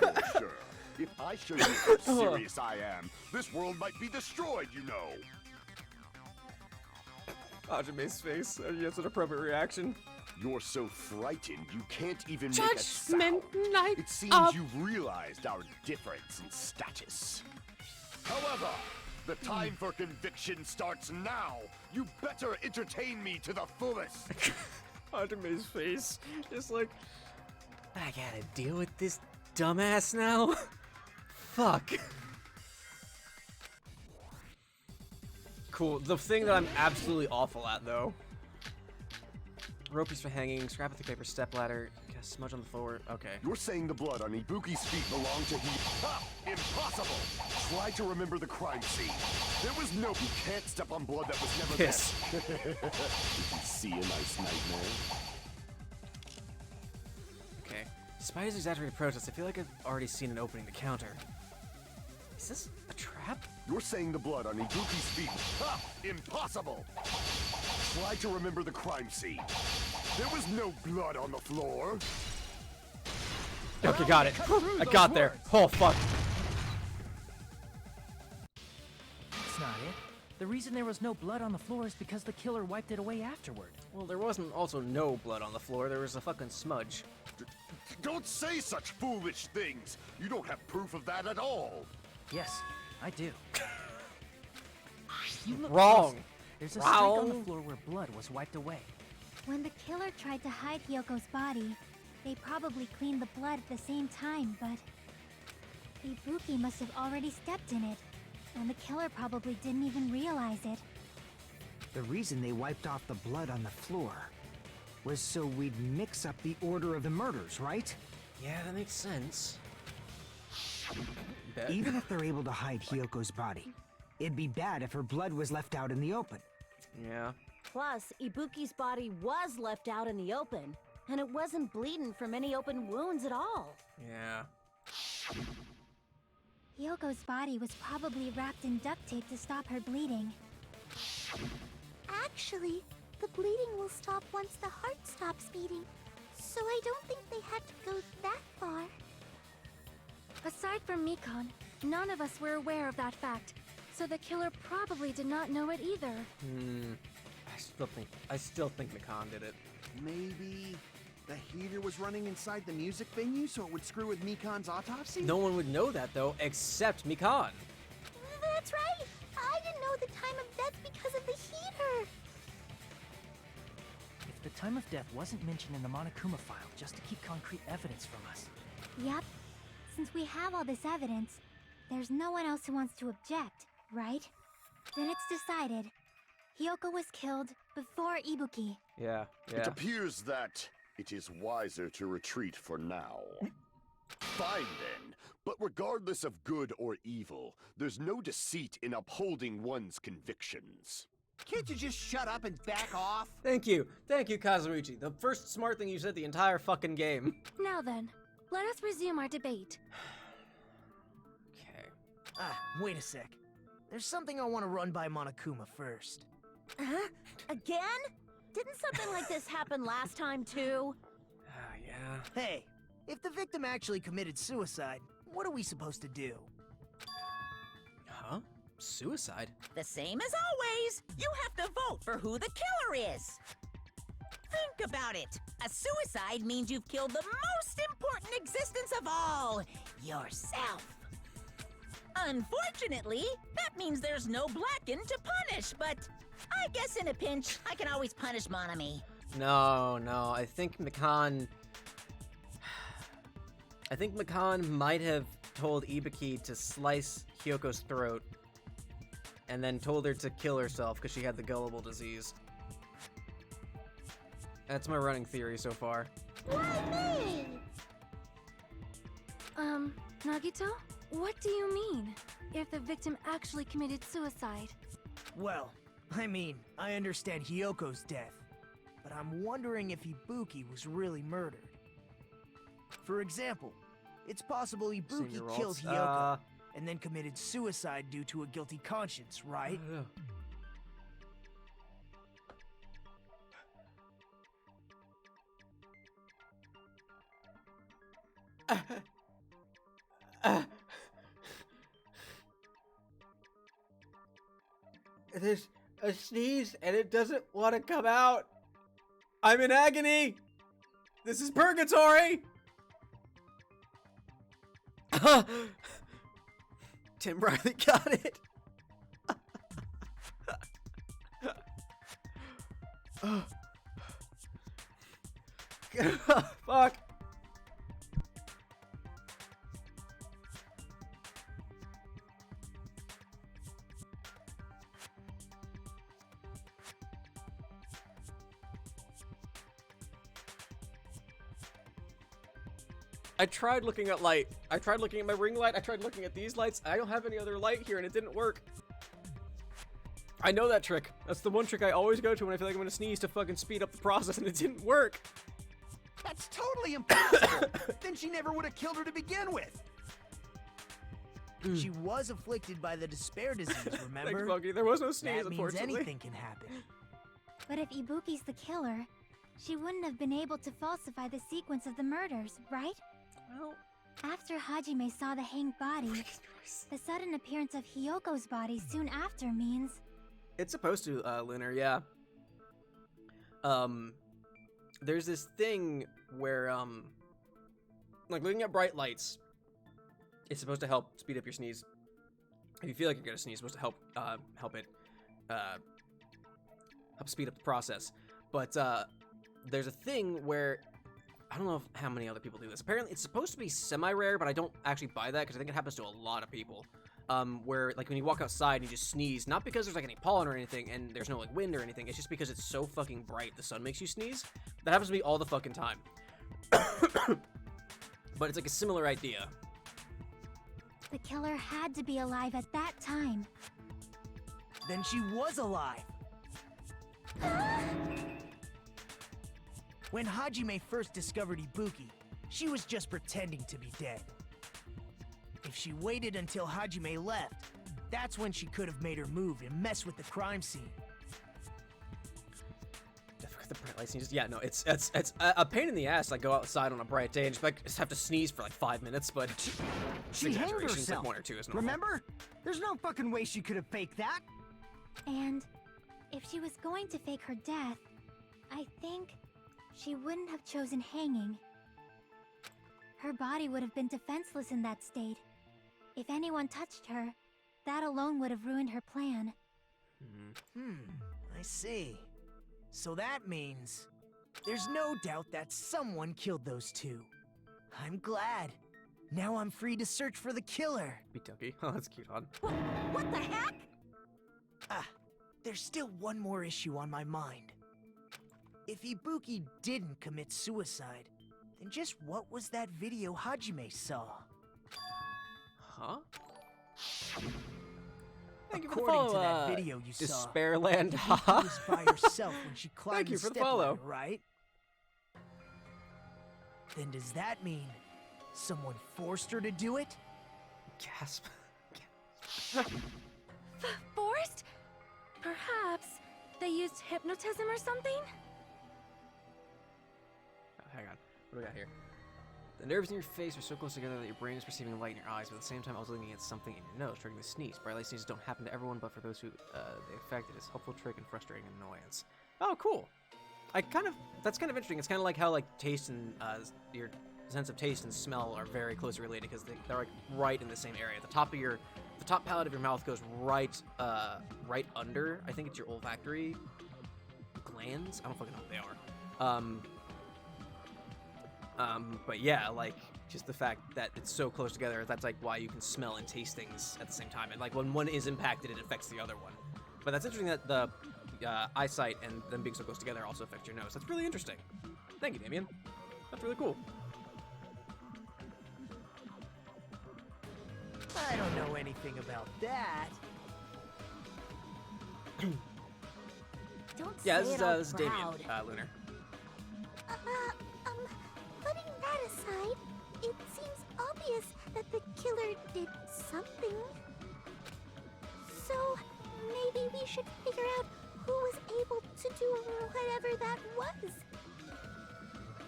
you're sure? If I show you how serious I am, this world might be destroyed, you know. Hajime's face. That's an appropriate reaction. You're so frightened you can't even make a sound. Judgment Night It seems of- you've realized our difference in status. However, the time for conviction starts now. You better entertain me to the fullest. Hajime's face. Just like, I gotta deal with this dumbass now? Fuck. Cool. The thing that I'm absolutely awful at, though. Rope is for hanging, scrap of the paper stepladder, smudge on the floor. Okay. You're saying the blood on Ibuki's feet belonged to Ha! Impossible! Try to remember the crime scene. There was no... You can't step on blood that was never Piss. there. Did you see a nice nightmare? Okay. Despite his exaggerated protest, I feel like I've already seen an opening to counter. Is this a trap? You're saying the blood on Ibuki's feet. Ha! Impossible! Try to remember the crime scene. There was no blood on the floor. Okay, got it. I got there. Oh, fuck. That's not it. The reason there was no blood on the floor is because the killer wiped it away afterward. Well, there wasn't also no blood on the floor. There was a fucking smudge. Don't say such foolish things. You don't have proof of that at all. Yes, I do. You look Wrong. closely. There's a streak on the floor where blood was wiped away. When the killer tried to hide Hyoko's body, they probably cleaned the blood at the same time, but... Ibuki must have already stepped in it, and the killer probably didn't even realize it. The reason they wiped off the blood on the floor was so we'd mix up the order of the murders, right? Yeah, that makes sense. Bet. Even if they're able to hide Hyoko's body, it'd be bad if her blood was left out in the open. Yeah. Plus, Ibuki's body was left out in the open, and it wasn't bleeding from any open wounds at all. Yeah. Hyoko's body was probably wrapped in duct tape to stop her bleeding. Actually, the bleeding will stop once the heart stops beating, so I don't think they had to go that far. Aside from Mikon, none of us were aware of that fact, so the killer probably did not know it either. I still think Mikon did it. Maybe the heater was running inside the music venue so it would screw with Mikon's autopsy? No one would know that, though, except Mikon. That's right! I didn't know the time of death because of the heater! If the time of death wasn't mentioned in the Monokuma file just to keep concrete evidence from us. Yep. Since we have all this evidence, there's no one else who wants to object, right? Then it's decided. Hyoko was killed before Ibuki. Yeah, It appears that it is wiser to retreat for now. Fine then, but regardless of good or evil, there's no deceit in upholding one's convictions. Can't you just shut up and back off? Thank you, Kazuichi. The first smart thing you said the entire fucking game. Now then, let us resume our debate. Okay. Wait a sec. There's something I want to run by Monokuma first. Huh? Again? Didn't something like this happen last time, too? Yeah. Hey, if the victim actually committed suicide, what are we supposed to do? Huh? Suicide? The same as always. You have to vote for who the killer is. Think about it. A suicide means you've killed the most important existence of all, yourself. Unfortunately, that means there's no Blacken to punish, but I guess in a pinch, I can always punish Monami. No, I think Mikan might have told Ibuki to slice Hyoko's throat and then told her to kill herself because she had the gullible disease. That's my running theory so far. Why me? Nagito? What do you mean? If the victim actually committed suicide? Well, I mean, I understand Hyoko's death, but I'm wondering if Ibuki was really murdered. For example, it's possible Ibuki Senior killed alts. Hyoko and then committed suicide due to a guilty conscience, right? There's a sneeze and it doesn't want to come out. I'm in agony. This is purgatory. Tim Riley got it. Fuck. I tried looking at light. I tried looking at my ring light. I tried looking at these lights. I don't have any other light here and it didn't work. I know that trick. That's the one trick I always go to when I feel like I'm gonna sneeze to fucking speed up the process and it didn't work. That's totally impossible! Then she never would have killed her to begin with! She was afflicted by the despair disease, remember? Thanks, Buggy. There was no sneeze, that means unfortunately. anything can happen. But if Ibuki's the killer, she wouldn't have been able to falsify the sequence of the murders, right? Well, after Hajime saw the hanged body, the sudden appearance of Hyoko's body soon after means... It's supposed to, Lunar, yeah. There's this thing where, like looking at bright lights, it's supposed to help speed up your sneeze. If you feel like you're gonna sneeze, it's supposed to help, help speed up the process. But, there's a thing where, I don't know how many other people do this. Apparently, it's supposed to be semi-rare, but I don't actually buy that because I think it happens to a lot of people. Where, like, when you walk outside and you just sneeze, not because there's, like, any pollen or anything, and there's no, like, wind or anything, it's just because it's so fucking bright the sun makes you sneeze. That happens to me all the fucking time. But it's, like, a similar idea. The killer had to be alive at that time. Then she was alive! When Hajime first discovered Ibuki, she was just pretending to be dead. If she waited until Hajime left, that's when she could have made her move and mess with the crime scene. I forgot the bright light sneezes. Yeah, no, it's a pain in the ass. Like, go outside on a bright day and just have to sneeze for like 5 minutes, but She hanged exaggeration. It's like herself. 1 or 2 is normal. Remember? There's no fucking way she could have faked that. And if she was going to fake her death, I think she wouldn't have chosen hanging. Her body would have been defenseless in that state. If anyone touched her, that alone would have ruined her plan. I see. So that means there's no doubt that someone killed those two. I'm glad. Now I'm free to search for the killer. Bituki. Oh, that's cute, hon. What the heck? There's still one more issue on my mind. If Ibuki didn't commit suicide, then just what was that video Hajime saw? Huh? Thank you for the According follow, to that video you saw, Despairland, Ibuki haha. was by herself when she climbed Thank you the for the step follow. ladder, right? Then does that mean someone forced her to do it? Gasp. Forced? Perhaps they used hypnotism or something? Oh, hang on. What do we got here? The nerves in your face are so close together that your brain is perceiving light in your eyes, but at the same time also looking at something in your nose, triggering the sneeze. Bright light sneezes don't happen to everyone, but for those who they affect, it is a helpful trick and frustrating annoyance. Oh, cool. That's kind of interesting. It's kind of like how like taste and your sense of taste and smell are very closely related because they're like right in the same area. The top of your the top palate of your mouth goes right under. I think it's your olfactory glands. I don't fucking know what they are. But yeah, like just the fact that it's so close together, that's like why you can smell and taste things at the same time. And like when one is impacted, it affects the other one. But that's interesting that the eyesight and them being so close together also affect your nose. That's really interesting. Thank you, Damien. That's really cool. I don't know anything about that. Don't Yeah, say this it all is Damien, proud. Lunar. Putting that aside, it seems obvious that the killer did something. So, maybe we should figure out who was able to do whatever that was.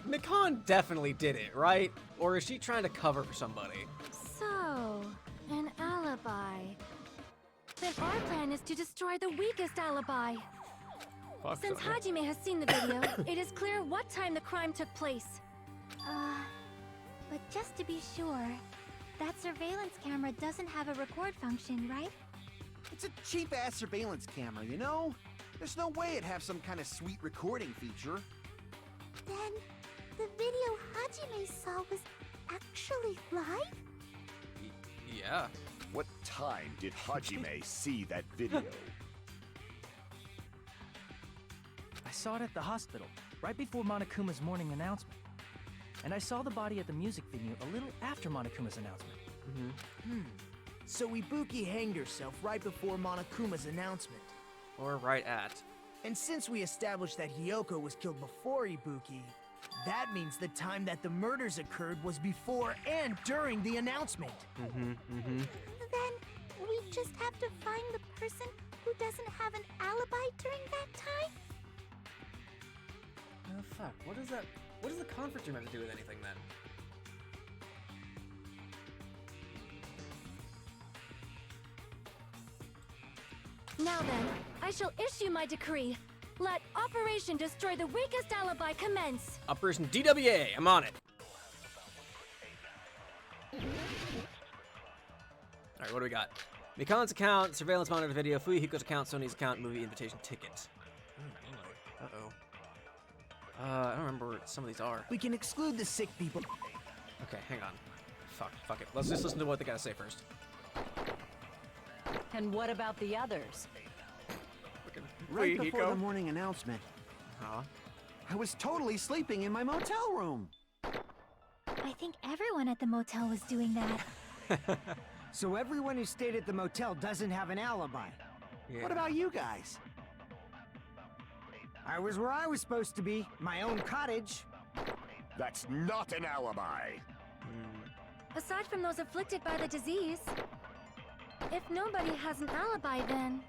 Mikan definitely did it, right? Or is she trying to cover for somebody? So, an alibi. Then our plan is to destroy the weakest alibi. Fuck Since so. Hajime has seen the video, it is clear what time the crime took place. But just to be sure, that surveillance camera doesn't have a record function, right? It's a cheap-ass surveillance camera, you know? There's no way it'd have some kind of sweet recording feature. Then, the video Hajime saw was actually live? Yeah. What time did Hajime see that video? I saw it at the hospital, right before Monokuma's morning announcement. And I saw the body at the music venue a little after Monokuma's announcement. So Ibuki hanged herself right before Monokuma's announcement. Or right at. And since we established that Hiyoko was killed before Ibuki, that means the time that the murders occurred was before and during the announcement. Then, we just have to find the person who doesn't have an alibi during that time? Oh fuck, what does the conference room have to do with anything then? Now then, I shall issue my decree. Let Operation Destroy the Weakest Alibi commence. Operation DWA, I'm on it. Alright, what do we got? Mikan's account, surveillance monitor video, Fuyuhiko's account, Sony's account, movie invitation ticket. Uh-oh. I don't remember what some of these are. We can exclude the sick people. Okay, hang on. Fuck it. Let's just listen to what they gotta say first. And what about the others? Right before the morning announcement, Huh? I was totally sleeping in my motel room. I think everyone at the motel was doing that. So everyone who stayed at the motel doesn't have an alibi. Yeah. What about you guys? I was where I was supposed to be, my own cottage. That's not an alibi. Aside from those afflicted by the disease, if nobody has an alibi, then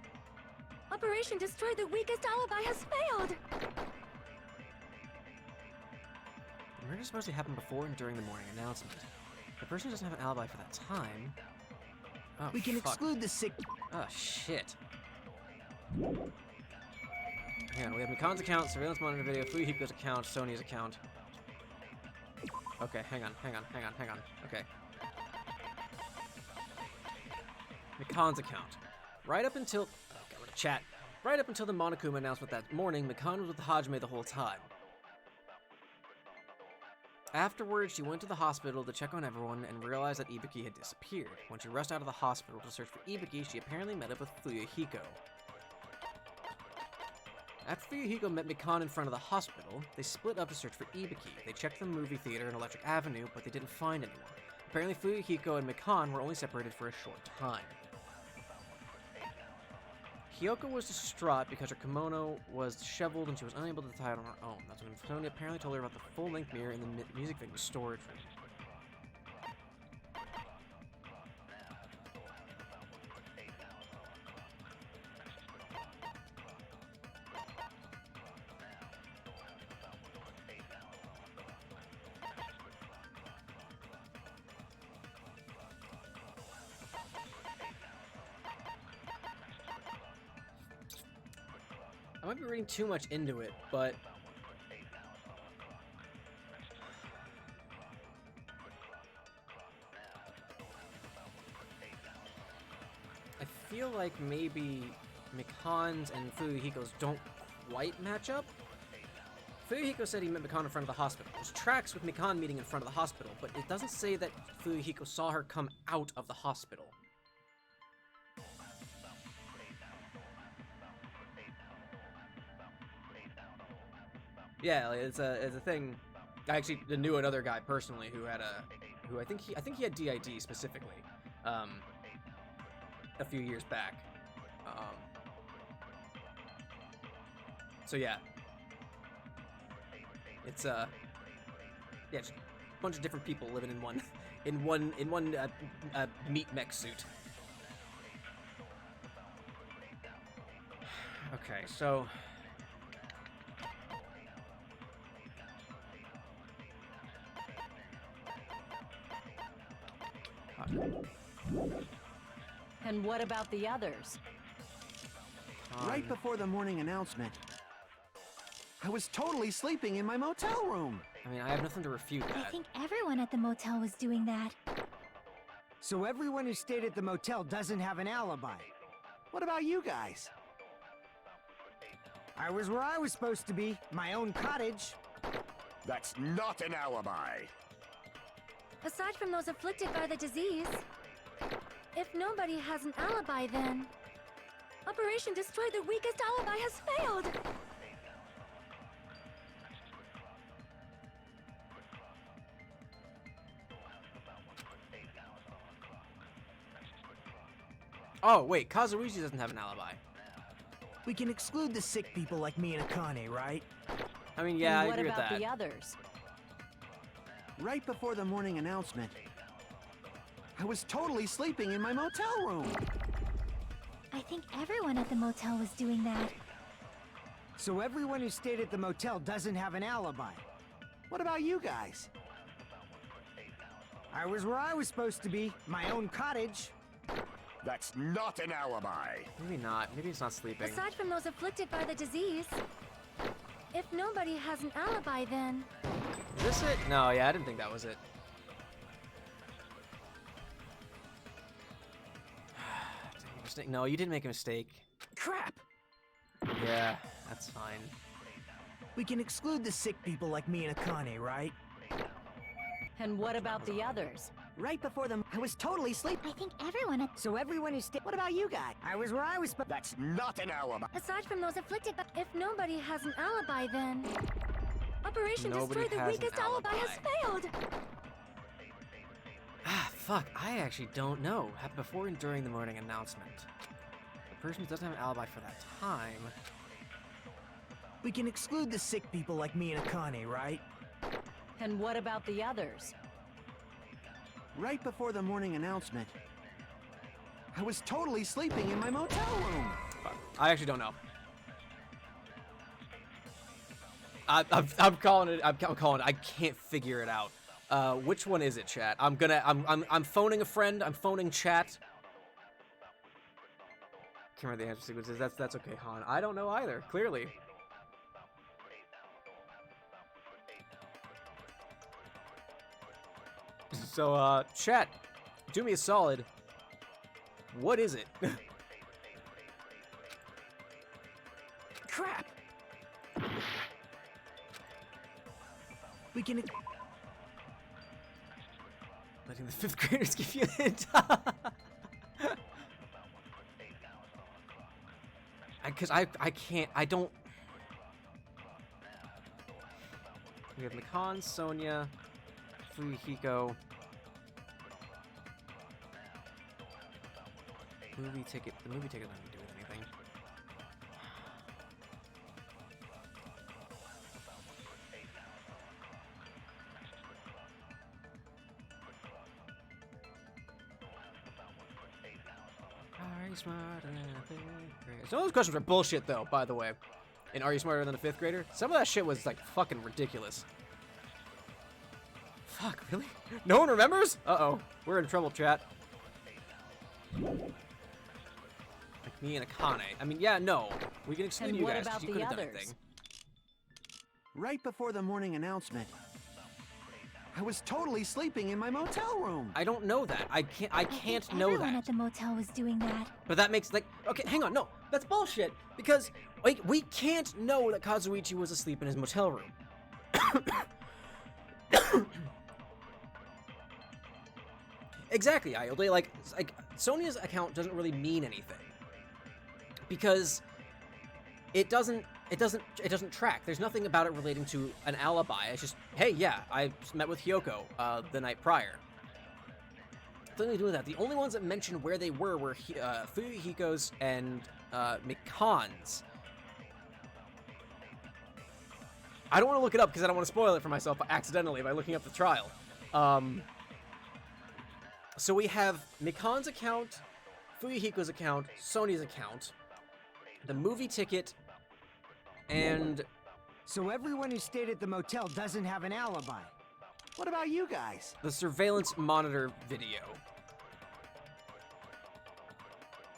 Operation Destroy the Weakest Alibi has failed. The murder is supposed to happen before and during the morning announcement. The person doesn't have an alibi for that time. Oh, We can fuck. exclude the sick. Oh, shit. Hang on, we have Mikan's account, surveillance monitor video, Fuyuhiko's account, Sony's account. Okay, hang on. Okay. Mikan's account. Right up until... Oh, got rid of chat. Right up until the Monokuma announcement that morning, Mikan was with Hajime the whole time. Afterwards, she went to the hospital to check on everyone and realized that Ibuki had disappeared. When she rushed out of the hospital to search for Ibuki, she apparently met up with Fuyuhiko. After Fuyuhiko met Mikan in front of the hospital, they split up to search for Ibuki. They checked the movie theater in Electric Avenue, but they didn't find anyone. Apparently Fuyuhiko and Mikan were only separated for a short time. Hiyoko was distraught because her kimono was disheveled and she was unable to tie it on her own. That's when Sony apparently told her about the full-length mirror in the music venue storage room. I might be reading too much into it, but feel like maybe Mikan's and Fuyuhiko's don't quite match up. Fuyuhiko said he met Mikan in front of the hospital. There's tracks with Mikan meeting in front of the hospital, but it doesn't say that Fuyuhiko saw her come out of the hospital. Yeah, like, it's a thing. I actually knew another guy personally who had I think he had DID specifically, a few years back. So yeah, it's yeah, just a bunch of different people living in one meat mech suit. Okay, so. And what about the others? Right before the morning announcement, I was totally sleeping in my motel room. I mean, I have nothing to refute that. I think everyone at the motel was doing that. So everyone who stayed at the motel doesn't have an alibi. What about you guys? I was where I was supposed to be, my own cottage. That's not an alibi. Aside from those afflicted by the disease, if nobody has an alibi, then Operation Destroy the Weakest Alibi has failed. Oh, wait, Kazuichi doesn't have an alibi. We can exclude the sick people like me and Akane, right? I mean, yeah, And I agree with what about that. the others? Right before the morning announcement, I was totally sleeping in my motel room. I think everyone at the motel was doing that. So everyone who stayed at the motel doesn't have an alibi. What about you guys? I was where I was supposed to be, my own cottage. That's not an alibi. Maybe not. Maybe it's not sleeping. Aside from those afflicted by the disease, if nobody has an alibi, then Is this it? No, yeah, I didn't think that was it. Did I make a mistake? No, you didn't make a mistake. Crap! Yeah, that's fine. We can exclude the sick people like me and Akane, right? And what about the others? Right before them, I was totally sleeping. I think everyone at... So everyone who stayed... What about you guys? I was where I was supposed... That's not an alibi. aside from those afflicted by... If nobody has an alibi, then Operation Nobody Destroy the has an Weakest Alibi has failed. Ah, fuck. I actually don't know. Happened before and during the morning announcement. The person who doesn't have an alibi for that time. We can exclude the sick people like me and Akane, right? And what about the others? Right before the morning announcement, I was totally sleeping in my motel room. Fuck. I actually don't know. I'm calling it. I'm calling it. I can't figure it out. Which one is it, chat? I'm phoning a friend. I'm phoning chat. Can't remember the answer sequences. That's okay, Han. I don't know either. Clearly. So, chat, do me a solid. What is it? Crap! We can... Letting the 5th graders give you a hint. Because I can't, I don't... We have Mikan, Sonia, Fuyuhiko. Movie ticket, the movie ticket doesn't do anything. Are you smarter than a 5th grader? Some of those questions are bullshit though, by the way. And are you smarter than a 5th grader? Some of that shit was like fucking ridiculous. Fuck, really? No one remembers? Uh-oh. We're in trouble, chat. Like me and Akane. I mean, yeah, no. We can exclude And you what guys about because you the could have done others? anything. Right before the morning announcement, I was totally sleeping in my motel room. I don't know that. I can't know Everyone that. at the motel was doing that. But that makes, like, okay, hang on, no, that's bullshit, because, like, we can't know that Kazuichi was asleep in his motel room. Exactly, Iode, like, Sonia's account doesn't really mean anything. Because it doesn't track. There's nothing about it relating to an alibi. It's just, hey, yeah, I met with Hyoko the night prior. Nothing to do with that. The only ones that mentioned where they were Fuyuhiko's and Mikan's. I don't want to look it up because I don't want to spoil it for myself accidentally by looking up the trial. So we have Mikan's account, Fuyuhiko's account, Sony's account, the movie ticket, and... So everyone who stayed at the motel doesn't have an alibi. What about you guys? the surveillance monitor video.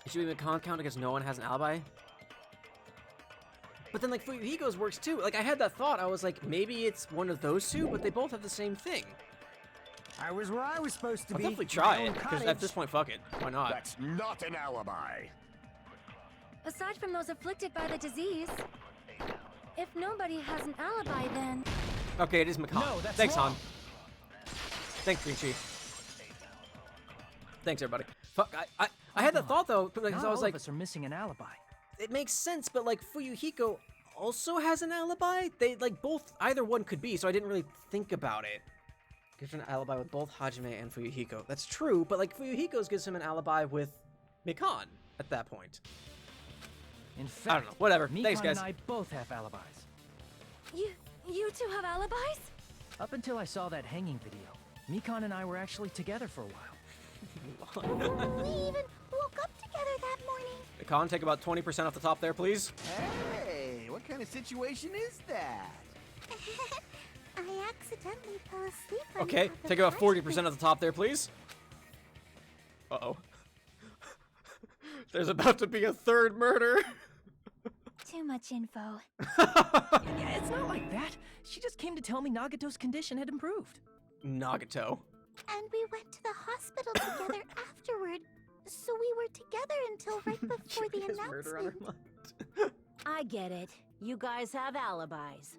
It should be Mikan count because no one has an alibi. But then, like, Fuyuhiko's works too. Like, I had that thought. I was like, maybe it's one of those two, but they both have the same thing. I was where I was supposed to I'll be. definitely try my own it, because at cottage. this point, fuck it. Why not? That's not an alibi. Aside from those afflicted by the disease, if nobody has an alibi, then... Okay, it is Mikan. No, that's Thanks, wrong. Han. Thanks, Green Chief. Thanks, everybody. Fuck, I had that thought, though, because Not I was all like... of us are missing an alibi. It makes sense, but, like, Fuyuhiko also has an alibi? They, like, both... Either one could be, so I didn't really think about it. Gives her an alibi with both Hajime and Fuyuhiko. That's true, but, like, Fuyuhiko's gives him an alibi with Mikan at that point. In fact, I don't know. Whatever. Mikan Thanks, guys. and I both have alibis. You two have alibis? Up until I saw that hanging video, Mikan and I were actually together for a while. We even woke up together that morning. Mikan, take about 20% off the top there, please. Hey, what kind of situation is that? I accidentally fell asleep on Okay, top of take about Hajime. 40% of the top there, please. Uh-oh. There's about to be a third murder. Too much info. Yeah, it's not like that. She just came to tell me Nagato's condition had improved. Nagato. And we went to the hospital together afterward. So we were together until right before the Has murder on her announcement. mind. I get it. You guys have alibis.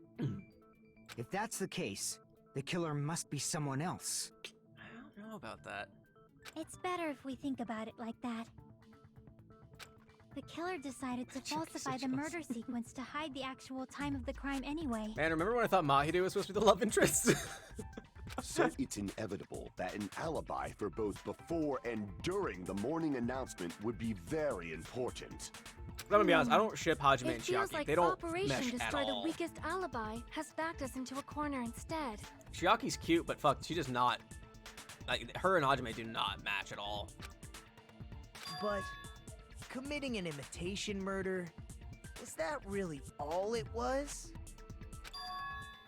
If that's the case, the killer must be someone else. I don't know about that. It's better if we think about it like that. The killer decided to falsify the murder sequence to hide the actual time of the crime anyway. Man, remember when I thought Mahide was supposed to be the love interest? So it's inevitable that an alibi for both before and during the morning announcement would be very important. I'm gonna be honest, I don't ship Hajime It and feels Chiaki. like They don't Operation mesh at Destroy the all. weakest alibi has backed us into a corner instead. Chiaki's cute, but fuck, she does not. Like, her and Hajime do not match at all. But committing an imitation murder, is that really all it was?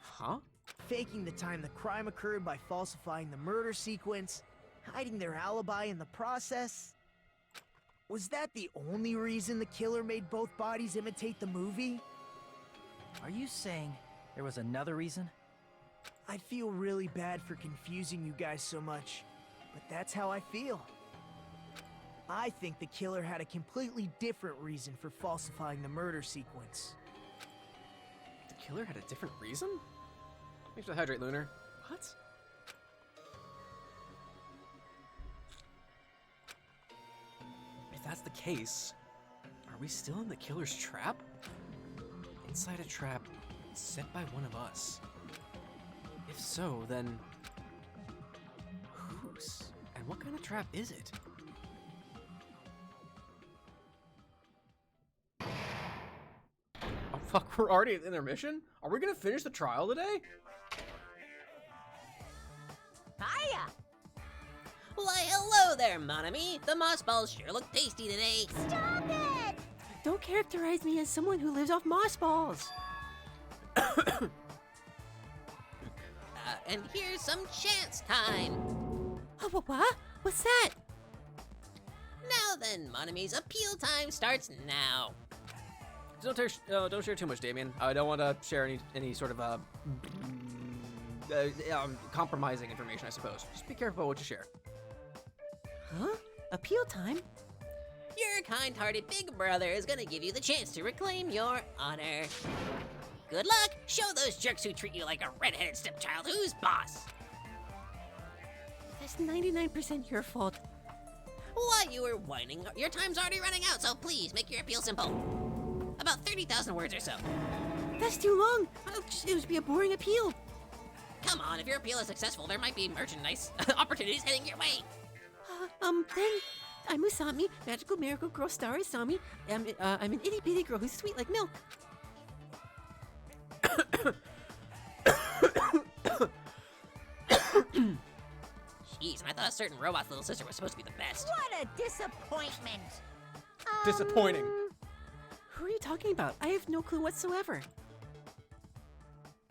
Huh? Faking the time the crime occurred by falsifying the murder sequence, hiding their alibi in the process? Was that the only reason the killer made both bodies imitate the movie? Are you saying there was another reason? I feel really bad for confusing you guys so much, but that's how I feel. I think the killer had a completely different reason for falsifying the murder sequence. The killer had a different reason? Thanks for the hydrate, Lunar. What? If that's the case, are we still in the killer's trap? Inside a trap set by one of us. If so, then whose? And what kind of trap is it? Oh fuck, we're already at intermission? Are we gonna finish the trial today? Hiya! Why, hello there, Monami. The moss balls sure look tasty today. Stop it! Don't characterize me as someone who lives off moss balls. And here's some chance time. What? What's that? Now then, Monami's appeal time starts now. Don't share too much, Damien. I don't want to share any sort of compromising information, I suppose. Just be careful about what you share. Huh? Appeal time? Your kind-hearted big brother is gonna give you the chance to reclaim your honor. Good luck! Show those jerks who treat you like a redheaded stepchild who's boss! That's 99% your fault. While you were whining, your time's already running out, so please make your appeal simple. About 30,000 words or so. That's too long! It would be a boring appeal. Come on, if your appeal is successful, there might be merchandise opportunities heading your way. Then, I'm Usami, magical miracle girl star Usami. I'm an itty bitty girl who's sweet like milk. Jeez, and I thought a certain robot's little sister was supposed to be the best. What a disappointment! Disappointing. Who are you talking about? I have no clue whatsoever.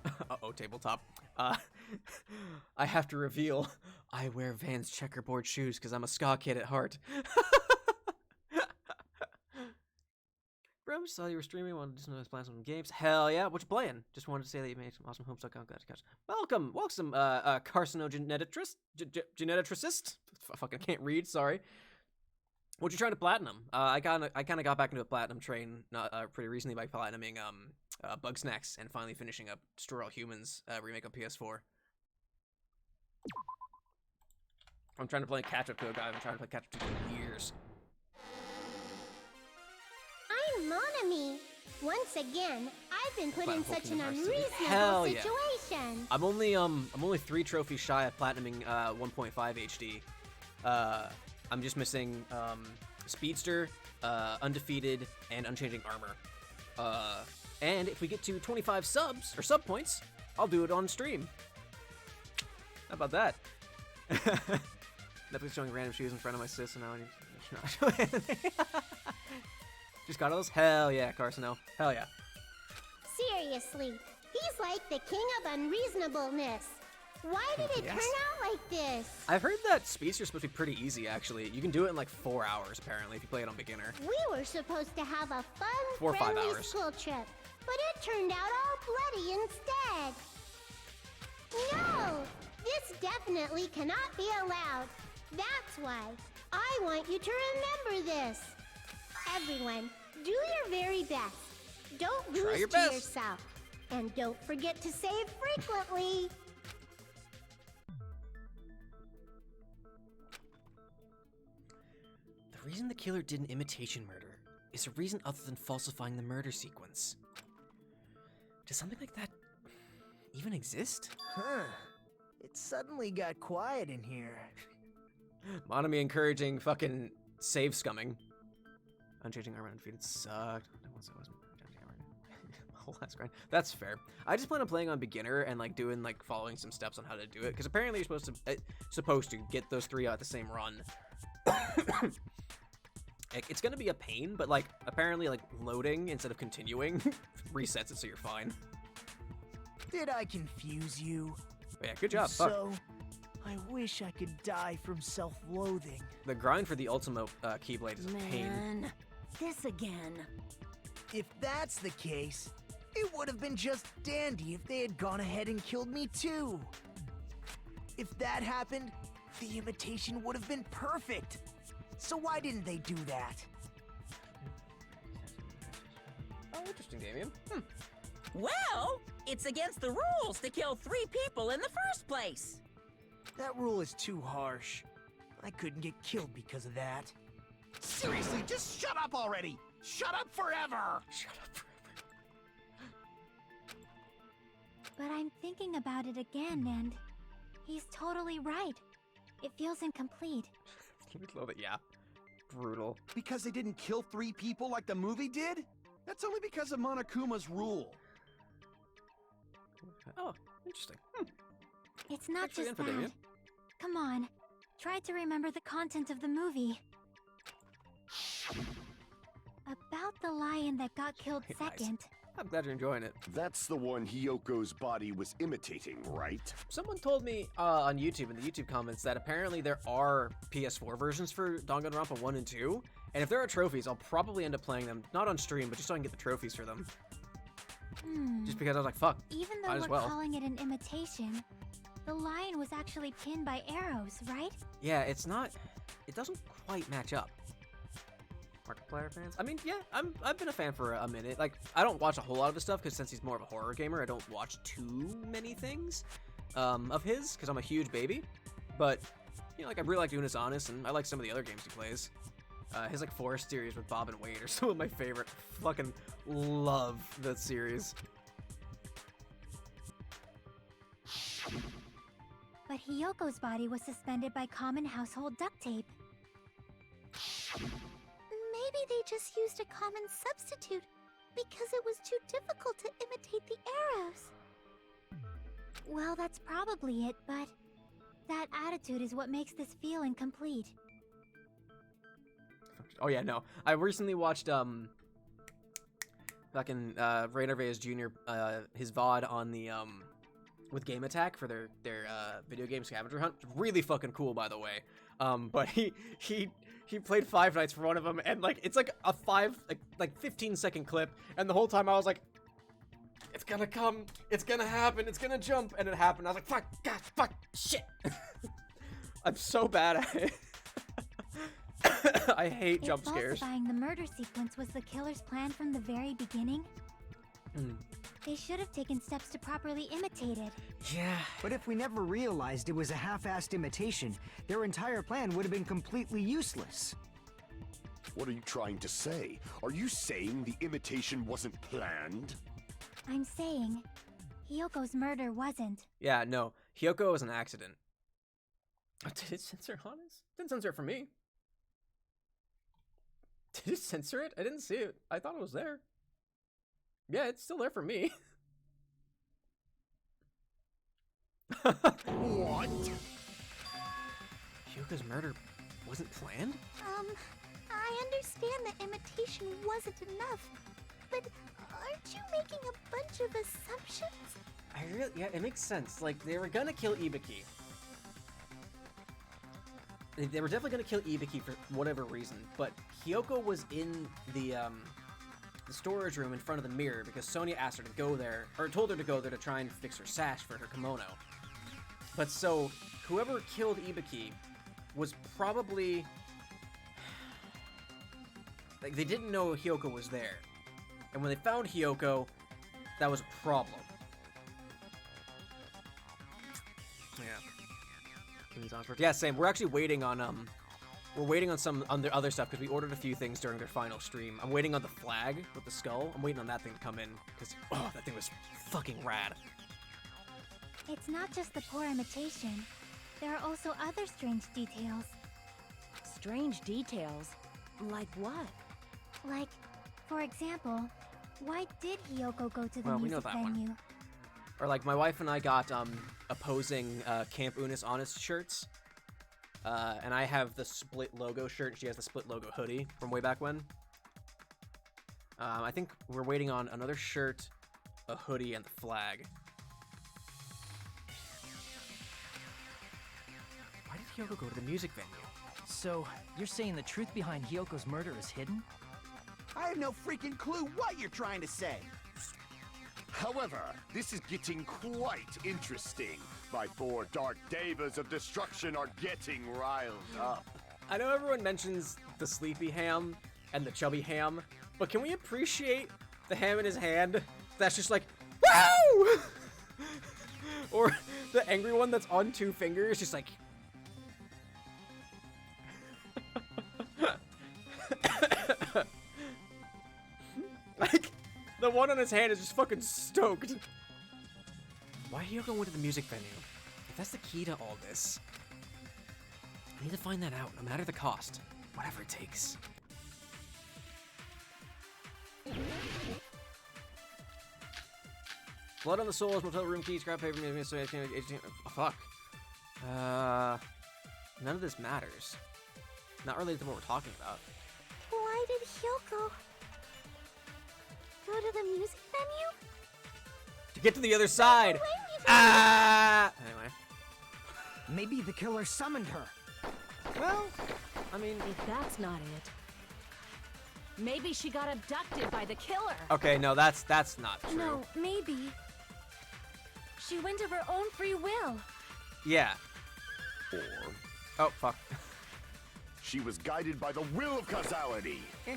Uh-oh, tabletop. I have to reveal, I wear Vans checkerboard shoes because I'm a ska kid at heart. Bro, saw you were streaming, wanted to know if playing some games. Hell yeah, what you playing? Just wanted to say that you made some awesome Homestuck. Welcome, carcinogeneticist. Geneticist? Fucking can't read, sorry. What you trying to platinum? I kind of got back into a platinum train pretty recently by platinuming Bug Snacks and finally finishing up Destroy All Humans remake on PS4. I'm trying to play catch up to a guy I've been trying to play catch up to for years. I'm Monami. Once again, I've been put in such an unreasonable Hell yeah. situation. I'm only 3 trophies shy of platinuming 1.5 HD. I'm just missing Speedster, Undefeated, and Unchanging Armor. And if we get to 25 subs, or sub points, I'll do it on stream. How about that? Netflix showing random shoes in front of my sis, and now I need to Just got those? Hell yeah, Carcino. Hell yeah. Seriously, he's like the king of unreasonableness. Why did it turn out like this? I've heard that Speedster's supposed to be pretty easy, actually. You can do it in like 4 hours, apparently, if you play it on beginner. We were supposed to have a fun, 4 or 5 friendly hours. school trip, but it turned out all bloody instead. No, this definitely cannot be allowed. That's why I want you to remember this. Everyone, do your very best. Don't lose your to best. yourself. And don't forget to save frequently. The reason the killer did an imitation murder is a reason other than falsifying the murder sequence. Does something like that even exist? Huh. It suddenly got quiet in here. Monami encouraging fucking save scumming. Unchanging Armor Undefeated sucked. Whole last grind. That's fair. I just plan on playing on beginner and like doing like following some steps on how to do it, because apparently you're supposed to get those 3 out the same run. It's gonna be a pain, but like apparently like loading instead of continuing resets it so you're fine. Did I confuse you? But yeah, good job. So, I wish I could die from self-loathing. The grind for the ultimate Keyblade is a pain. Man, this again. If that's the case, it would have been just dandy if they had gone ahead and killed me too. If that happened, the imitation would have been perfect. So why didn't they do that? Oh, interesting, Damien. Well, it's against the rules to kill 3 people in the first place. That rule is too harsh. I couldn't get killed because of that. Seriously, just shut up already! Shut up forever! Shut up forever. But I'm thinking about it again, and he's totally right. It feels incomplete. Love it, yeah. Brutal. Because they didn't kill 3 people like the movie did? That's only because of Monokuma's rule. Oh, interesting. It's not Thanks for the just info, that. Damien. Come on, try to remember the content of the movie. About the lion that got killed Nice. second. I'm glad you're enjoying it. That's the one Hyoko's body was imitating, right? Someone told me on YouTube, in the YouTube comments, that apparently there are PS4 versions for Danganronpa 1 and 2, and if there are trophies, I'll probably end up playing them, not on stream, but just so I can get the trophies for them. Just because I was like, fuck, Even though might as we're well. calling it an imitation, The lion was actually pinned by arrows, right? Yeah, it's not. It doesn't quite match up. Markiplier fans? I mean, yeah, I've been a fan for a minute. Like, I don't watch a whole lot of his stuff because since he's more of a horror gamer, I don't watch too many things of his because I'm a huge baby. But you know, like I really like doing his Honest, and I like some of the other games he plays. His like Forest series with Bob and Wade are some of my favorite. Fucking love that series. But Hiyoko's body was suspended by common household duct tape. Maybe they just used a common substitute because it was too difficult to imitate the arrows. Well, that's probably it, but that attitude is what makes this feel incomplete. Oh yeah, no. I recently watched fucking Ray Narvaez Jr. His VOD on the with Game Attack for their video game scavenger hunt. Really fucking cool, by the way. But he played Five Nights for one of them, and like it's like a 15-second clip, and the whole time I was like, it's gonna come, it's gonna happen, it's gonna jump, and it happened. I was like, fuck, god, fuck, shit. I'm so bad at it. I hate jump scares. Falsifying the murder sequence was the killer's plan from the very beginning. They should have taken steps to properly imitate it. Yeah. But if we never realized it was a half-assed imitation, their entire plan would have been completely useless. What are you trying to say? Are you saying the imitation wasn't planned? I'm saying Hiyoko's murder wasn't. Yeah, no. Hiyoko was an accident. Oh, did it censor Honest? Didn't censor it for me. Did it censor it? I didn't see it. I thought it was there. Yeah, it's still there for me. What? Hiyoko's murder wasn't planned? I understand that imitation wasn't enough, but aren't you making a bunch of assumptions? Yeah, it makes sense. Like, they were gonna kill Ibiki. They were definitely gonna kill Ibiki for whatever reason, but Hiyoko was in the storage room in front of the mirror because Sonia asked her to go there, or told her to go there to try and fix her sash for her kimono. But so, whoever killed Ibiki was probably... like, they didn't know Hiyoko was there. And when they found Hiyoko, that was a problem. Yeah, same. We're actually waiting on some other stuff because we ordered a few things during their final stream. I'm waiting on the flag with the skull. I'm waiting on that thing to come in because that thing was fucking rad. It's not just the poor imitation. There are also other strange details. Strange details? Like what? Like, for example, why did Hiyoko go to the Well, we know music that one. venue? Or like my wife and I got opposing Camp Unis Honest shirts. And I have the split logo shirt, and she has the split logo hoodie from way back when. I think we're waiting on another shirt, a hoodie, and the flag. Why did Hiyoko go to the music venue? So, you're saying the truth behind Hiyoko's murder is hidden? I have no freaking clue what you're trying to say. However, this is getting quite interesting. My four dark devas of destruction are getting riled up. I know everyone mentions the sleepy ham and the chubby ham, but can we appreciate the ham in his hand that's just like, wow! Or the angry one that's on two fingers, just like... like, the one on his hand is just fucking stoked. Why Hiyoko went to the music venue? If that's the key to all this, I need to find that out, no matter the cost. Whatever it takes. Blood on the Souls, motel room key, scrap paper, fuck. None of this matters. Not related to what we're talking about. Why did Hiyoko go to the music venue? To get to the other side! Anyway. Maybe the killer summoned her. Well, I mean... If that's not it, maybe she got abducted by the killer. Okay, no, that's not true. No, maybe. She went of her own free will. Yeah. Or Oh, fuck. she was guided by the will of causality. I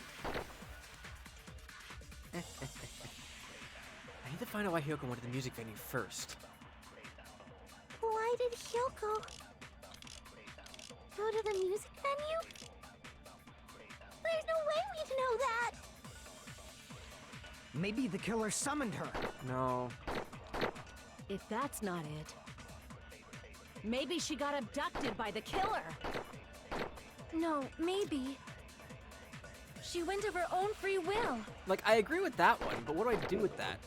need to find out why Hyoko went to the music venue first. Why did Hyoko go to the music venue? There's no way we'd know that! Maybe the killer summoned her. No. If that's not it, maybe she got abducted by the killer. No, maybe. She went of her own free will. Like, I agree with that one, but what do I do with that?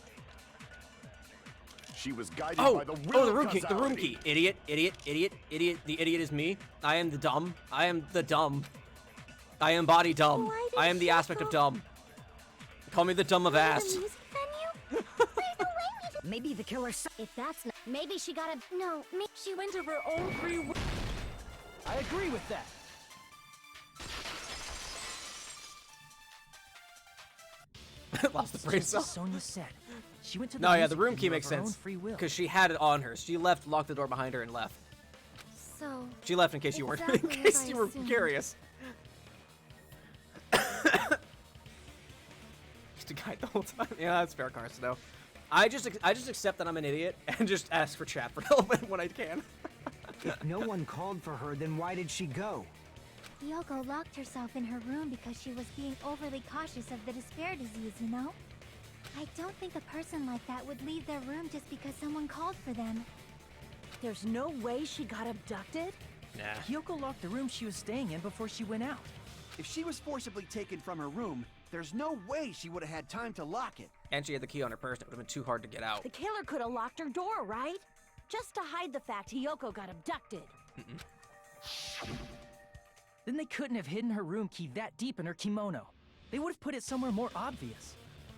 She was guided Oh, by the will the of room key, the room causality. key. Idiot, idiot, idiot, idiot. The idiot is me. I am the dumb. I am the dumb. I embody dumb. Why did I am the aspect of Hyoko dumb. Call me the dumb of go to ass. the music venue? There's no way we'd... Maybe the killer If that's not... Maybe she got a... No, She went of her own free will. I agree with that. Lost the brain Just cell. as Sonia said. She went to the No, yeah, music the room venue key of makes her own sense. free will. Because she had it on her. She left, locked the door behind her, and left. So, She left in case you weren't, in Exactly as case I you were assumed. curious. Just a guide the whole time. Yeah, that's fair, Carson. No, I just accept that I'm an idiot and just ask for chat for help when I can. If no one called for her, then why did she go? Hyoko locked herself in her room because she was being overly cautious of the despair disease, you know? I don't think a person like that would leave their room just because someone called for them. There's no way she got abducted? Nah. Hyoko locked the room she was staying in before she went out. If she was forcibly taken from her room, there's no way she would have had time to lock it. And she had the key on her person. It would have been too hard to get out. The killer could have locked her door, right? Just to hide the fact Hyoko got abducted. Then they couldn't have hidden her room key that deep in her kimono. They would have put it somewhere more obvious.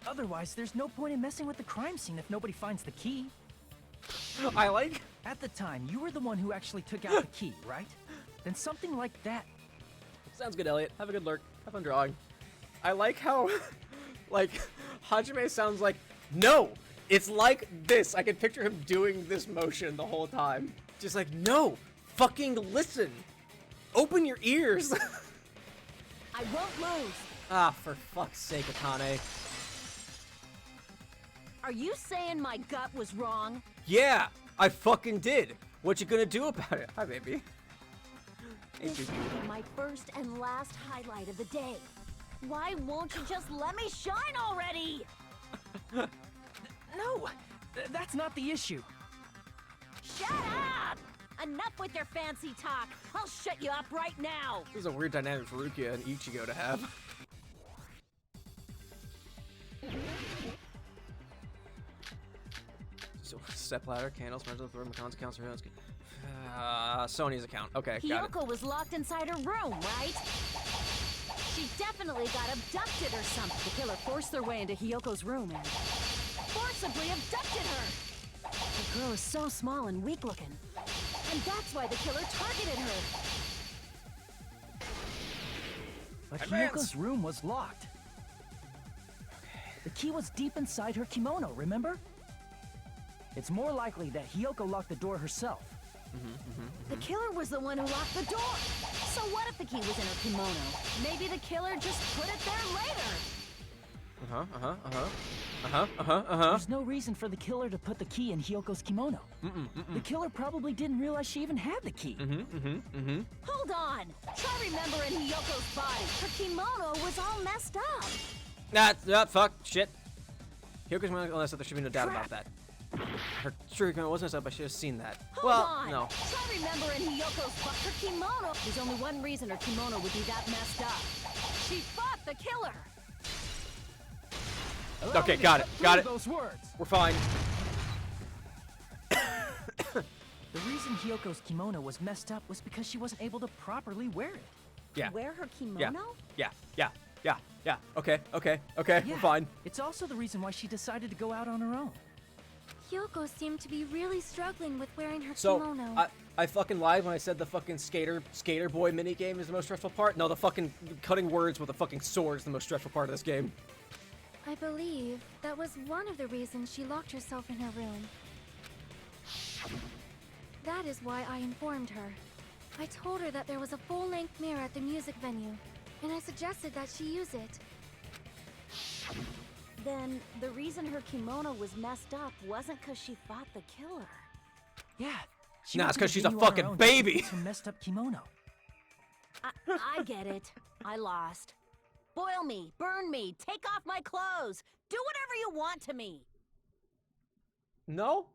Otherwise, there's no point in messing with the crime scene if nobody finds the key. I like. At the time, you were the one who actually took out the key, right? Then something like that. Sounds good, Elliot. Have a good lurk. Have fun drawing. I like how, like, Hajime sounds like, no, it's like this. I can picture him doing this motion the whole time. Just like, no, fucking listen. Open your ears. I won't lose. Ah, for fuck's sake, Akane. Are you saying my gut was wrong? Yeah, I fucking did. What you gonna do about it? Hi, baby. Hey, This baby. will be my first and last highlight of the day. Why won't you just let me shine already? No, that's not the issue. Shut up! Enough with your fancy talk. I'll shut you up right now. This is a weird dynamic for Rukia and Ichigo to have. So, step ladder, candles, mental room, accounts, Sony's account. Okay, got it. Hyoko was locked inside her room, right? She definitely got abducted or something. The killer forced their way into Hyoko's room and forcibly abducted her. The girl is so small and weak looking. And that's why the killer targeted her. But Advance! Hyoko's room was locked. The key was deep inside her kimono, remember? It's more likely that Hyoko locked the door herself. The killer was the one who locked the door. So what if the key was in her kimono? Maybe the killer just put it there later. There's no reason for the killer to put the key in Hyoko's kimono. The killer probably didn't realize she even had the key. Hold on. Try remembering Hyoko's body. Her kimono was all messed up. Fuck, shit. Hyoko's my unless there should be no doubt about that. Her true kimono wasn't messed up, I should have seen that. Hold well, on. no. Try remembering Hyoko's body. Her kimono. There's only one reason her kimono would be that messed up. She fought the killer. Allow Okay, me to got cut it, got through it. Those words. We're fine. The reason Hyoko's kimono was messed up was because she wasn't able to properly wear it. Yeah. Wear her kimono? Yeah. Okay. Yeah, We're fine. It's also the reason why she decided to go out on her own. Hyoko seemed to be really struggling with wearing her So, kimono. I fucking lied when I said the fucking skater boy minigame is the most stressful part. No, the fucking cutting words with a fucking sword is the most stressful part of this game. I believe that was one of the reasons she locked herself in her room. That is why I informed her. I told her that there was a full-length mirror at the music venue, and I suggested that she use it. Then the reason her kimono was messed up wasn't because she fought the killer. Yeah. Nah, went it's to 'cause the she's a venue on her fucking own baby. to fix her messed up kimono. I get it. I lost. Boil me, burn me, take off my clothes. Do whatever you want to me. No?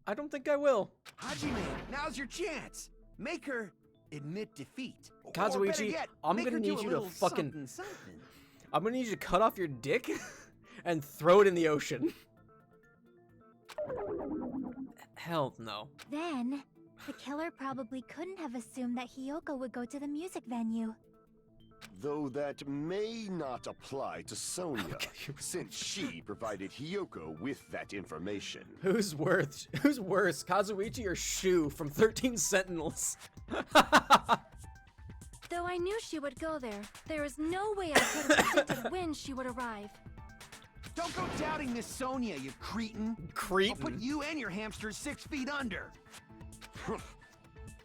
I don't think I will. Hajime, now's your chance. Make her admit defeat. Or Kazuichi, better yet, I'm make gonna her do need a you to little fucking... something. I'm gonna need you to cut off your dick and throw it in the ocean. Hell no. Then, the killer probably couldn't have assumed that Hiyoko would go to the music venue. Though that may not apply to Sonia, since she provided Hiyoko with that information. Who's worse, Kazuichi or Shu from 13 Sentinels? Though I knew she would go there, there is no way I could have predicted when she would arrive. Don't go doubting Miss Sonia, you cretin. Cretin? I'll put you and your hamsters 6 feet under.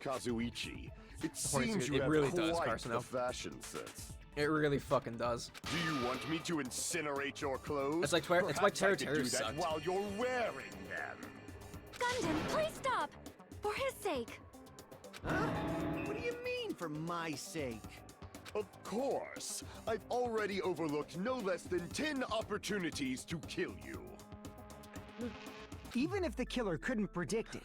Kazuichi, it According seems to you it have really quite does, the Carson. fashion sense. It really fucking does. Do you want me to incinerate your clothes? It's like it's why Perhaps I could Terra do that sucked. while you're wearing them. Gundam, please stop! For his sake. Huh? What do you mean, for my sake? Of course. I've already overlooked no less than 10 opportunities to kill you. Even if the killer couldn't predict it,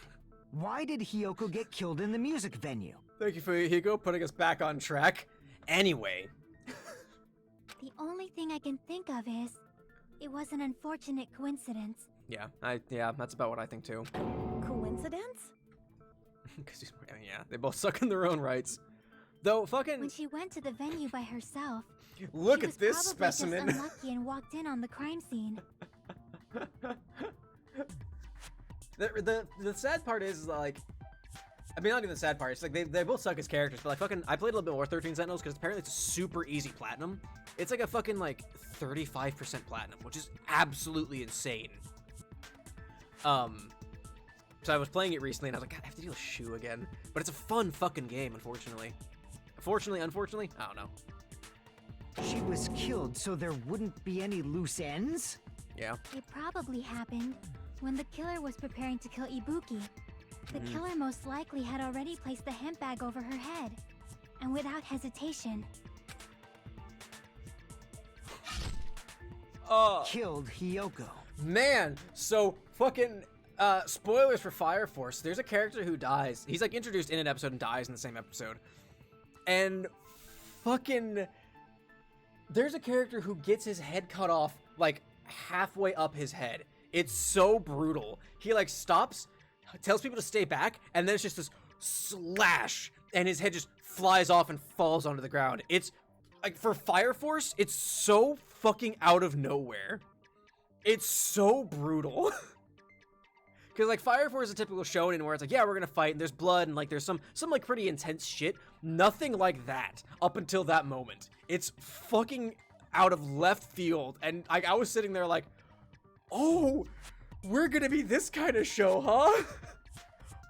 why did Hiyoko get killed in the music venue? Thank you, Fuyuhiko, putting us back on track. Anyway. The only thing I can think of is, it was an unfortunate coincidence. Yeah, that's about what I think too. Coincidence? Yeah, they both suck in their own rights. Though, fucking... When she went to the venue by herself, Look she at this was probably specimen. just unlucky and walked in on the crime scene. The sad part is, like... I mean, not even the sad part, it's like they both suck as characters, but like fucking... I played a little bit more 13 Sentinels because apparently it's a super easy platinum. It's like a fucking, like, 35% platinum, which is absolutely insane. So I was playing it recently and I was like, God, I have to deal with Shu again. But it's a fun fucking game, unfortunately. Unfortunately, I don't know. She was killed so there wouldn't be any loose ends? Yeah. It probably happened when the killer was preparing to kill Ibuki. The killer most likely had already placed the hemp bag over her head, and without hesitation, killed Hiyoko. Man, so fucking spoilers for Fire Force. There's a character who dies. He's like introduced in an episode and dies in the same episode. And fucking there's a character who gets his head cut off like halfway up his head. It's so brutal. He like stops, tells people to stay back, and then it's just this slash and his head just flies off and falls onto the ground. It's like for Fire Force, it's so fucking out of nowhere. It's so brutal. Because, like, Fire Force is a typical shonen where it's like, yeah, we're gonna fight, and there's blood, and, like, there's some like, pretty intense shit. Nothing like that up until that moment. It's fucking out of left field, and I was sitting there like, oh, we're gonna be this kind of show, huh?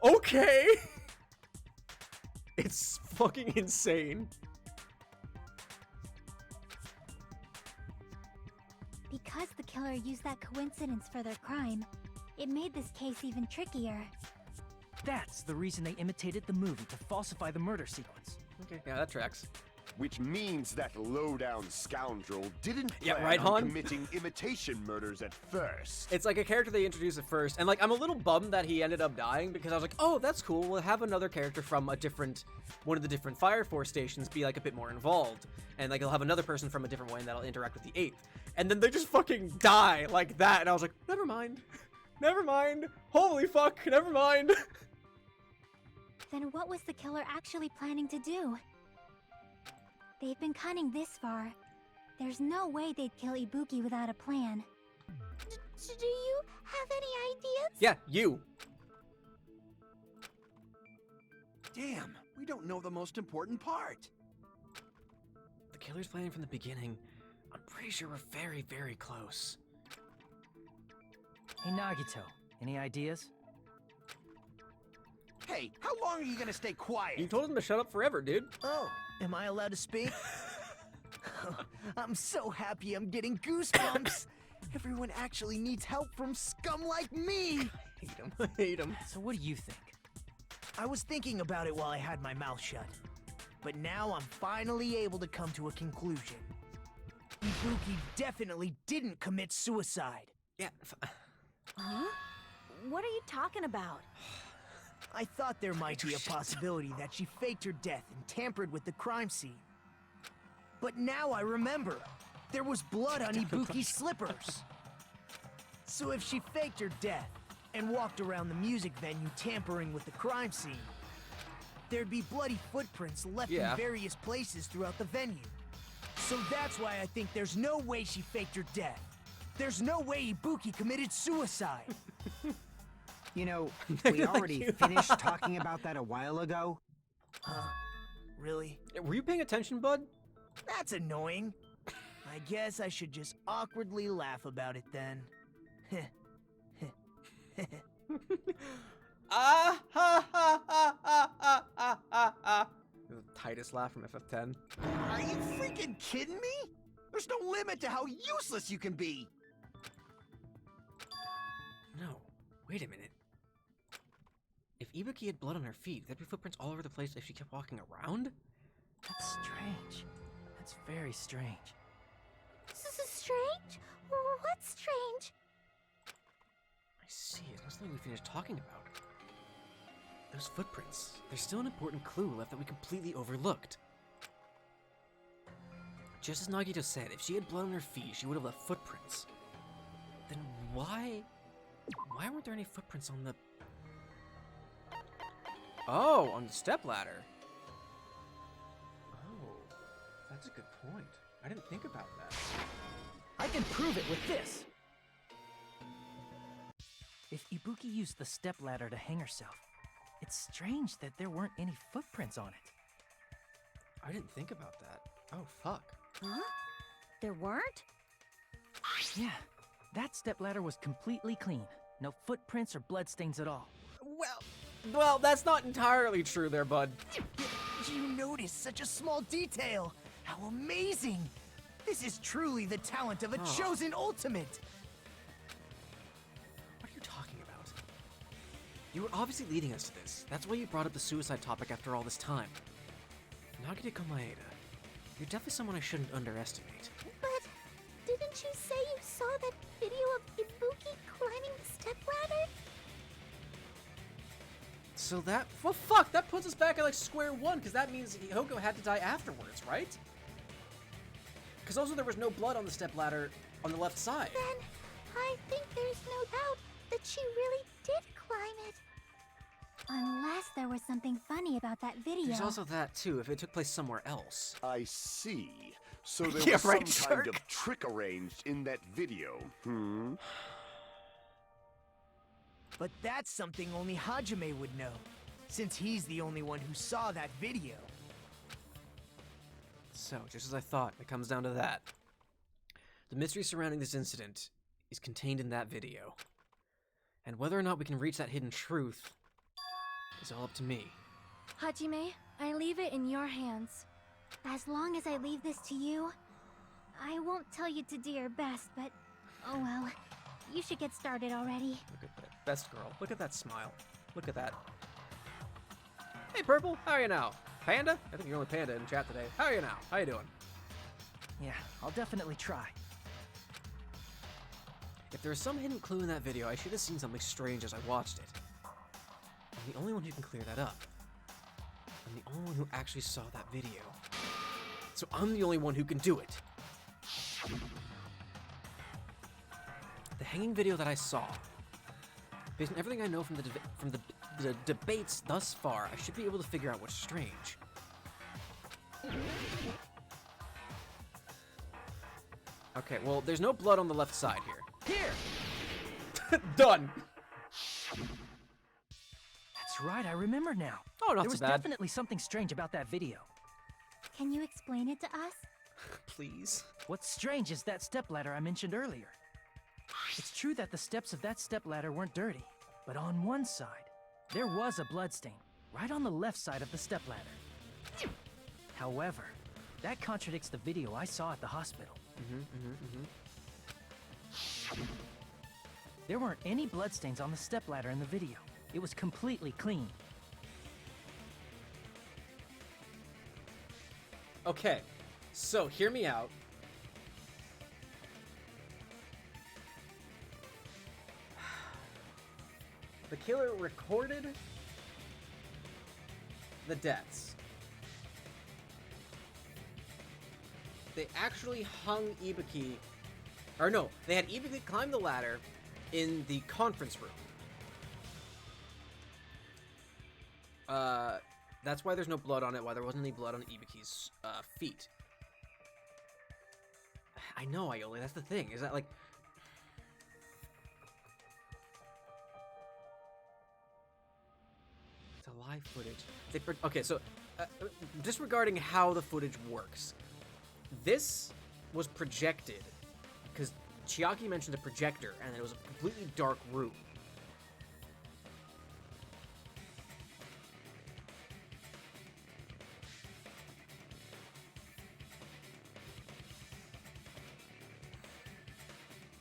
Okay. It's fucking insane. because the killer used that coincidence for their crime, it made this case even trickier. That's the reason they imitated the movie to falsify the murder sequence. Okay, yeah, that tracks. Which means that low-down scoundrel didn't Yeah, plan right, on Han? committing imitation murders at first. It's like a character they introduced at first, and like I'm a little bummed that he ended up dying because I was like, oh, that's cool. We'll have another character from one of the different Fire Force stations be like a bit more involved, and like they'll have another person from a different one that'll interact with the 8th, and then they just fucking die like that, and I was like, never mind, never mind. Holy fuck, never mind. Then what was the killer actually planning to do? They've been cunning this far. There's no way they'd kill Ibuki without a plan. Do you have any ideas? Yeah, you. Damn, we don't know the most important part. The killer's planning from the beginning. I'm pretty sure we're very, very close. Hey Nagito, any ideas? Hey, how long are you gonna stay quiet? You told him to shut up forever, dude. Oh, am I allowed to speak? I'm so happy I'm getting goosebumps. Everyone actually needs help from scum like me. Hate him. I hate him. So what do you think? I was thinking about it while I had my mouth shut. But now I'm finally able to come to a conclusion. Ibuki definitely didn't commit suicide. Yeah. Huh? What are you talking about? I thought there might be a possibility that she faked her death and tampered with the crime scene. But now I remember. There was blood on Ibuki's slippers. So if she faked her death and walked around the music venue tampering with the crime scene, there'd be bloody footprints left in various places throughout the venue. So that's why I think there's no way she faked her death. There's no way Ibuki committed suicide. You know, we already finished talking about that a while ago. Huh? Really? Were you paying attention, bud? That's annoying. I guess I should just awkwardly laugh about it then. Ah ha ha ha ha ha ha ha ha. The tightest laugh from FF10. Are you freaking kidding me? There's no limit to how useless you can be. No, wait a minute. If Ibuki had blood on her feet, there'd be footprints all over the place if she kept walking around? That's strange. That's very strange. This is strange? What's strange? I see, it's not something we finished talking about. Those footprints, there's still an important clue left that we completely overlooked. Just as Nagito said, if she had blood on her feet, she would have left footprints. Then why weren't there any footprints on the... Oh, on the stepladder. Oh, that's a good point. I didn't think about that. I can prove it with this! If Ibuki used the stepladder to hang herself, it's strange that there weren't any footprints on it. I didn't think about that. Oh, fuck. Huh? There weren't? Yeah, that stepladder was completely clean. No footprints or bloodstains at all. Well, that's not entirely true there, bud. You noticed such a small detail. How amazing! This is truly the talent of a chosen ultimate. What are you talking about? You were obviously leading us to this. That's why you brought up the suicide topic after all this time. Nagito Komaeda, you're definitely someone I shouldn't underestimate. But didn't you say you saw that video of Ibuki climbing the stepladder? So well, fuck, that puts us back at like square one, because that means Hoko had to die afterwards, right? Because also there was no blood on the stepladder on the left side. Then I think there's no doubt that she really did climb it. Unless there was something funny about that video. There's also that too, if it took place somewhere else. I see. So there was some kind of trick arranged in that video, But that's something only Hajime would know, since he's the only one who saw that video. So, just as I thought, it comes down to that. The mystery surrounding this incident is contained in that video. And whether or not we can reach that hidden truth is all up to me. Hajime, I leave it in your hands. As long as I leave this to you, I won't tell you to do your best, but oh well. You should get started already. Look at that. Best girl. Look at that smile. Look at that. Hey, Purple. How are you now? Panda? I think you're only Panda in chat today. How are you now? How you doing? Yeah, I'll definitely try. If there was some hidden clue in that video, I should have seen something strange as I watched it. I'm the only one who can clear that up. I'm the only one who actually saw that video. So I'm the only one who can do it. The hanging video that I saw, based on everything I know from the debates thus far, I should be able to figure out what's strange. Okay, well, there's no blood on the left side here. Here! Done! That's right, I remember now. Oh, not There was so bad. definitely something strange about that video. Can you explain it to us? Please. What's strange is that stepladder I mentioned earlier. It's true that the steps of that stepladder weren't dirty, but on one side, There was a bloodstain right on the left side of the stepladder. However, that contradicts the video I saw at the hospital. There weren't any bloodstains on the stepladder in the video. It was completely clean. Okay, so hear me out. The killer recorded the deaths. They actually hung Ibuki, or no, they had Ibuki climb the ladder in the conference room. That's why there's no blood on it, why there wasn't any blood on Ibuki's feet. I know, Aioli, that's the thing, is that like... It's a live footage. Okay, so, disregarding how the footage works, this was projected, because Chiaki mentioned a projector, and it was a completely dark room.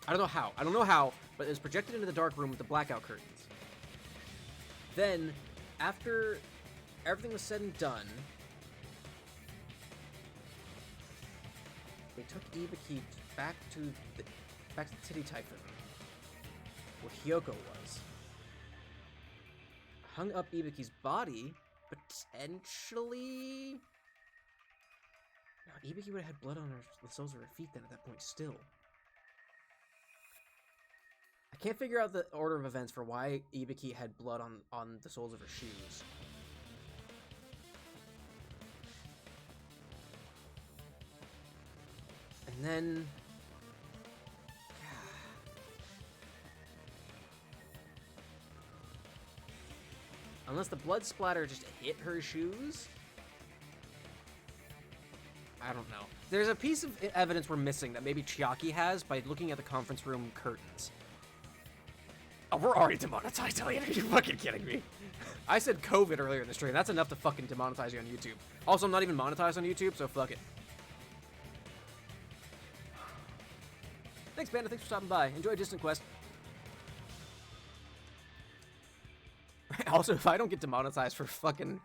I don't know how, but it was projected into the dark room with the blackout curtains. Then, after everything was said and done, they took Ibuki back to the Titty Typhoon, where Hyoko was. Hung up Ibuki's body, potentially... No, Ibuki would have had blood on the soles of her feet then at that point still. I can't figure out the order of events for why Ibuki had blood on the soles of her shoes. And then... Unless the blood splatter just hit her shoes? I don't know. There's a piece of evidence we're missing that maybe Chiaki has by looking at the conference room curtains. Oh, we're already demonetized, Elliot. Are you fucking kidding me? I said COVID earlier in the stream. That's enough to fucking demonetize you on YouTube. Also, I'm not even monetized on YouTube, so fuck it. Thanks, Panda. Thanks for stopping by. Enjoy Distant Quest. Also, if I don't get demonetized for fucking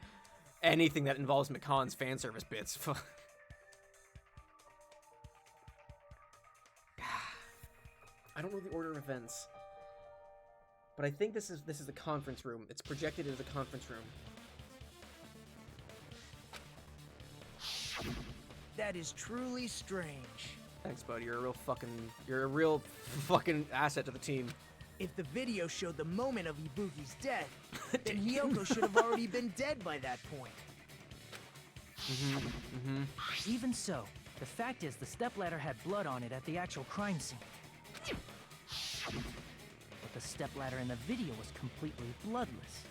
anything that involves McConn's fan service bits, I don't know the order of events. But I think this is the conference room. It's projected as a conference room. That is truly strange. Thanks, buddy. You're a real fucking asset to the team. If the video showed the moment of Ibuki's death, then Hyoko should have already been dead by that point. Even so, the fact is the stepladder had blood on it at the actual crime scene. But the stepladder in the video was completely bloodless.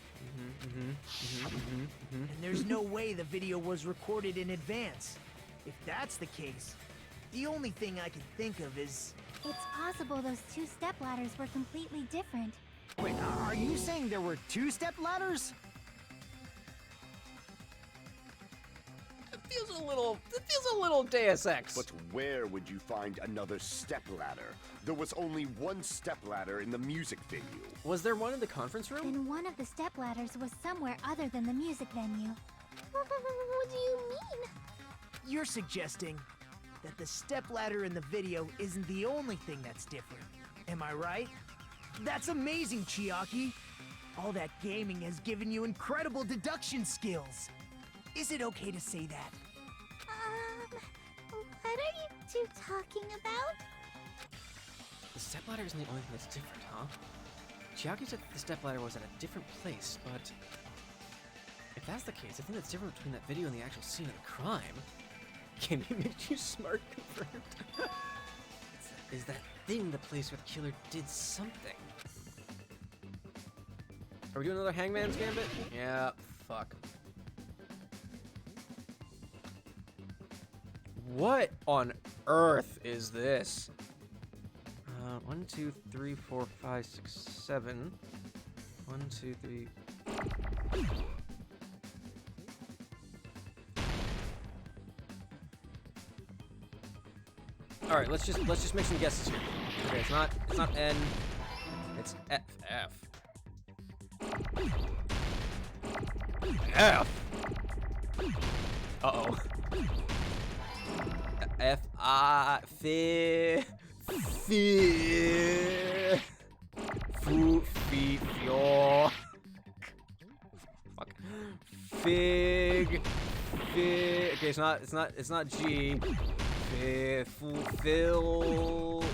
And there's no way the video was recorded in advance. If that's the case, the only thing I can think of is... It's possible those two stepladders were completely different. Wait, are you saying there were two stepladders? It feels a little Deus Ex. But where would you find another stepladder? There was only one stepladder in the music venue. Was there one in the conference room? Then one of the stepladders was somewhere other than the music venue. What do you mean? You're suggesting that the stepladder in the video isn't the only thing that's different. Am I right? That's amazing, Chiaki! All that gaming has given you incredible deduction skills. Is it okay to say that? What are you two talking about? The stepladder isn't the only thing that's different, huh? Chiaki said the stepladder was at a different place, but... If that's the case, I think that's different between that video and the actual scene of the crime. Can you make you smart confirmed? Is that thing the place where the killer did something? Are we doing another Hangman's Gambit? Yeah, fuck. What on earth is this? 1, 2, 3, 4, 5, 6, 7. 1, 2, 3. All right, let's just make some guesses here. Okay, it's not N. It's F. F. Uh-oh. F I F Fu Fi Fjor. Fuck. Fig. Okay, it's not G. Phil.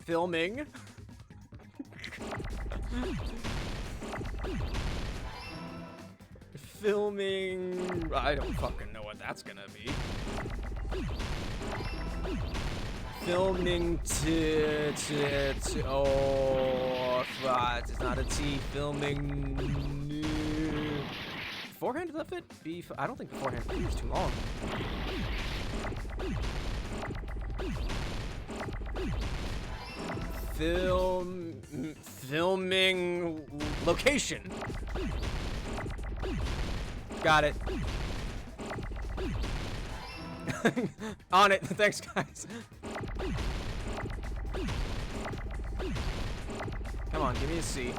Filming. Filming. I don't fucking know what that's gonna be. Filming oh, it's not a T. Filming. Forehand, does that fit? B. I don't think the forehand is too long. Filming location. Got it. On it. Thanks, guys. Come on, give me a C.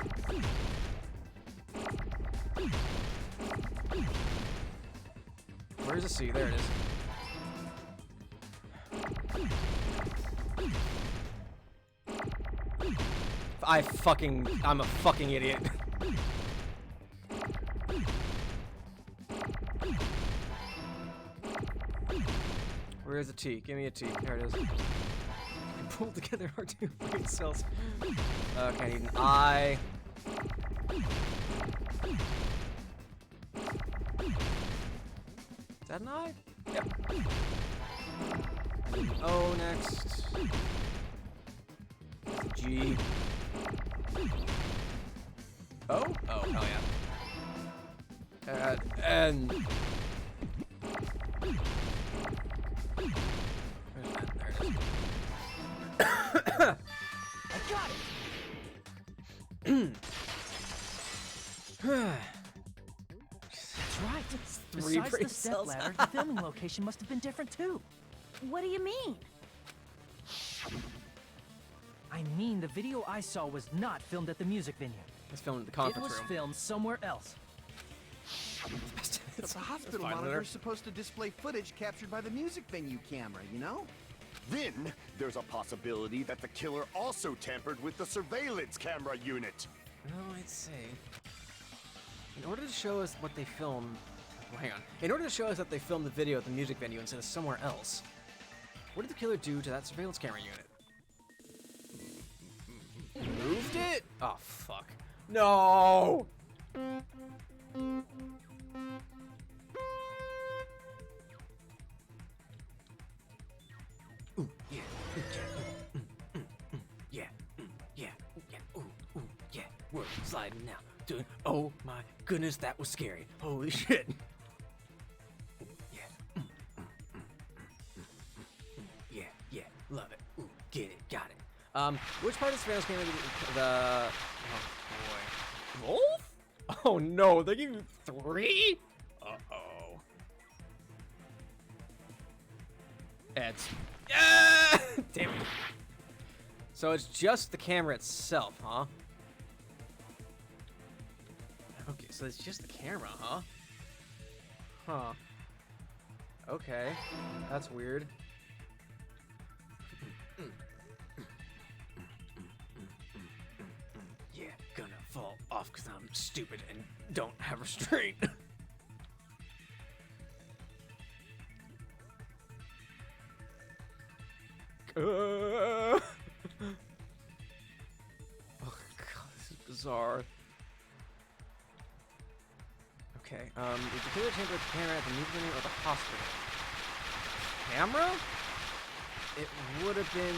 Where's the C? There it is. I'm a fucking idiot. Where's the T? Give me a T. There it is. Pull together our two brain cells. Okay, I need an I. Is that an I? Yep. I need an O next. G. O? Oh, hell yeah. N. I got it! That's right. Besides the step ladder, the filming location must have been different too. What do you mean? I mean, the video I saw was not filmed at the music venue. It's filmed at the conference room. It was filmed somewhere else. But the hospital monitor is supposed to display footage captured by the music venue camera, you know? Then, there's a possibility that the killer also tampered with the surveillance camera unit. Well, I'd say... In order to show us what they filmed... Well, hang on. In order to show us that they filmed the video at the music venue instead of somewhere else, what did the killer do to that surveillance camera unit? Moved it? Oh, fuck. No! Ooh, yeah, yeah, ooh, yeah. We're sliding now. Doing. Oh my goodness, that was scary. Holy shit. Yeah, love it. Ooh, get it, got it. Which part of the surveillance camera did the? Oh boy. Wolf? Oh no, they give you 3? Uh-oh. It's... Damn it. So it's just the camera itself, huh? Okay, so it's just the camera, huh? Huh. Okay. That's weird. Yeah, gonna fall off because I'm stupid and don't have restraint. Oh god, this is bizarre. Okay, did the killer tamper with the camera at the music venue or the hospital? Camera? It would have been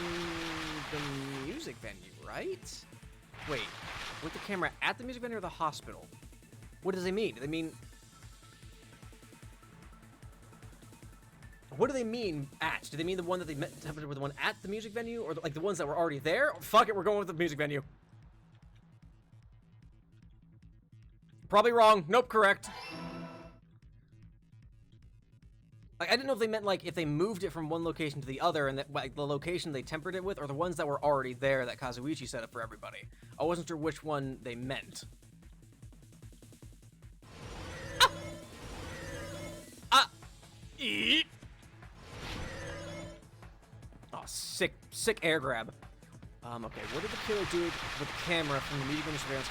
the music venue, right? Wait, with the camera at the music venue or the hospital? What does they mean? Do they mean... What do they mean at? Do they mean the one that they tempered with the one at the music venue, or like the ones that were already there? Fuck it, we're going with the music venue. Probably wrong. Nope, correct. Like, I didn't know if they meant like if they moved it from one location to the other, and that like the location they tempered it with, or the ones that were already there that Kazuichi set up for everybody. I wasn't sure which one they meant. Eat. Oh, sick air grab. Okay, what did the killer do with the camera from the music venue surveillance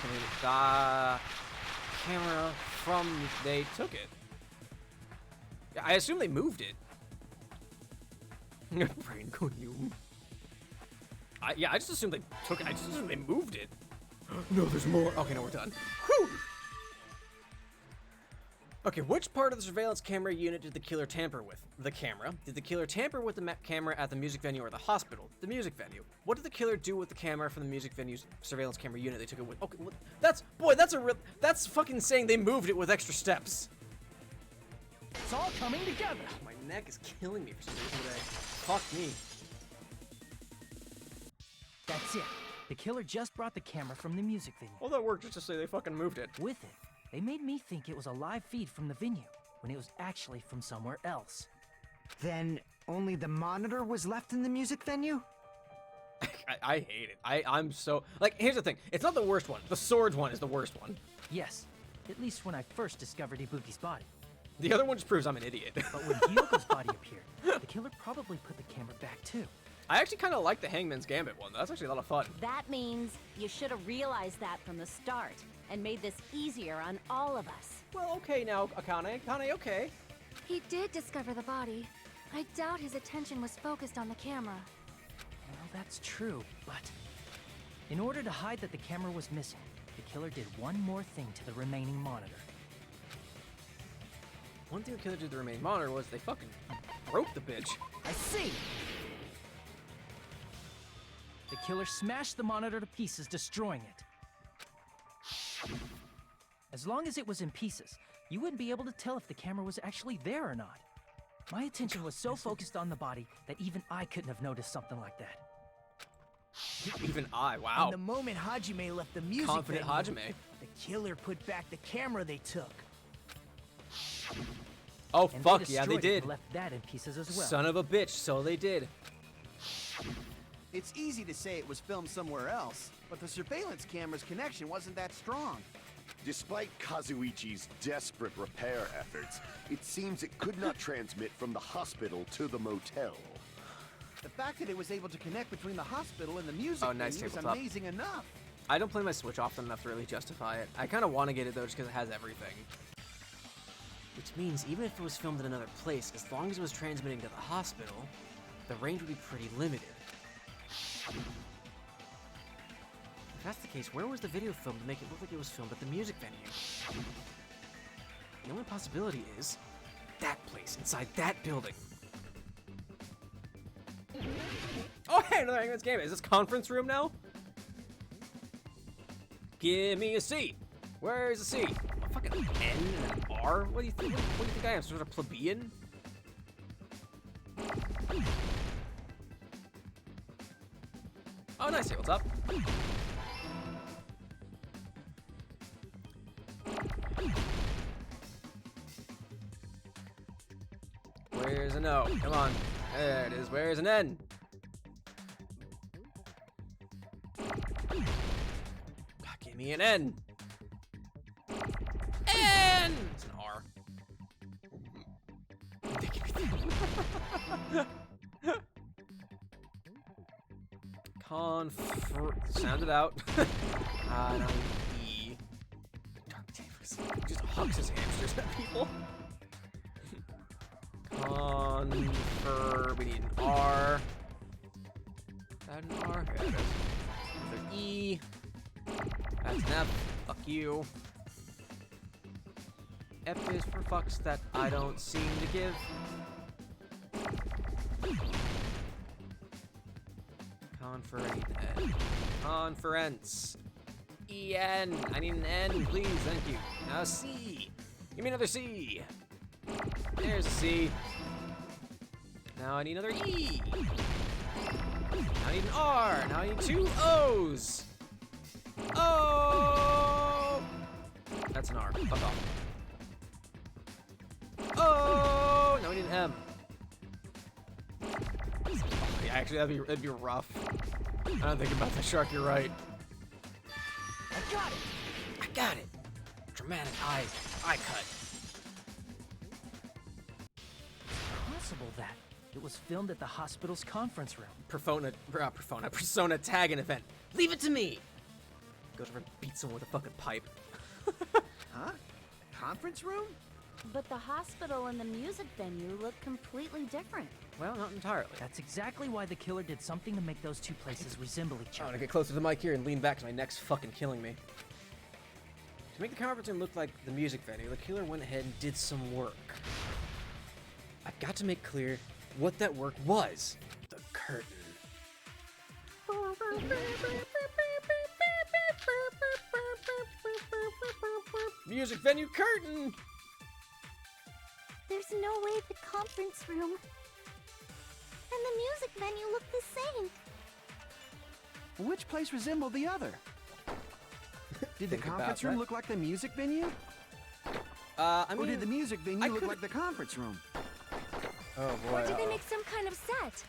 camera from... They took it. I assume they moved it. Brain go you. Yeah, I just assumed they took it. I just assumed they moved it. No, there's more. Okay, no, we're done. Whew. Okay, which part of the surveillance camera unit did the killer tamper with? The camera. Did the killer tamper with the camera at the music venue or the hospital? The music venue. What did the killer do with the camera from the music venue's surveillance camera unit they took it with? Okay, that's fucking saying they moved it with extra steps. It's all coming together. My neck is killing me for some reason today. Fuck me. That's it. The killer just brought the camera from the music venue. Well, that worked just to say they fucking moved it. With it, they made me think it was a live feed from the venue, when it was actually from somewhere else. Then only the monitor was left in the music venue? I hate it. I'm so... Like, here's the thing. It's not the worst one. The swords one is the worst one. Yes, at least when I first discovered Ibuki's body. The other one just proves I'm an idiot. But when Hyoko's body appeared, the killer probably put the camera back too. I actually kind of like the Hangman's Gambit one. That's actually a lot of fun. That means you should have realized that from the start and made this easier on all of us. Well, okay now, Akane. Akane, okay. He did discover the body. I doubt his attention was focused on the camera. Well, that's true, but... in order to hide that the camera was missing, the killer did one more thing to the remaining monitor. One thing the killer did to the remaining monitor was they fucking broke the bitch. I see! The killer smashed the monitor to pieces, destroying it. As long as it was in pieces, you wouldn't be able to tell if the camera was actually there or not. My attention was so focused on the body that even I couldn't have noticed something like that. Even I, wow. And the moment Hajime left the music Confident venue, Hajime. the killer put back the camera they took. Oh, And fuck, they yeah, they destroyed it did. and left that in pieces as well. Son of a bitch, so they did. It's easy to say it was filmed somewhere else, but the surveillance camera's connection wasn't that strong. Despite Kazuichi's desperate repair efforts, it seems it could not transmit from the hospital to the motel. The fact that it was able to connect between the hospital and the music nice venue is tabletop. amazing enough. I don't play my Switch often enough to really justify it. I kind of want to get it though just because it has everything. Which means even if it was filmed in another place, as long as it was transmitting to the hospital, the range would be pretty limited. If that's the case, where was the video filmed to make it look like it was filmed at the music venue? The only possibility is that place, inside that building. Oh, hey, another Hangman's Game. Is this conference room now? Give me a C. Where's the C? A fucking N and an R? What do you think? What do you think I am? Sort of plebeian? Oh, nice. Hey, what's up? Where's an O? Come on. There it is. Where's an N? Give me an N. N! It's an R. Sound it out. Now E. Dark Davis. He just hucks his hamsters at people. We need an R. Is that an R? Yeah, it is. Another E. That's an F. Fuck you. F is for fucks that I don't seem to give. Conference. E-N. I need an N, please. Thank you. Now C. Give me another C. There's a C. Now I need another E. Now I need an R. Now I need 2 O's. Oh! That's an R. Fuck off. Oh! Now we need an M. Yeah, actually, that'd be rough. I don't think about the shark. You're right. I got it! I got it. Dramatic eye cut. Possible that it was filmed at the hospital's conference room. Persona tag an event. Leave it to me. Goes over and beats someone with a fucking pipe. Huh? Conference room? But the hospital and the music venue look completely different. Well, not entirely. That's exactly why the killer did something to make those two places resemble each I'm other. gonna get closer to the mic here and lean back because my neck's fucking killing me. To make the conference room look like the music venue, the killer went ahead and did some work. I've got to make clear what that work was. The curtain. Music venue curtain! There's no way the conference room and the music venue look the same. Which place resembled the other? Did the Think conference about room that. look like the music venue? I Or mean, did the music venue look like the conference room? oh boy. Or did they make some kind of set?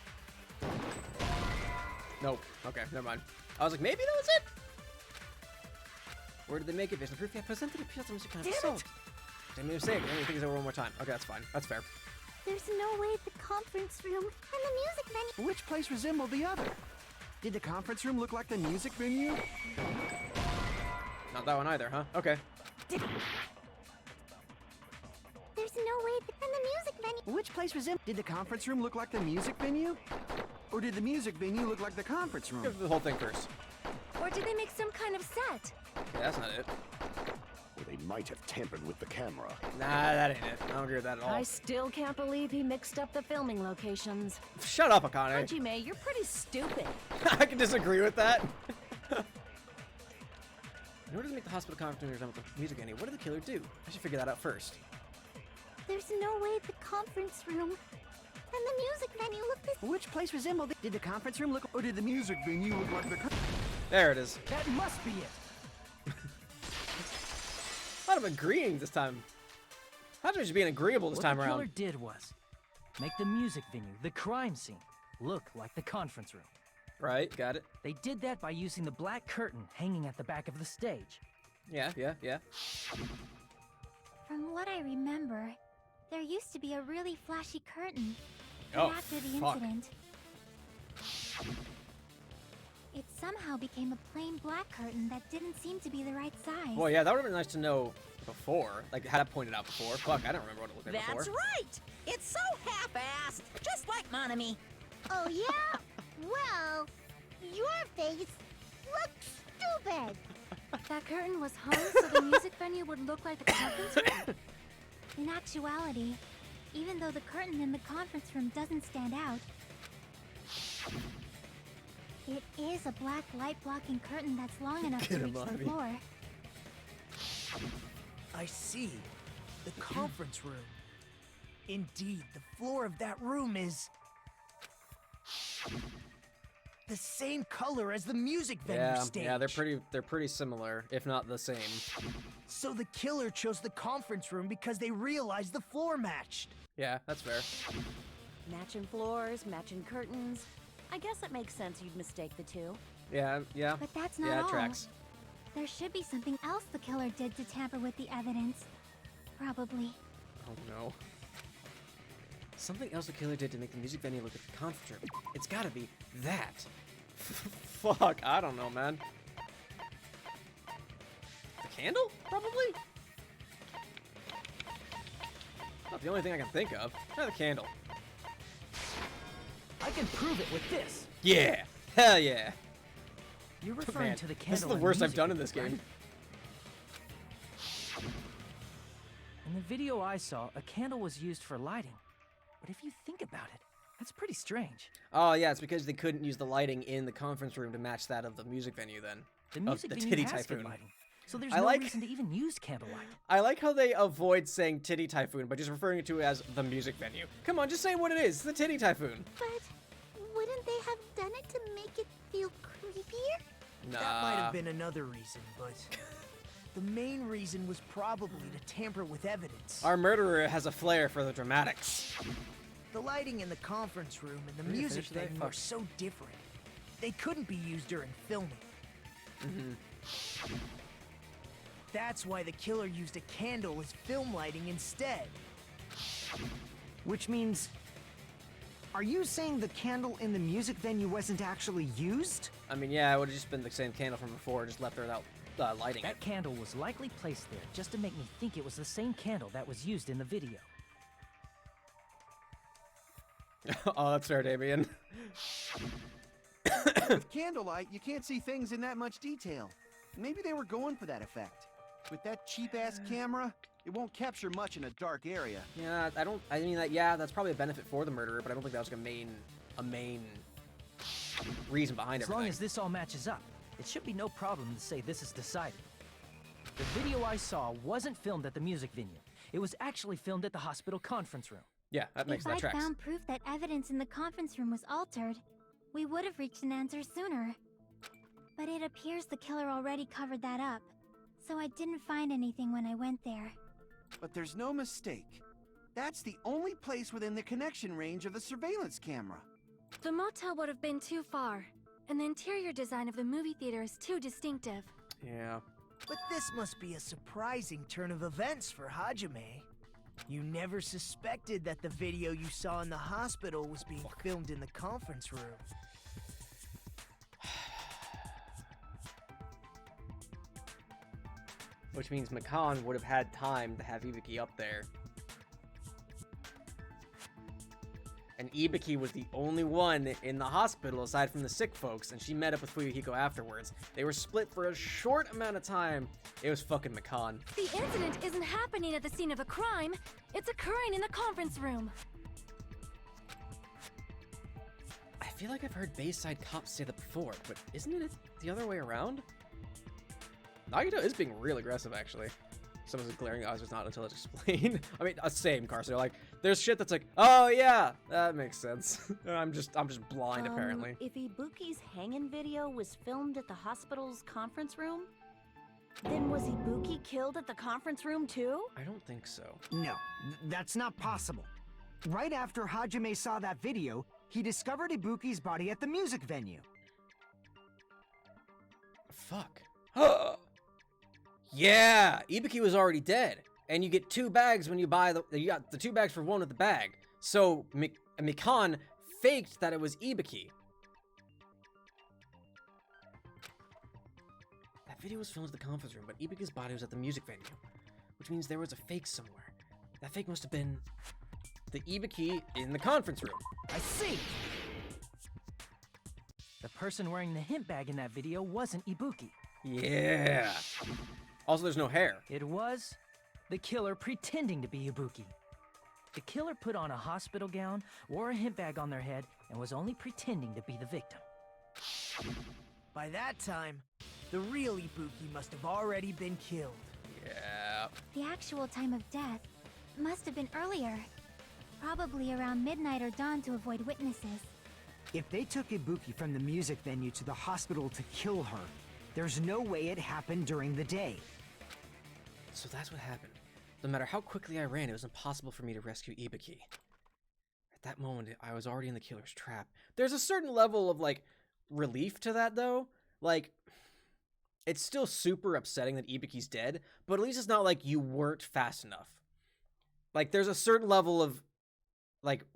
Nope. Okay, never mind. I was like, maybe that was it? Where did they make it based on proof? Yeah, presented a piece of music kind of assault. Didn't mean to say it. Let me think it over one more time. Okay, that's fine. That's fair. There's no way the conference room and the music venue. Which place resembled the other? Did the conference room look like the music venue? Not that one either, huh? Okay. There's no way and the music venue. Which place resembled? Did the conference room look like the music venue? Or did the music venue look like the conference room? Give the whole thing first. Or did they make some kind of set? Yeah, that's not it. Or they might have tampered with the camera. Nah, that ain't it. I don't agree with that at all. I still can't believe he mixed up the filming locations. Shut up, Akane. Hajime, you're pretty stupid. I can disagree with that. In order to make the hospital conference room resemble the music venue, what did the killer do? I should figure that out first. There's no way the conference room and the music venue look the same. Which place resembled the... Did the conference room look... Or did the music venue look like the... There it is. That must be it. A lot of agreeing this time. How's just being agreeable this time What the around? killer did was make the music venue, the crime scene, look like the conference room. Right, got it. They did that by using the black curtain hanging at the back of the stage. Yeah. From what I remember, there used to be a really flashy curtain Oh, after the fuck. incident. It somehow became a plain black curtain that didn't seem to be the right size. Well, yeah, that would have been nice to know before. Like, had I pointed out before. Fuck, I don't remember what it looked like That's before. right! It's so half-assed, just like Monami. Oh yeah? Well, your face looks stupid. That curtain was hung so the music venue would look like the conference room? In actuality, even though the curtain in the conference room doesn't stand out, it is a black light-blocking curtain that's long enough to Get reach him, the Ivy. floor. I see. The conference room. Indeed, the floor of that room is the same color as the music venue stage. Yeah, they're pretty similar, if not the same. So the killer chose the conference room because they realized the floor matched. Yeah, that's fair. Matching floors, matching curtains. I guess it makes sense you'd mistake the two. Yeah. But that's not Yeah, all. it tracks. There should be something else the killer did to tamper with the evidence. Probably. Oh no. Something else the killer did to make the music venue look like the conference room. It's gotta be that. Fuck, I don't know, man. The candle? Probably? Not the only thing I can think of. Not the candle. I can prove it with this. Yeah! Hell yeah! You're referring Man, to the candle. this is the and worst I've music done in video, this game. right? In the video I saw, a candle was used for lighting. But if you think about it, that's pretty strange. Oh yeah, it's because they couldn't use the lighting in the conference room to match that of the music venue then. The Of music the venue titty has good typhoon. lighting. so there's I no like- reason to even use candlelight. I like how they avoid saying Titty Typhoon by just referring to it as the music venue. Come on, just say what it is. The Titty Typhoon. But wouldn't they have done it to make it feel creepier? Nah. That might have been another reason, but the main reason was probably to tamper with evidence. Our murderer has a flair for the dramatics. The lighting in the conference room and the Did we music finish that? venue Fuck. are so different. They couldn't be used during filming. That's why the killer used a candle as film lighting instead. Which means... Are you saying the candle in the music venue wasn't actually used? I mean, yeah, it would have just been the same candle from before, just left there without lighting That candle was likely placed there just to make me think it was the same candle that was used in the video. it. Oh, that's fair, Damien. With candlelight, you can't see things in that much detail. Maybe they were going for that effect. With that cheap-ass camera, it won't capture much in a dark area. Yeah, I mean, yeah, that's probably a benefit for the murderer, but I don't think that was like a main reason behind As everything. long as this all matches up, it should be no problem to say this is decided. The video I saw wasn't filmed at the music venue. It was actually filmed at the hospital conference room. Yeah, that If I'd found proof that evidence in the conference room was altered, we would have reached an answer sooner. But it appears the killer already covered that up, so I didn't find anything when I went there. But there's no mistake. That's the only place within the connection range of the surveillance camera. The motel would have been too far, and the interior design of the movie theater is too distinctive. Yeah. But this must be a surprising turn of events for Hajime. You never suspected that the video you saw in the hospital was being filmed in the conference room. Which means Makan would have had time to have Ibuki up there. And Ibuki was the only one in the hospital aside from the sick folks, and she met up with Fuyuhiko afterwards. They were split for a short amount of time. It was fucking Makan. The incident isn't happening at the scene of a crime, it's occurring in the conference room. I feel like I've heard Bayside cops say that before, but isn't it the other way around? Nagito is being real aggressive, actually. Someone's glaring eyes was not until it's explained. I mean, same, Carson. Like, there's shit that's like, oh yeah, that makes sense. I'm just blind, apparently. If Ibuki's hanging video was filmed at the hospital's conference room, then was Ibuki killed at the conference room too? I don't think so. No, that's not possible. Right after Hajime saw that video, he discovered Ibuki's body at the music venue. Fuck. Yeah, Ibuki was already dead, and you get 2 bags when you buy you got the 2 bags for 1 with the bag. So Mikan faked that it was Ibuki. That video was filmed at the conference room, but Ibuki's body was at the music venue, which means there was a fake somewhere. That fake must have been the Ibuki in the conference room. I see! The person wearing the hint bag in that video wasn't Ibuki. Yeah. Also, there's no hair. It was the killer pretending to be Ibuki. The killer put on a hospital gown, wore a hint bag on their head, and was only pretending to be the victim. By that time, the real Ibuki must have already been killed. Yeah. The actual time of death must have been earlier. Probably around midnight or dawn to avoid witnesses. If they took Ibuki from the music venue to the hospital to kill her, there's no way it happened during the day. So that's what happened. No matter how quickly I ran, it was impossible for me to rescue Ibuki. At that moment, I was already in the killer's trap. There's a certain level of, like, relief to that, though. Like, it's still super upsetting that Ibuki's dead, but at least it's not like you weren't fast enough. Like, there's a certain level of, like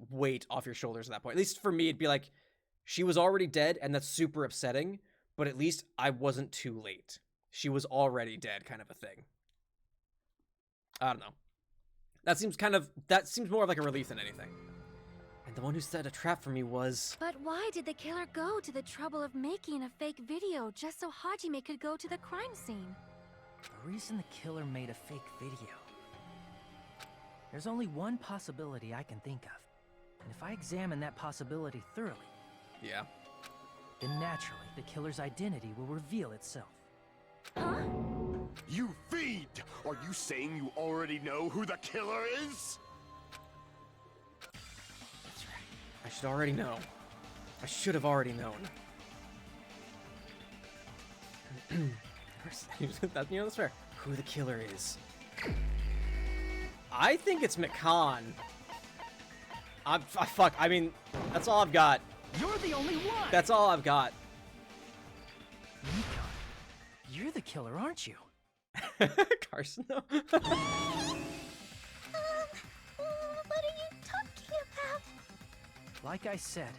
weight off your shoulders at that point. At least for me, it'd be like, she was already dead, and that's super upsetting, but at least I wasn't too late. She was already dead, kind of a thing. I don't know. That seems more of like a relief than anything. And the one who set a trap for me was... But why did the killer go to the trouble of making a fake video just so Hajime could go to the crime scene? The reason the killer made a fake video. There's only one possibility I can think of. And if I examine that possibility thoroughly, yeah, then naturally the killer's identity will reveal itself. Huh? You fiend! Are you saying you already know who the killer is? That's right. I should already know. I should have already known. That's fair. Who the killer is. I think it's Mikan. Fuck, I mean, that's all I've got. You're the only one! That's all I've got. Mikan, you're the killer, aren't you? Carson, though. What are you talking about? Like I said,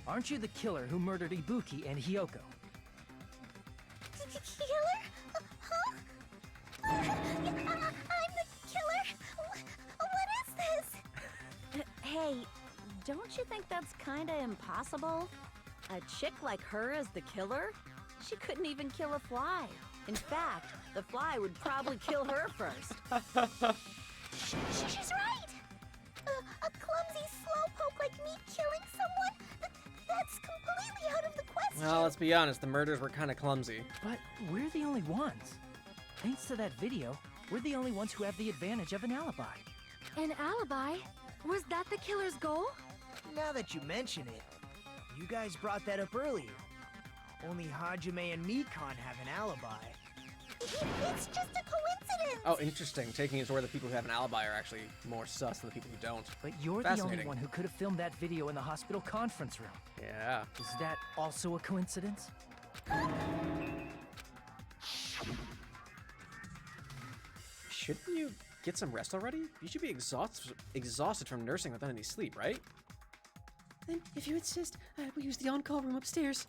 aren't you the killer who murdered Ibuki and Hyoko? Killer? Huh? I'm the killer? What is this? Hey, don't you think that's kinda impossible? A chick like her as the killer? She couldn't even kill a fly. In fact, the fly would probably kill her first. She's right! A clumsy slowpoke like me killing someone? That's completely out of the question! Well, let's be honest, the murders were kind of clumsy. But we're the only ones. Thanks to that video, we're the only ones who have the advantage of an alibi. An alibi? Was that the killer's goal? Now that you mention it, you guys brought that up earlier. Only Hajime and Mikan have an alibi. It's just a coincidence! Oh, interesting. Taking it to where the people who have an alibi are actually more sus than the people who don't. But you're the only one who could have filmed that video in the hospital conference room. Yeah. Is that also a coincidence? Shouldn't you get some rest already? You should be exhausted from nursing without any sleep, right? Then, if you insist, we'll use the on-call room upstairs.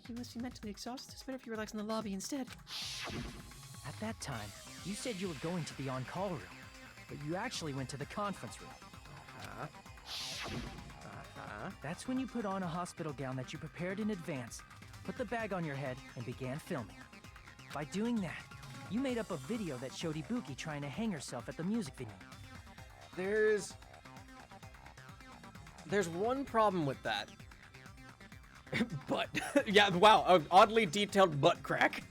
You must be mentally exhausted. It's better if you relax in the lobby instead. At that time, you said you were going to the on-call room, but you actually went to the conference room. That's when you put on a hospital gown that you prepared in advance, put the bag on your head, and began filming. By doing that, you made up a video that showed Ibuki trying to hang herself at the music venue. There's one problem with that. Butt. Yeah, wow, oddly detailed butt crack.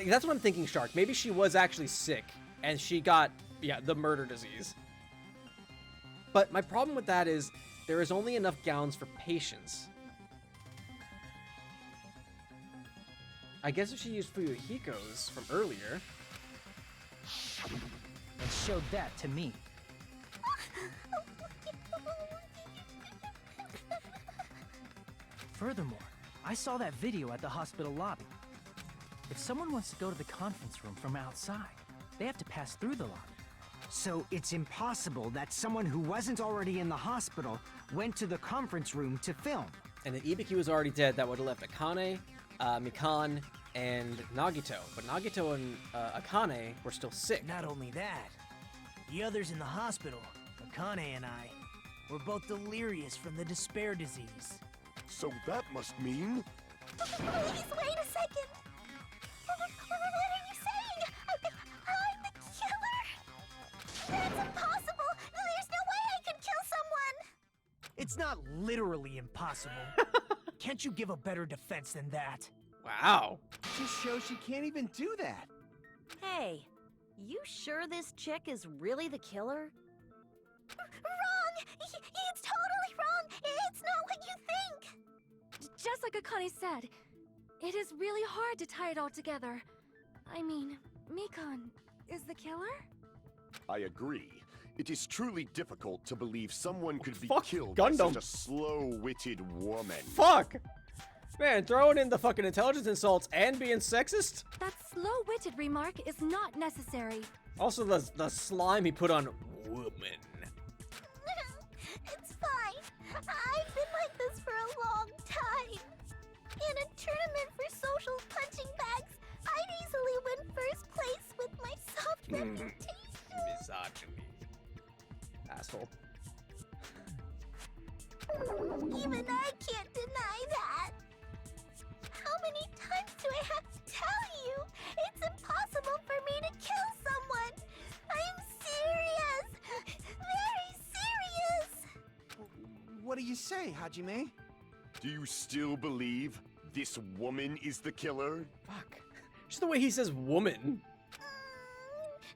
That's what I'm thinking, Shark. Maybe she was actually sick, and she got, the murder disease. But my problem with that is, there is only enough gowns for patients. I guess if she used Fuyuhiko's from earlier. And showed that to me. Furthermore, I saw that video at the hospital lobby. If someone wants to go to the conference room from outside, they have to pass through the lobby. So it's impossible that someone who wasn't already in the hospital went to the conference room to film. And if Ibuki was already dead, that would have left Akane, Mikan, and Nagito. But Nagito and Akane were still sick. Not only that, the others in the hospital, Akane and I, were both delirious from the despair disease. So that must mean... Please, wait a second! What are you saying? I'm the killer? That's impossible! There's no way I could kill someone! It's not literally impossible. Can't you give a better defense than that? Wow. Just shows she can't even do that. Hey, you sure this chick is really the killer? Wrong! It's totally wrong! It's not what you think! Just like Akane said, it is really hard to tie it all together. I mean, Mikan is the killer? I agree. It is truly difficult to believe someone could be Fuck killed Gundam. by such a slow-witted woman. Fuck! Man, throwing in the fucking intelligence insults and being sexist? That slow-witted remark is not necessary. Also, the slime he put on woman. It's fine. I've been like this for a long time. In a tournament for social punching bags, I'd easily win first place with my soft reputation. Misogyny. Asshole. Even I can't deny that. How many times do I have to tell you? It's impossible for me to kill someone. I'm serious. Very serious. What do you say, Hajime? Do you still believe this woman is the killer? Fuck. Just the way he says woman.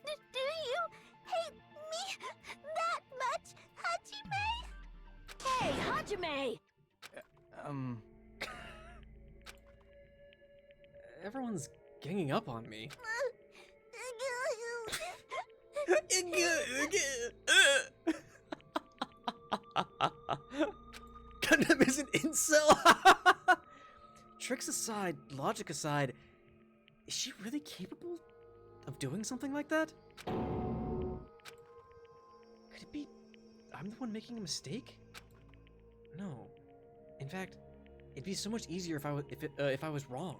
Do you hate me that much, Hajime? Hey, Hajime! Everyone's ganging up on me. Gundam is an incel. Tricks aside, logic aside, is she really capable of doing something like that? Could it be I'm the one making a mistake? No. In fact, it'd be so much easier if I was wrong.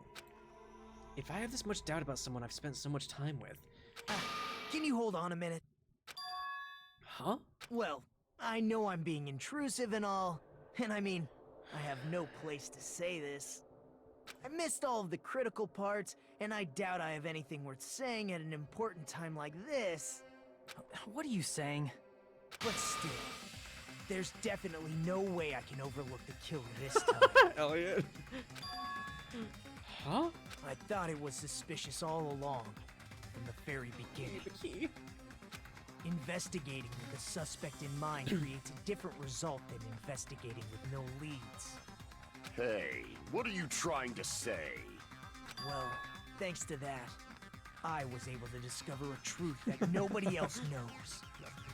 If I have this much doubt about someone I've spent so much time with. Can you hold on a minute? Huh? Well, I know I'm being intrusive and all, and I mean, I have no place to say this. I missed all of the critical parts, and I doubt I have anything worth saying at an important time like this. What are you saying? But still, there's definitely no way I can overlook the killer this time. Elliot. Huh? I thought it was suspicious all along, from the very beginning. Investigating with a suspect in mind creates a different result than investigating with no leads. Hey, what are you trying to say? Well, thanks to that, I was able to discover a truth that nobody else knows.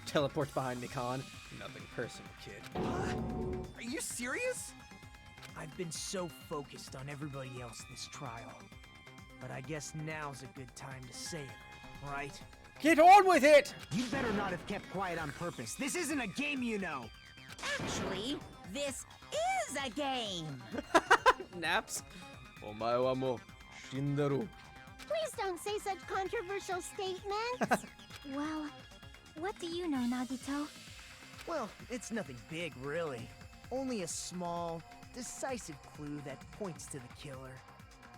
Teleport behind me, Khan. Nothing personal, kid. Are you serious? I've been so focused on everybody else this trial. But I guess now's a good time to say it, right? Get on with it! You'd better not have kept quiet on purpose. This isn't a game, you know. Actually, this is a game. Naps? Omae wa mo shinderu. Please don't say such controversial statements. Well, what do you know, Nagito? Well, it's nothing big, really. Only a small, decisive clue that points to the killer.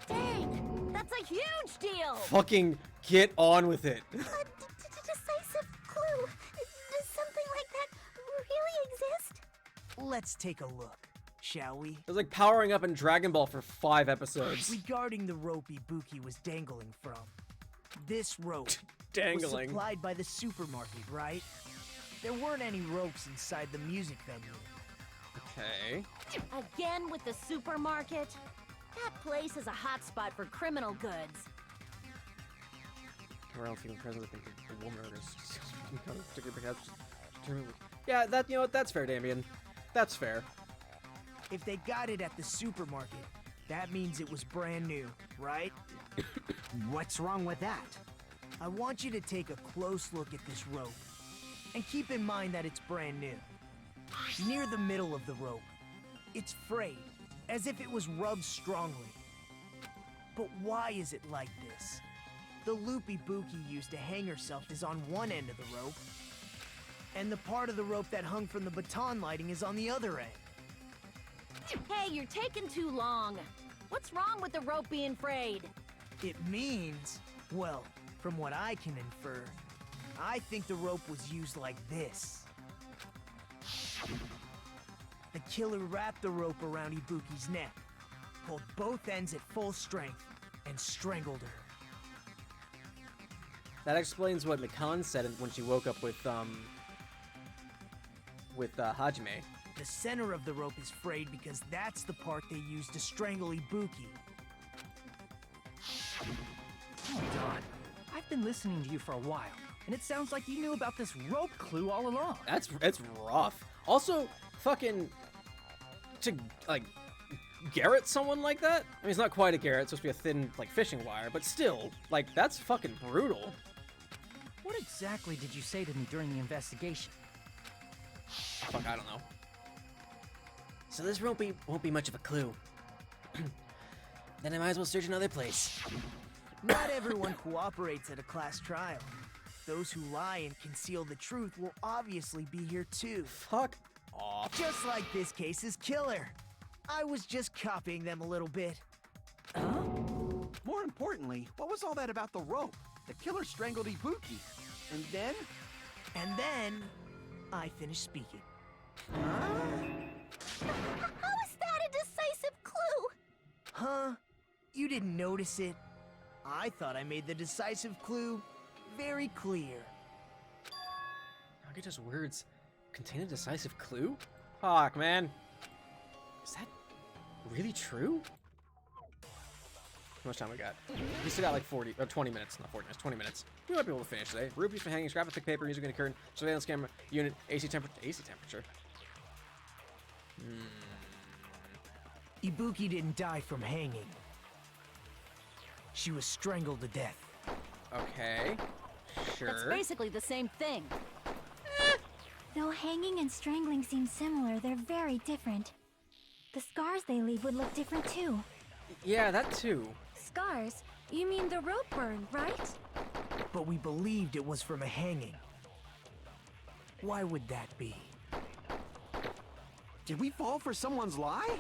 Dang! That's a huge deal! Fucking get on with it. Decisive clue. Does something like that really exist? Let's take a look, shall we? It was like powering up in Dragon Ball for 5 episodes. Regarding the rope Ibuki was dangling from, this rope was Dangling. supplied by the supermarket, right? There weren't any ropes inside the music venue. Okay. Again with the supermarket? That place is a hotspot for criminal goods. Around feeling presence, I think the woman is. Yeah, that, you know what, that's fair, Damien. That's fair. If they got it at the supermarket, that means it was brand new, right? What's wrong with that? I want you to take a close look at this rope. And keep in mind that it's brand new. Near the middle of the rope, it's frayed, as if it was rubbed strongly. But why is it like this? The loop Ibuki used to hang herself is on one end of the rope, and the part of the rope that hung from the baton lighting is on the other end. Hey, you're taking too long. What's wrong with the rope being frayed? It means, well, from what I can infer, I think the rope was used like this. The killer wrapped the rope around Ibuki's neck, pulled both ends at full strength, and strangled her. That explains what Mikan said when she woke up with Hajime. The center of the rope is frayed because that's the part they used to strangle Ibuki. Hold on. I've been listening to you for a while, and it sounds like you knew about this rope clue all along. It's rough. Also, fucking to like garrot someone like that? I mean, it's not quite a garrot, it's supposed to be a thin like fishing wire, but still, like that's fucking brutal. What exactly did you say to me during the investigation? Fuck, I don't know. So this won't be much of a clue. Then I might as well search another place. Not everyone cooperates at a class trial. Those who lie and conceal the truth will obviously be here too. Fuck off. Just like this case's killer. I was just copying them a little bit. More importantly, what was all that about the rope? The killer strangled Ibuki. And then? And then, I finished speaking. How is that a decisive Huh? You didn't notice it? I thought I made the decisive clue very clear. How could just words contain a decisive clue? Fuck, man. Is that really true? How much time we got? We still got like 20 minutes, not 40 minutes, 20 minutes. We might be able to finish today. Rupees for hanging, scrap of thick paper, music in a curtain, surveillance camera, unit, AC temperature. Ibuki didn't die from hanging. She was strangled to death. Okay, sure. That's basically the same thing. Though hanging and strangling seem similar, they're very different. The scars they leave would look different too. Yeah, that too. Scars? You mean the rope burn, right? But we believed it was from a hanging. Why would that be? Did we fall for someone's lie?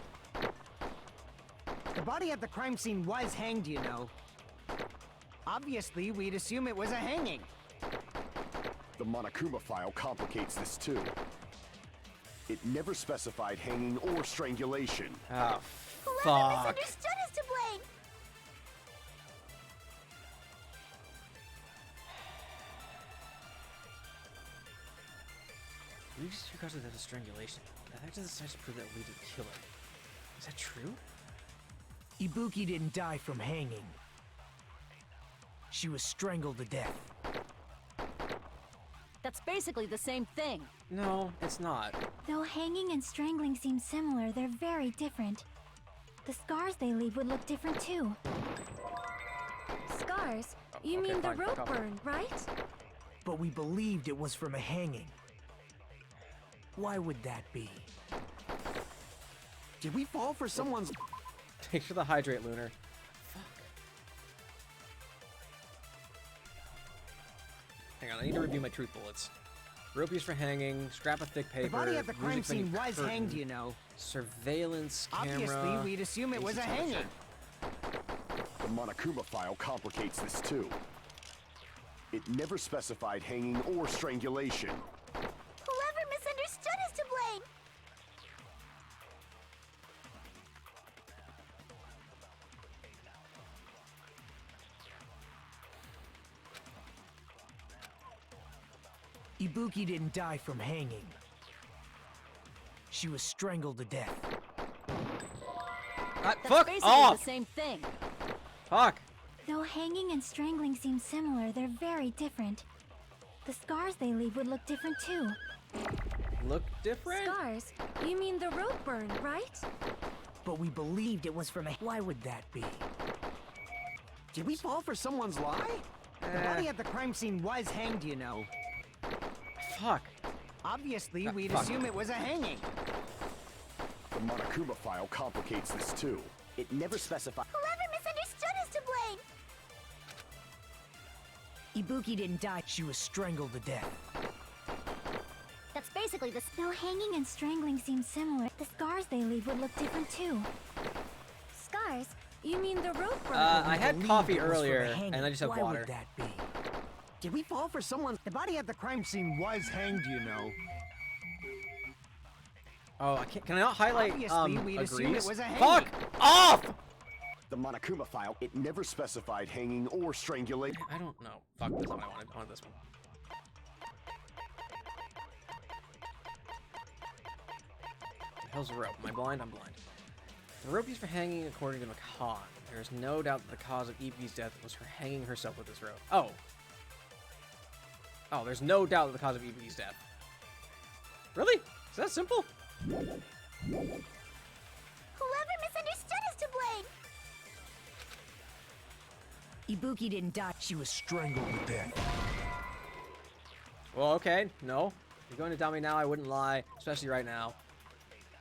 The body at the crime scene was hanged, you know. Obviously, we'd assume it was a hanging. The Monokuma file complicates this too. It never specified hanging or strangulation. Oh, Whoever fuck. misunderstood is to blame! We just because of that strangulation. That actually decides to prove that we didn't kill her. Is that true? Ibuki didn't die from hanging. She was strangled to death. That's basically the same thing. No, it's not. Though hanging and strangling seem similar, they're very different. The scars they leave would look different too. Scars? You okay, mean the fine, fuck rope off. burn, right? But we believed it was from a hanging. Why would that be? Did we fall for someone's... Thanks for the hydrate, Lunar. Fuck. Hang on, I need to review my truth bullets. Rupees for hanging, scrap of thick paper. The body at the crime music scene venue was curtain, hanged, you know. Surveillance camera. Obviously, we'd assume it was a AC hanging. temperature. The Monokuma file complicates this too. It never specified hanging or strangulation. Whoever misunderstood is to blame! Ibuki didn't die from hanging. She was strangled to death. That's Fuck basically off! the same thing. Fuck! Though hanging and strangling seem similar, they're very different. The scars they leave would look different too. Look different? Scars? You mean the rope burn, right? But we believed it was from a... Why would that be? Did we fall for someone's lie? The body at the crime scene was hanged, you know. Fuck. Obviously, we'd fuck. assume it was a hanging. The Monokuma file complicates this too. It never specified. Whoever misunderstood is to blame! Ibuki didn't die. She was strangled to death. That's basically the... Though hanging and strangling seem similar, the scars they leave would look different too. Scars? You mean the rope burn? I had Believed coffee it was from a earlier, hanging. and I just have Why water. would that be? Did we fall for someone's... The body at the crime scene was hanged, you know. Oh, I can't, can I not highlight, Obviously, we'd assume agrees? it was a hanging. Fuck off! The Monokuma file, it never specified hanging or strangulation. I don't know. Fuck, that's not what I wanted. I wanted this one. The hell's the rope? Am I blind? I'm blind. The rope used for hanging, according to McCon. There is no doubt that the cause of Ibuki's death was her hanging herself with this rope. Oh. Oh, there's no doubt that the cause of Ibuki's death. Really? Is that simple? Whoever misunderstood is to blame! Ibuki didn't die. She was strangled to death. Well, okay. No. You're going to tell me now I wouldn't lie, especially right now.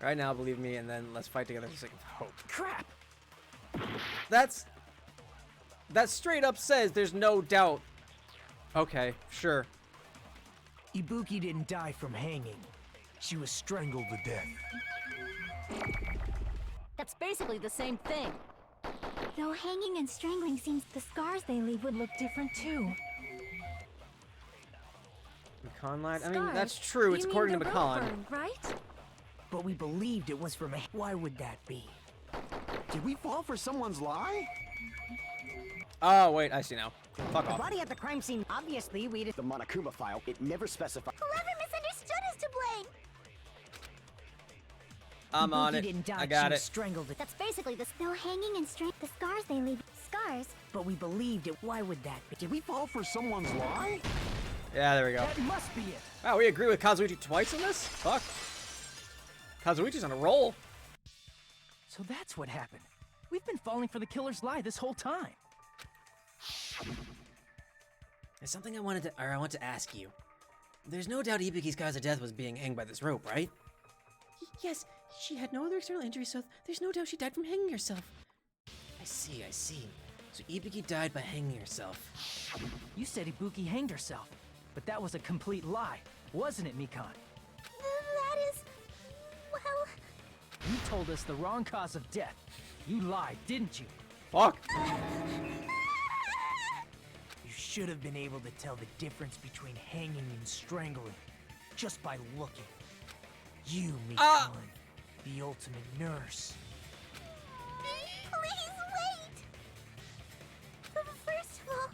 Right now, believe me, and then let's fight together for the sake of hope. Crap! That straight up says there's no doubt. Okay, sure. Ibuki didn't die from hanging. She was strangled to death. That's basically the same thing. Though hanging and strangling seems... The scars they leave would look different too. McCon lied? I mean, Scars? that's true. It's You mean according the to rope McCon. burn, right? But we believed it was from a... Why would that be? Did we fall for someone's lie? Oh, wait, I see now. Fuck The off. body at the crime scene, obviously we... The Monokuma file, it never specified. Whoever misunderstood is to blame. I'm on Ibuki it. didn't die, I got she it. strangled it. That's basically the still hanging and strength. The scars they leave. Scars. But we believed it. Why would that be? Did we fall for someone's lie? Yeah, there we go. That must be it. Wow, we agree with Kazuichi twice in this? Fuck. Kazuichi's on a roll. So that's what happened. We've been falling for the killer's lie this whole time. There's something I want to ask you. There's no doubt Ibuki's cause of death was being hanged by this rope, right? Yes, she had no other external injuries, so there's no doubt she died from hanging herself. I see. So Ibuki died by hanging herself. You said Ibuki hanged herself, but that was a complete lie, wasn't it, Mikan? That is... well... You told us the wrong cause of death. You lied, didn't you? Fuck. You should have been able to tell the difference between hanging and strangling just by looking. You, Mikan, the ultimate nurse. Please wait! First of all,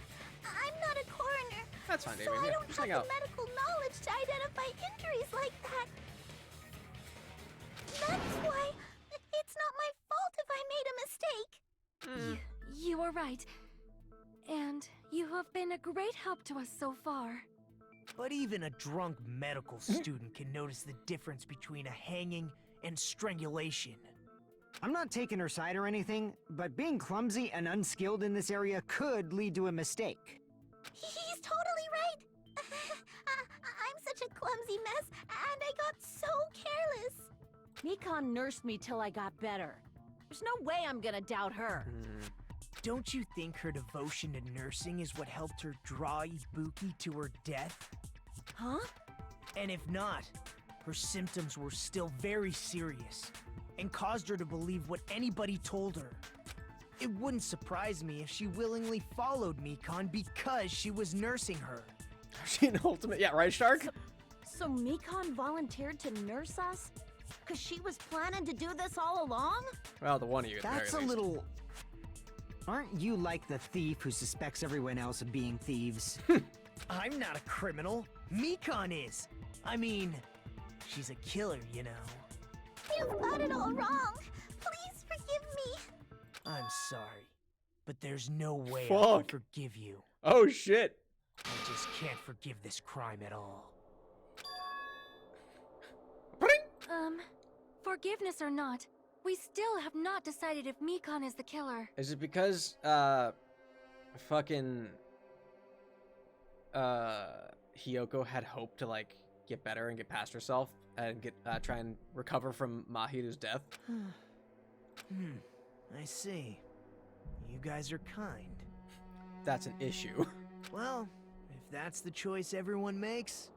I'm not a coroner. That's fine, so David. I Yeah, don't just have hang the out. medical knowledge to identify injuries like that. That's why it's not my fault if I made a mistake. You were right. And you have been a great help to us so far. But even a drunk medical student can notice the difference between a hanging and strangulation. I'm not taking her side or anything, but being clumsy and unskilled in this area could lead to a mistake. He's totally right. I'm such a clumsy mess, and I got so careless. Mikan nursed me till I got better. There's no way I'm gonna doubt her. Don't you think her devotion to nursing is what helped her draw Ibuki to her death? Huh? And if not, her symptoms were still very serious and caused her to believe what anybody told her. It wouldn't surprise me if she willingly followed Mikan because she was nursing her. She an ultimate. Yeah, right, Shark? So Mikan volunteered to nurse us? Cause she was planning to do this all along? Well, the one of you at the That's a very least. little... Aren't you like the thief who suspects everyone else of being thieves? I'm not a criminal. Mikan is. I mean, she's a killer, you know. You've got it all wrong. Please forgive me. I'm sorry, but there's no way I Fuck. can forgive you. Oh, shit. I just can't forgive this crime at all. Forgiveness or not, we still have not decided if Mikan is the killer. Is it because, fucking, Hiyoko had hope to, like, get better and get past herself and get, try and recover from Mahiru's death? I see. You guys are kind. That's an issue. Well, if that's the choice everyone makes,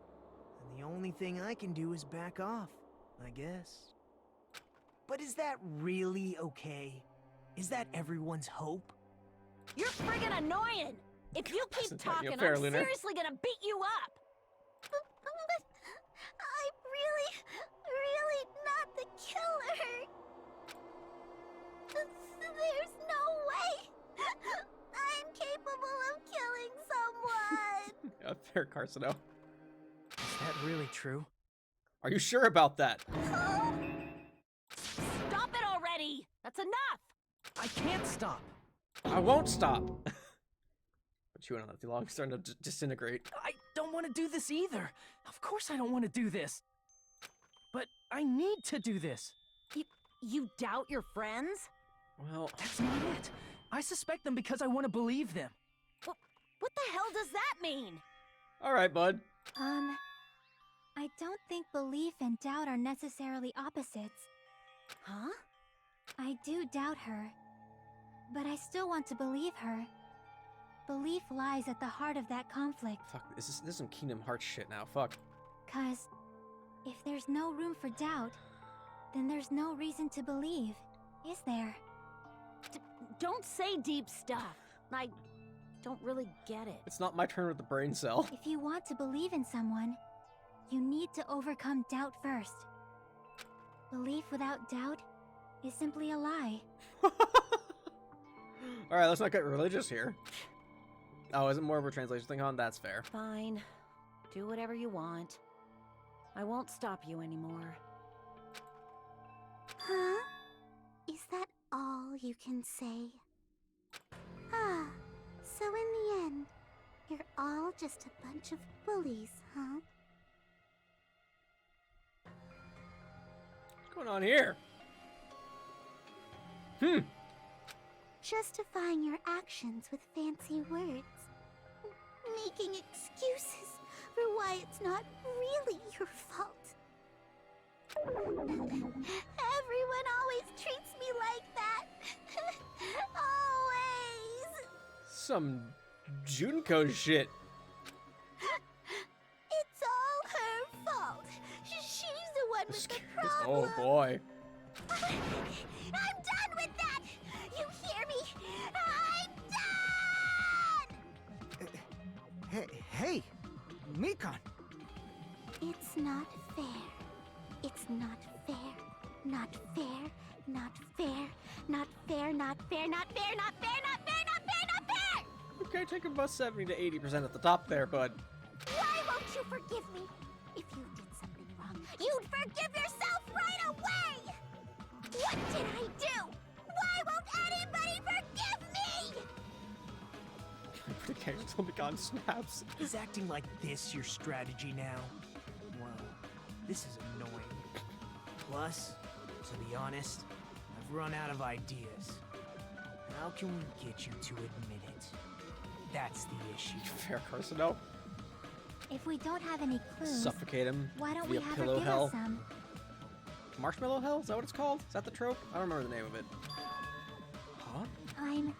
then the only thing I can do is back off, I guess. But is that really okay? Is that everyone's hope? You're friggin' annoying! If you keep That's not talking, fair, I'm Lunar. seriously gonna beat you up! But I'm really not the killer. There's no way. I'm capable of killing someone. Fair, Carcino. Is that really true? Are you sure about that? Stop it already! That's enough! I can't stop. I won't stop. But you went on that too long. It's starting to disintegrate. I don't want to do this either. Of course I don't want to do this. But I need to do this. You doubt your friends? Well, That's not it. I suspect them because I want to believe them. What the hell does that mean? all right, bud. I don't think belief and doubt are necessarily opposites. Huh? I do doubt her, but I still want to believe her. Belief lies at the heart of that conflict. Fuck, this is some Kingdom Hearts shit now. Fuck. 'Cause if there's no room for doubt, then there's no reason to believe, is there? Don't say deep stuff. I don't really get it. It's not my turn with the brain cell. If you want to believe in someone, you need to overcome doubt first. Belief without doubt is simply a lie. Alright, let's not get religious here. Oh, is it more of a translation thing, hon? That's fair. Fine. Do whatever you want. I won't stop you anymore. Huh? Is that all you can say? Ah, so in the end, you're all just a bunch of bullies, huh? What's going on here? Justifying your actions with fancy words. Making excuses for why it's not really your fault. Everyone always treats me like that. Always. Some Junko shit. It's all her fault. She's the one with the problem. Oh boy. I'm done with that. You hear me? I'm done. Hey, Mikan. It's not fair. It's not fair. Not fair. Not fair. Not fair. Not fair. Not fair. Not fair. Not fair. Not fair. Not fair. Okay, take about 70 to 80% at the top there, bud. Why won't you forgive me? If you did something wrong, you'd forgive yourself right away. What did I do? Why won't anybody forgive me? The character's only gone snaps. Is acting like this your strategy now? Well, this is annoying. Plus, to be honest, I've run out of ideas. How can we get you to admit it? That's the issue. Fair, Carcino. If we don't have any clues, Suffocate him why don't we via have her pillow give hell. us some? Marshmallow hell? Is that what it's called? Is that the trope? I don't remember the name of it. Huh? I'm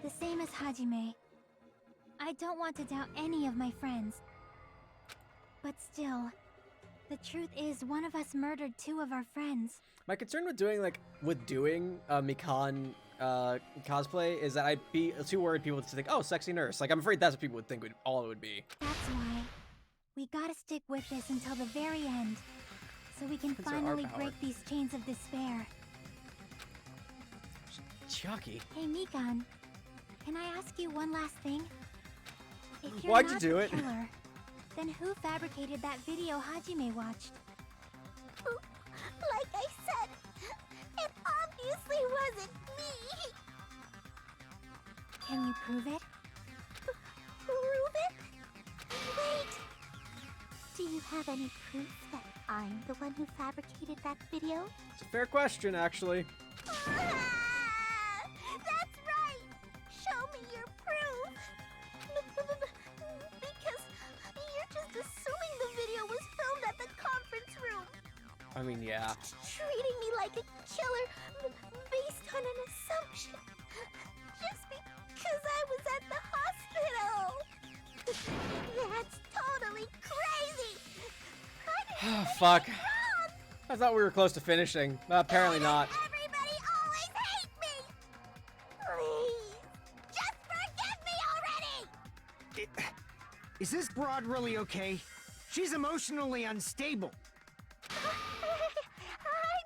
the same as Hajime. I don't want to doubt any of my friends. But still, the truth is one of us murdered two of our friends. My concern with doing Mikan cosplay is that I'd be too worried people to think, oh, sexy nurse. Like, I'm afraid that's what people would think all it would be. That's why we gotta stick with this until the very end, so we can That's our finally power. break these chains of despair. Chucky. Hey, Mikan, can I ask you one last thing? If you're Why'd you not do the it? killer, then who fabricated that video Hajime watched? Like I said, it obviously wasn't me. Can you prove it? Prove it? Wait. Do you have any proof that I'm the one who fabricated that video? It's a fair question, actually. That's right! Show me your proof! Because you're just assuming the video was filmed at the conference room. I mean, yeah. Treating me like a killer based on an assumption. Just because I was at the hospital. That's totally crazy! Oh, fuck. I thought we were close to finishing. Apparently not. Everybody always hate me! Please, just forgive me already! Is this broad really okay? She's emotionally unstable. I'm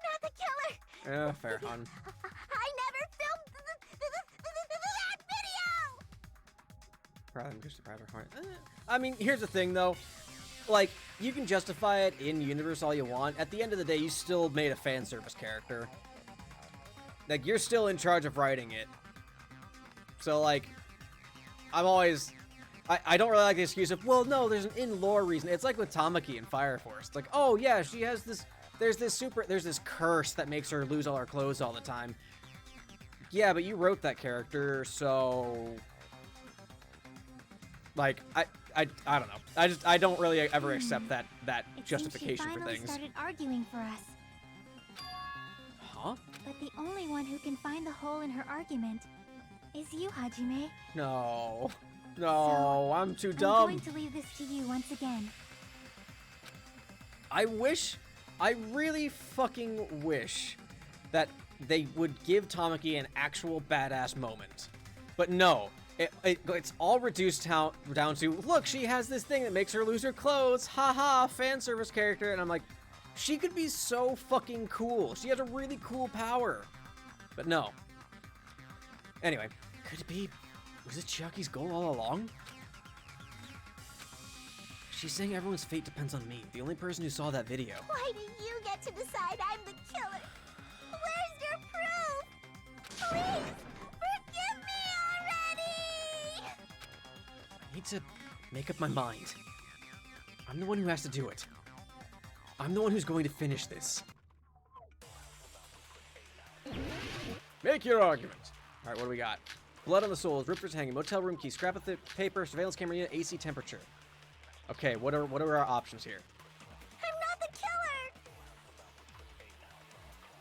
not the killer! Yeah, fair, hon. I never filmed that video! Rather than just a private heart. I mean, here's the thing, though. Like, you can justify it in universe all you want. At the end of the day, you still made a fan service character. Like, you're still in charge of writing it. So, like, I'm always... I don't really like the excuse of, well, no, there's an in-lore reason. It's like with Tamaki in Fire Force. It's like, oh, yeah, she has this... There's this curse that makes her lose all her clothes all the time. Yeah, but you wrote that character, so... Like, I don't know. I don't really ever accept that It justification seems she for finally things. started arguing for us. Huh? But the only one who can find the hole in her argument is you, Hajime. No. No, I'm too I'm dumb. going to leave this to you once again. I really fucking wish that they would give Tamaki an actual badass moment. But no, it's all reduced down to, look, she has this thing that makes her lose her clothes. Haha, fan service character. And I'm like, She could be so fucking cool. She has a really cool power. But no. Anyway, could it be... Was it Chiaki's goal all along? She's saying everyone's fate depends on me, the only person who saw that video. Why do you get to decide I'm the killer? Where's your proof? Please, forgive me already! I need to make up my mind. I'm the one who has to do it. I'm the one who's going to finish this. Make your argument. All right, what do we got? Blood on the souls, rippers hanging, motel room key, scrap of paper, surveillance camera unit, AC temperature. Okay, what are our options here? I'm not the killer!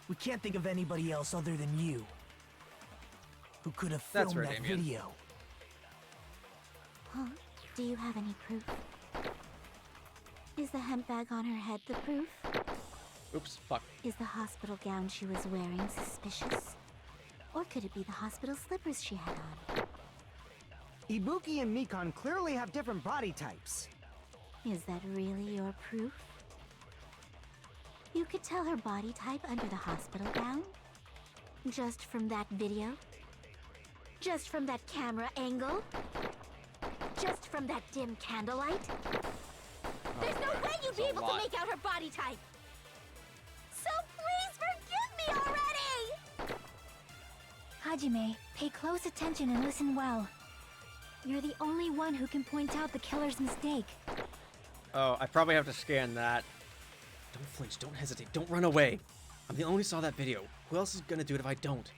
We can't think of anybody else other than you who could have filmed fair, that Damien. video. Huh? Do you have any proof? Is the hemp bag on her head the proof? Oops, fuck. Is the hospital gown she was wearing suspicious? Or could it be the hospital slippers she had on? Ibuki and Mikon clearly have different body types. Is that really your proof? You could tell her body type under the hospital gown? Just from that video? Just from that camera angle? Just from that dim candlelight? There's no way you'd be able to make out her body type! So please forgive me already! Hajime, pay close attention and listen well. You're the only one who can point out the killer's mistake. Oh, I probably have to scan that. Don't flinch, don't hesitate, don't run away. I'm the only one who saw that video. Who else is gonna do it if I don't?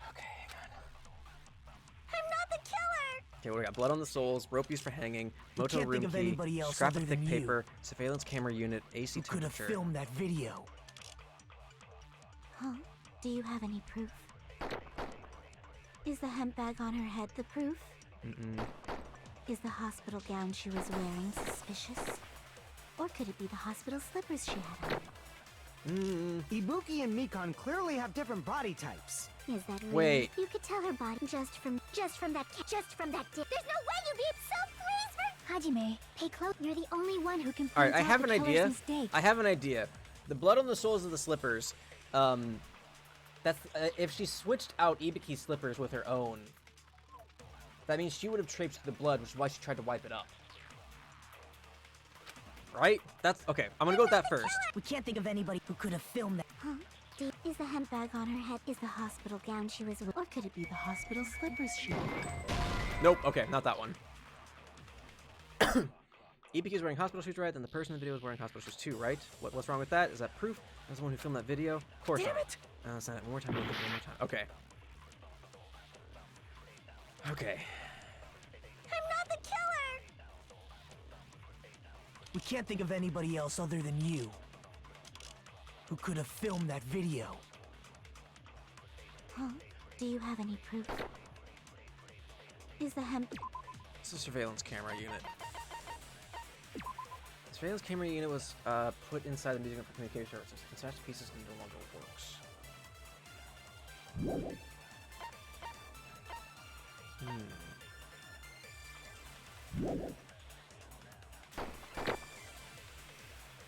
Okay, hang on. I'm not the killer! Okay, what do we got? Blood on the souls, rope used for hanging, We motel can't room think of key, anybody else scrap other of thick than you paper, surveillance camera unit, AC who could have temperature. filmed that video. Huh? Do you have any proof? Is the hemp bag on her head the proof? Mm-mm. Is the hospital gown she was wearing suspicious? Or could it be the hospital slippers she had on? Ibuki and Mikon clearly have different body types. Is that really? Wait. You could tell her body just from that There's no way you'd be so please for Hajime, pay close. You're the only one who can All point right, I out have the an killer's idea. mistake. I have an idea. The blood on the soles of the slippers. That's if she switched out Ibuki's slippers with her own. That means she would have traipsed the blood, which is why she tried to wipe it up. Right? That's okay. I'm gonna go with that first. We can't think of anybody who could have filmed that. Huh? Is the hemp bag on her head? Is the hospital gown she was wearing? Or could it be the hospital slippers she had? Nope. Okay, not that one. Ibuki's wearing hospital shoes, right? Then the person in the video is wearing hospital shoes too, right? What's wrong with that? Is that proof? That's the one who filmed that video. Of course Damn not. it! Let's not. One more time. One more time. Okay. Okay. I'm not the killer! We can't think of anybody else other than you who could have filmed that video. Huh? Do you have any proof? Is the hemp... It's a surveillance camera unit. The surveillance camera unit was put inside the Museum for Communication Services. Attached pieces and no longer works.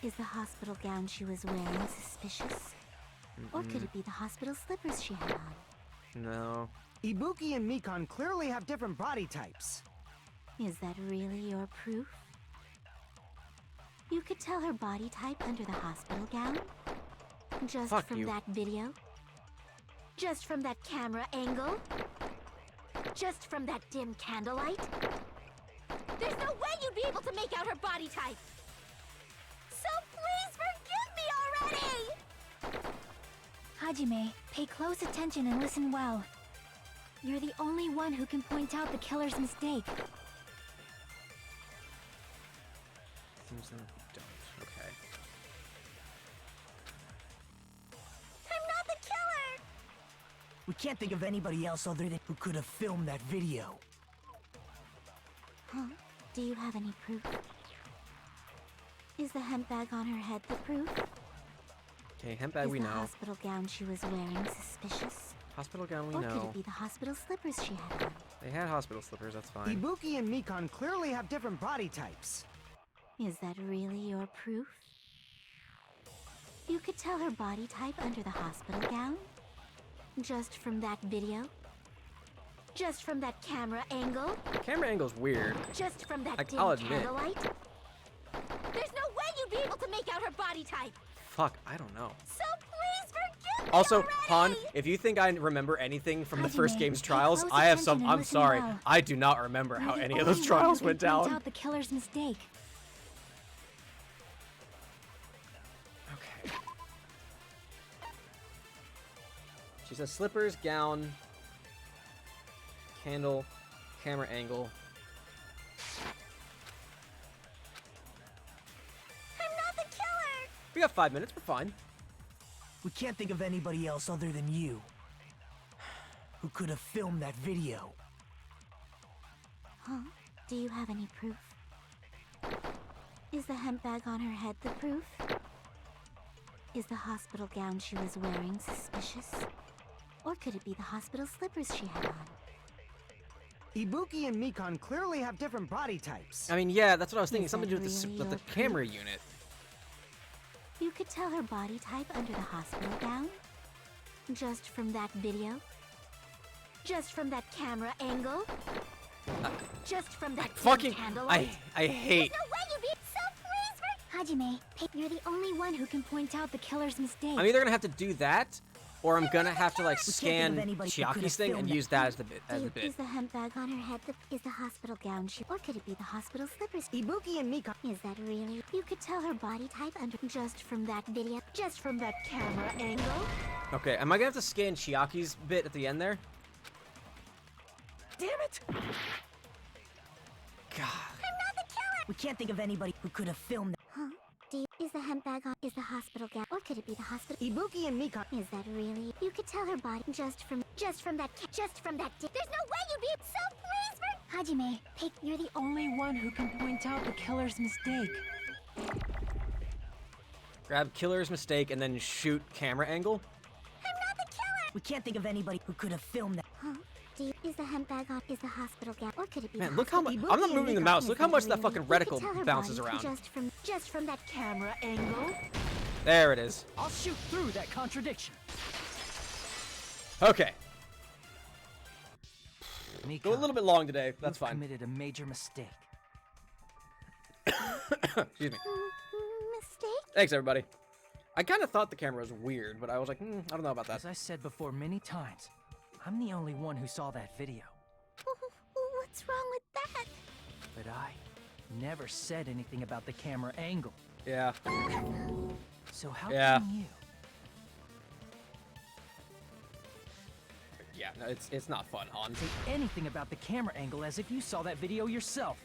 Is the hospital gown she was wearing suspicious? Or could it be the hospital slippers she had on? No. Ibuki and Mikon clearly have different body types. Is that really your proof? You could tell her body type under the hospital gown? Just Fuck from you. that video? Just from that camera angle? Just from that dim candlelight? There's no way you'd be able to make out her body type! So please forgive me already! Hajime, pay close attention and listen well. You're the only one who can point out the killer's mistake. Seems like we don't. Okay. I'm not the killer! We can't think of anybody else other than who could have filmed that video. Huh? Do you have any proof? Is the hemp bag on her head the proof? Okay, hemp bag Is we the know. hospital gown she was wearing suspicious? Hospital gown we Or could know. it be the hospital slippers she had on? They had hospital slippers, that's fine. Ibuki and Mikon clearly have different body types. Is that really your proof? You could tell her body type under the hospital gown? Just from that video? Just from that camera angle? The camera angle's weird. Just from that dim I'll admit. candlelight? There's no way you'd be able to make out her body type! Fuck, I don't know. So please forgive me Also, already! Han, if you think I remember anything from the first Hajime, game's pay trials, close I have attention some. and I'm listen sorry. well. I do not remember how You're the any of those only trials one went who can point down. out the killer's mistake. Okay. She says slippers, gown, candle, camera angle. I'm not the killer! We got 5 minutes. We're fine. We can't think of anybody else other than you who could have filmed that video. Huh? Do you have any proof? Is the hemp bag on her head the proof? Is the hospital gown she was wearing suspicious? Or could it be the hospital slippers she had on? Ibuki and Mikon clearly have different body types. I mean, yeah, that's what I was thinking. Is Something to do that with the, really with the your camera unit. You could tell her body type under the hospital gown? Just from that video? Just from that camera angle? Just from that Fucking, candlelight? I hate. No way you beat so please Hajime, you're the only one who can point out the killer's mistake. I'm either gonna have to do that, or I'm gonna have to like think of scan anybody who could Chiaki's have thing and filmed use that as the bit. As the bit. Is the hemp bag on her head is the hospital gown she, or could it be the hospital slippers? Ibuki and Mikon. Is that really? You could tell her body type under just from that video, just from that camera angle. Okay, am I gonna have to scan Chiaki's bit at the end there? Damn it! God. I'm not the killer! We can't think of anybody who could have filmed that. Huh? Is the hemp bag on? Is the hospital gown, or could it be the hospital? Ibuki and Mikon. Is that really? You could tell her body just from that. There's no way you'd be so please Hajime, you're the Only one who can point out the killer's mistake. Grab killer's mistake and then shoot camera angle. I'm not the killer! We can't think of anybody who could have filmed that. Huh? Is the hemp bag on? Is the hospital gown, or could it be? Man, the look how hospital? much. I'm not Ibuki moving the and mouse. Mikon, Look is how that much that really? fucking You could reticle tell her bounces body around. Just from that camera angle. There it is. I'll shoot through that contradiction. Okay. Mikon, Go a little bit long today. That's you've fine. committed a major mistake. Excuse me. Mistake? Thanks, everybody. I kind of thought the camera was weird, but I was like, I don't know about that. As I said before many times, I'm the only one who saw that video. What's wrong with that? But I never said anything about the camera angle. Yeah. So how Yeah. can you? Yeah, no, it's not fun, Han. Say anything about the camera angle as if you saw that video yourself.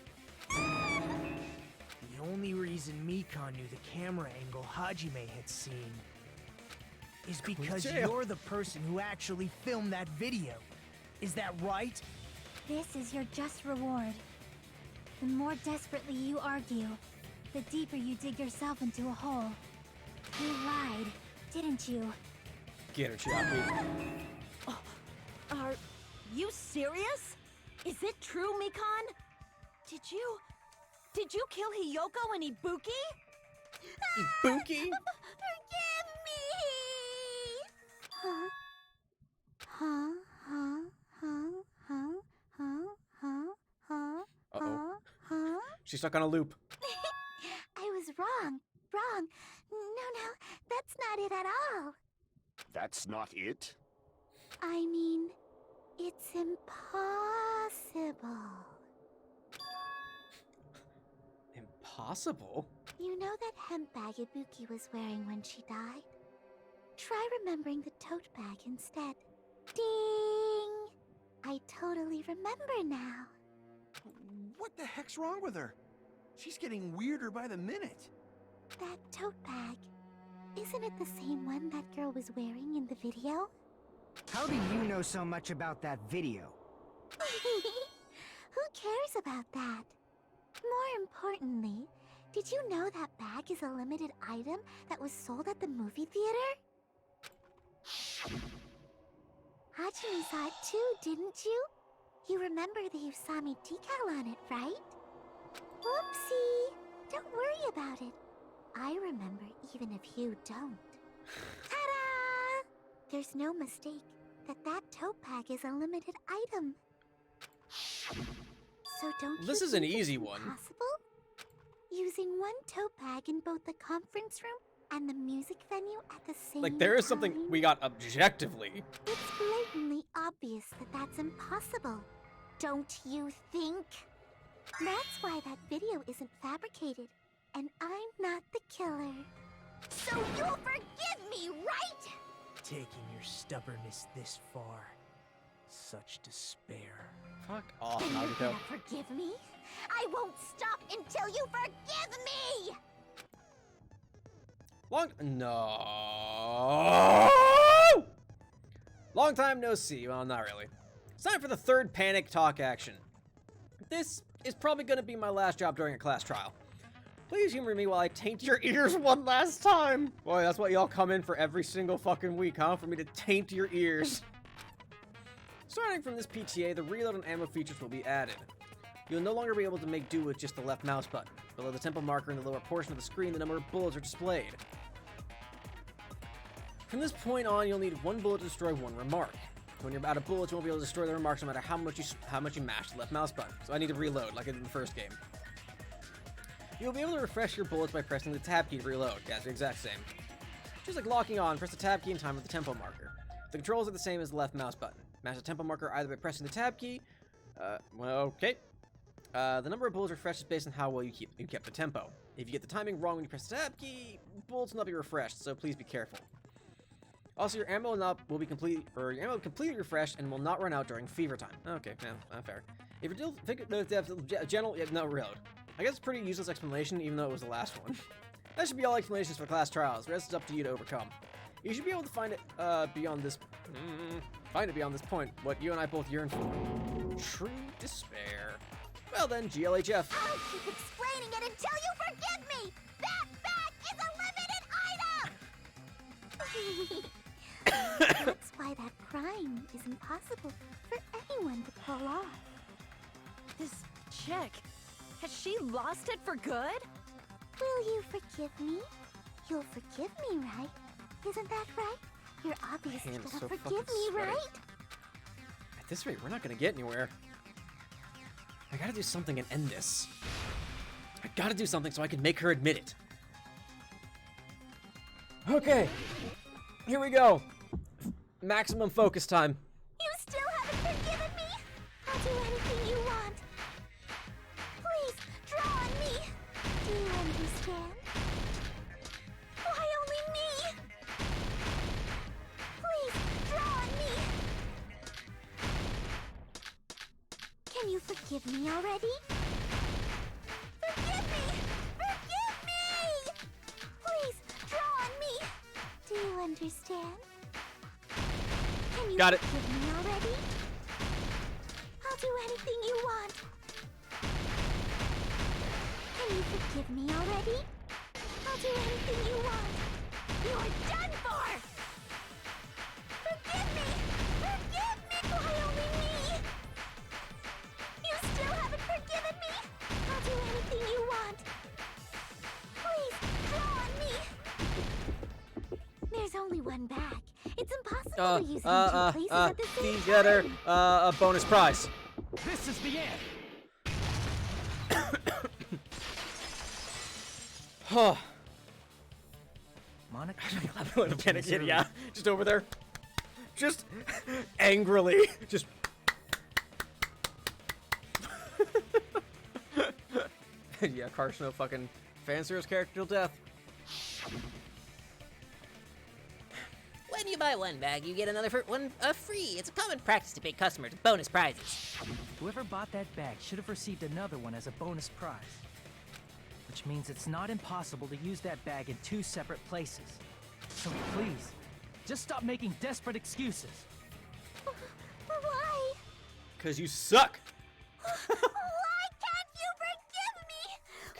The only reason Mikon knew the camera angle Hajime had seen is because jail. you're the person who actually filmed that video. Is that right? This is your just reward. The more desperately you argue, the deeper you dig yourself into a hole. You lied, didn't you? Get her, Chiaki. Are you serious? Is it true, Mikon? Did you kill Hiyoko and Ibuki? Ibuki? Forgive me! Huh? Huh? Huh? Huh? Huh? Huh? Huh? Huh? Uh-oh. Huh? She's stuck on a loop. I was wrong. Wrong. No, that's not it at all. That's not it? I mean, it's impossible. Impossible? You know that hemp bag Ibuki was wearing when she died? Try remembering the tote bag instead. Ding! I totally remember now. What the heck's wrong with her? She's getting weirder by the minute. That tote bag. Isn't it the same one that girl was wearing in the video? How do you know so much about that video? Who cares about that? More importantly, did you know that bag is a limited item that was sold at the movie theater? Hajime saw it too, didn't you? You remember the Usami decal on it, right? Whoopsie! Don't worry about it. I remember even if you don't. Ta-da! There's no mistake that tote bag is a limited item. So don't This you is an think it's easy one. impossible? Using one tote bag in both the conference room and the music venue at the same Like, there is time? something we got objectively. It's blatantly obvious that that's impossible. Don't you think? That's why that video isn't fabricated, and I'm not the killer. So you'll forgive me, right? Taking your stubbornness this far. Such despair. Fuck off, Then you're Nagito. gonna forgive me? I won't stop until you forgive me! No! Long time no see. Well, not really. It's time for the third panic talk action. This is probably going to be my last job during a class trial. Please humor me while I taint your ears one last time. Boy, that's what y'all come in for every single fucking week, huh? For me to taint your ears. Starting from this PTA, the reload and ammo features will be added. You'll no longer be able to make do with just the left mouse button. Below the tempo marker in the lower portion of the screen, the number of bullets are displayed. From this point on, you'll need one bullet to destroy one remark. When you're out of bullets, you won't be able to destroy the remarks no matter how much you mash the left mouse button. So I need to reload, like I did in the first game. You'll be able to refresh your bullets by pressing the tab key to reload. Yeah, it's the exact same. Just like locking on, press the tab key in time with the tempo marker. The controls are the same as the left mouse button. Mash the tempo marker either by pressing the tab key. Okay. The number of bullets refreshed is based on how well you kept the tempo. If you get the timing wrong when you press the tab key, bullets will not be refreshed, so please be careful. Also, your ammo will be completely refreshed and will not run out during fever time. Okay, yeah, fair. If you're no reload. I guess it's a pretty useless explanation, even though it was the last one. That should be all explanations for class trials. The rest is up to you to overcome. You should be able to find it beyond this. Find it beyond this point. What you and I both yearn for. True despair. Well then, GLHF. I'll keep explaining it until you forgive me! That bag is a limited item! That's why that crime is impossible for anyone to pull off. This chick, has she lost it for good? Will you forgive me? You'll forgive me, right? Isn't that right? You're obviously Hands gonna so forgive fucking me, sweaty. right? At this rate, we're not gonna get anywhere. I gotta do something and end this. I gotta do something so I can make her admit it. Okay. Here we go. Maximum focus time. You still haven't forgiven me? I'll do anything you want. Please, draw on me. Do you understand? Why only me? Please, draw on me. Can you forgive me already? Forgive me! Forgive me! Please, draw on me. Do you understand? Can you Got it. forgive me already? I'll do anything you want. Can you forgive me already? I'll do anything you want. You're done for! Forgive me! Forgive me! Why only me? You still haven't forgiven me? I'll do anything you want. Please, draw on me. There's only one bag. It's impossible to use it in two places at the same Theater, time. a bonus prize. This is the end. Huh. Monica. I'm panicking, yeah. Just over there. Just angrily. Just. Yeah, Karshno fucking fancies character till death. When you buy one bag, you get another for one free. It's a common practice to pay customers bonus prizes. Whoever bought that bag should have received another one as a bonus prize. Which means it's not impossible to use that bag in two separate places. So please, just stop making desperate excuses. Why? Cause you suck. Why can't you forgive me?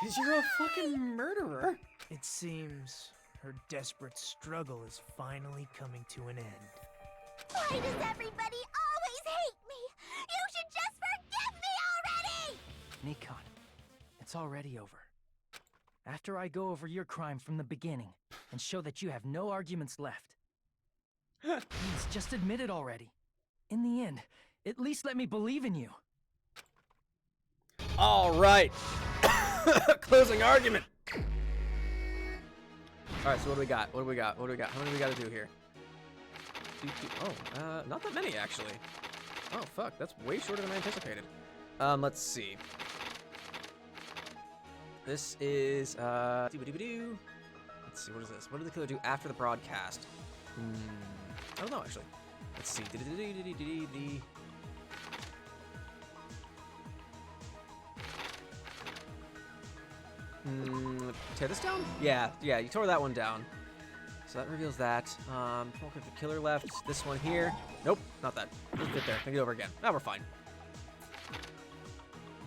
Cause you're a fucking murderer. It seems her desperate struggle is finally coming to an end. Why does everybody always hate me? You should just forgive me already! Nikon, it's already over. After I go over your crime from the beginning and show that you have no arguments left. Please, just admit it already. In the end, at least let me believe in you. All right. Closing argument. All right, so what do we got? What do we got? What do we got? How many do we got to do here? Oh, not that many, actually. Oh, fuck. That's way shorter than I anticipated. Let's see. This is, let's see, what is this? What did the killer do after the broadcast? I don't know, actually. Let's see. Tear this down? Yeah, you tore that one down. So that reveals that. Smoke if the killer left. This one here. Nope, not that. Let's get there. Think it over again. Now we're fine.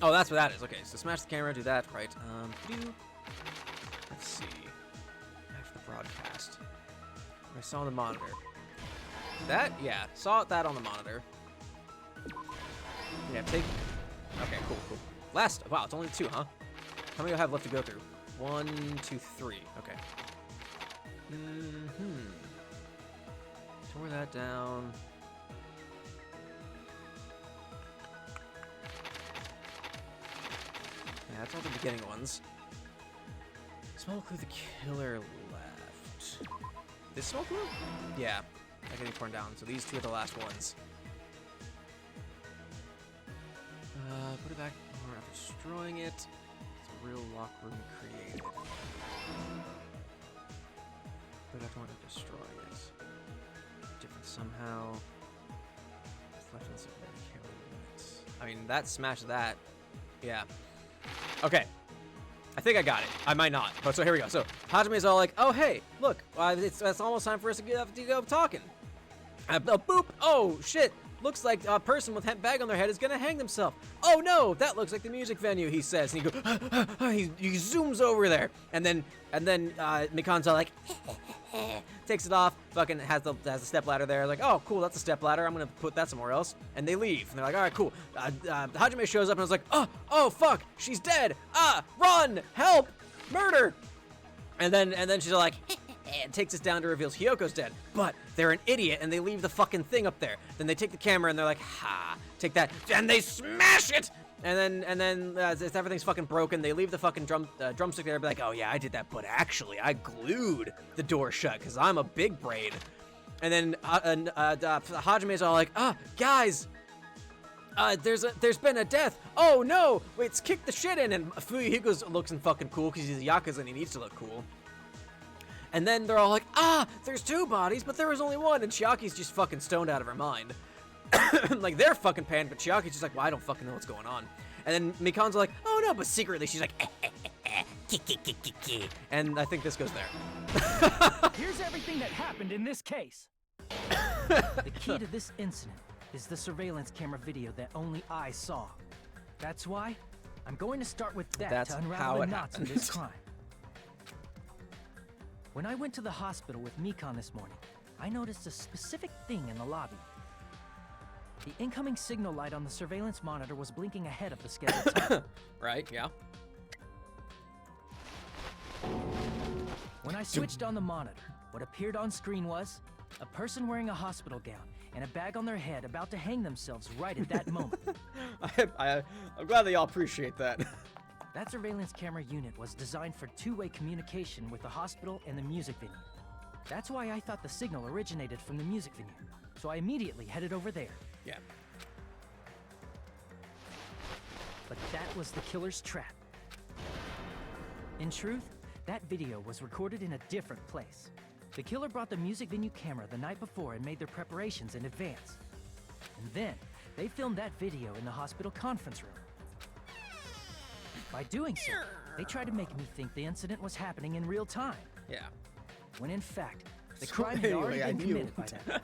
Oh, that's what that is. Okay, so smash the camera, do that. Right. Let's see. After the broadcast. I saw on the monitor. That? Yeah, saw that on the monitor. Yeah, take... Okay, cool. Last... Wow, it's only 2, huh? How many do I have left to go through? 1, 2, 3. Okay. Tore that down. Yeah, that's all the beginning ones. Smoke who the killer left. This smoke room? Yeah, that getting torn down. So these 2 are the last ones. Put it back after destroying it. It's a real lock room created. Put it back after destroying it. Different somehow. It's left in the secondary camera units. I mean, that smashed that. Yeah. Okay. I think I got it. I might not. But so here we go. So Hajime's all like, oh, hey, look, it's almost time for us to go talking. Boop. Oh, shit. Looks like a person with a bag on their head is going to hang themselves. Oh, no, that looks like the music venue, he says. And he goes, he zooms over there. And then Mikan's all like, takes it off, fucking has the step ladder there. Like, oh, cool, that's a step ladder. I'm going to put that somewhere else. And they leave. And they're like, all right, cool. Hajime shows up and I was like, oh, fuck, she's dead. Run, help, murder. And then she's like, and takes us down to reveals Hyoko's dead. But they're an idiot and they leave the fucking thing up there. Then they take the camera and they're like, take that. And they smash it. And then everything's fucking broken. They leave the fucking drumstick there and be like, oh yeah, I did that. But actually, I glued the door shut because I'm a big brain. And then Hajime's all like, guys, there's been a death. Oh no, it's kicked the shit in. And Fuyuhiko looks fucking cool because he's a Yakuza and he needs to look cool. And then they're all like, there's 2 bodies, but there was only 1. And Chiaki's just fucking stoned out of her mind. Like, they're fucking panicked, but Chiaki's just like, well, I don't fucking know what's going on. And then Mikan's like, oh no, but secretly she's like, and I think this goes there. Here's everything that happened in this case. The key to this incident is the surveillance camera video that only I saw. That's why I'm going to start with that to unravel the knots of this crime. When I went to the hospital with Mikan this morning, I noticed a specific thing in the lobby. The incoming signal light on the surveillance monitor was blinking ahead of the scheduled time. Right, yeah. When I switched on the monitor, what appeared on screen was a person wearing a hospital gown and a bag on their head about to hang themselves right at that moment. I'm glad that y'all appreciate that. That surveillance camera unit was designed for 2-way communication with the hospital and the music venue. That's why I thought the signal originated from the music venue, so I immediately headed over there. Yeah. But that was the killer's trap. In truth, that video was recorded in a different place. The killer brought the music venue camera the night before and made their preparations in advance. And then, they filmed that video in the hospital conference room. By doing so, they tried to make me think the incident was happening in real time. Yeah. When in fact, the crime had already been committed by then.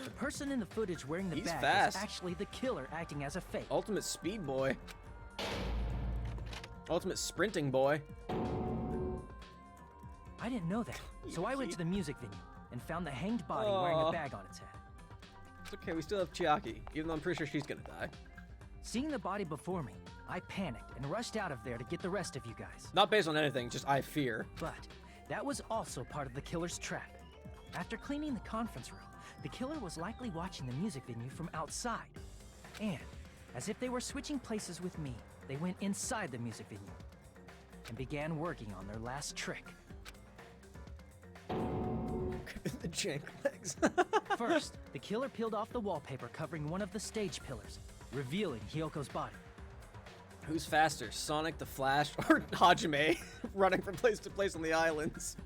The person in the footage wearing the bag was actually the killer acting as a fake. Ultimate speed boy. Ultimate sprinting boy. I didn't know that, so I went to the music venue and found the hanged body wearing a bag on its head. It's okay, we still have Chiaki, even though I'm pretty sure she's gonna die. Seeing the body before me, I panicked and rushed out of there to get the rest of you guys. Not based on anything, just I fear. But that was also part of the killer's trap. After cleaning the conference room, the killer was likely watching the music venue from outside. And, as if they were switching places with me, they went inside the music venue and began working on their last trick. The jank legs. First, the killer peeled off the wallpaper covering one of the stage pillars, revealing Hyoko's body. Who's faster, Sonic the Flash or Hajime, running from place to place on the islands?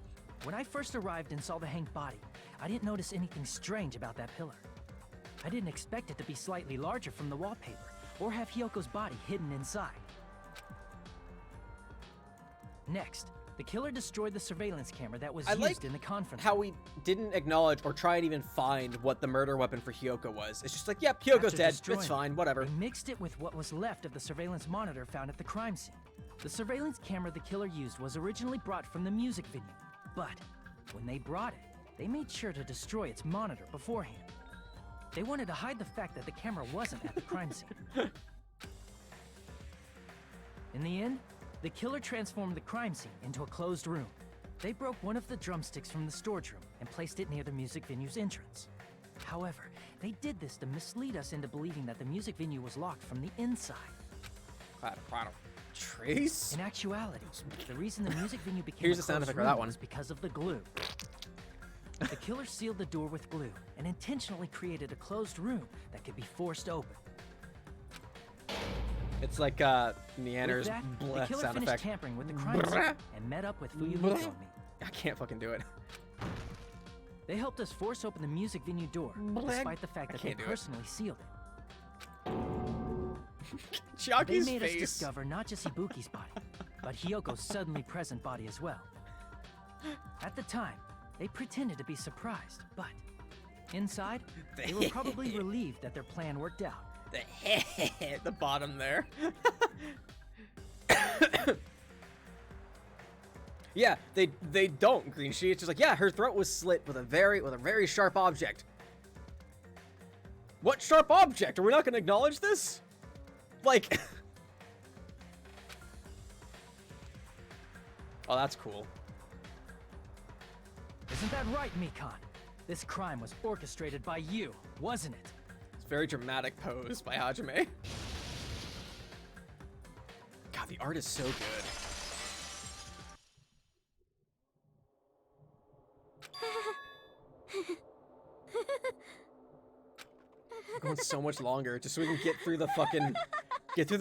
When I first arrived and saw the hanged body, I didn't notice anything strange about that pillar. I didn't expect it to be slightly larger from the wallpaper, or have Hyoko's body hidden inside. Next, the killer destroyed the surveillance camera that was used in the conference how room. we didn't acknowledge or try and even find what the murder weapon for Hyoko was. It's just like, yep, Hyoko's After dead, destroying it's fine, it, whatever. They mixed it with what was left of the surveillance monitor found at the crime scene. The surveillance camera the killer used was originally brought from the music venue, but when they brought it, they made sure to destroy its monitor beforehand. They wanted to hide the fact that the camera wasn't at the crime scene. In the end, the killer transformed the crime scene into a closed room. They broke one of the drumsticks from the storage room and placed it near the music venue's entrance. However, they did this to mislead us into believing that the music venue was locked from the inside. Trace? In actuality, the reason the music venue became Here's a the sound closed effect for that room one. was because of the glue. The killer sealed the door with glue and intentionally created a closed room that could be forced open. It's like Neander's With that, the bleh killer sound finished effect. tampering with the crime scene and met up with Fuyumiko and me. I can't fucking do it. They helped us force open the music venue door, despite the fact that they can't do it. personally sealed it. They Chiaki's made us face. discover not just Ibuki's body, but Hyoko's suddenly present body as well. At the time, they pretended to be surprised, but inside, they were probably relieved that their plan worked out. The bottom there. Yeah, they don't, Green Sheet. It's just like, yeah, her throat was slit with a very sharp object. What sharp object? Are we not gonna acknowledge this? Like oh, that's cool. Isn't that right, Mikan? This crime was orchestrated by you, wasn't it? It's a very dramatic pose by Hajime. God, the art is so good. We're going so much longer just so we can get through the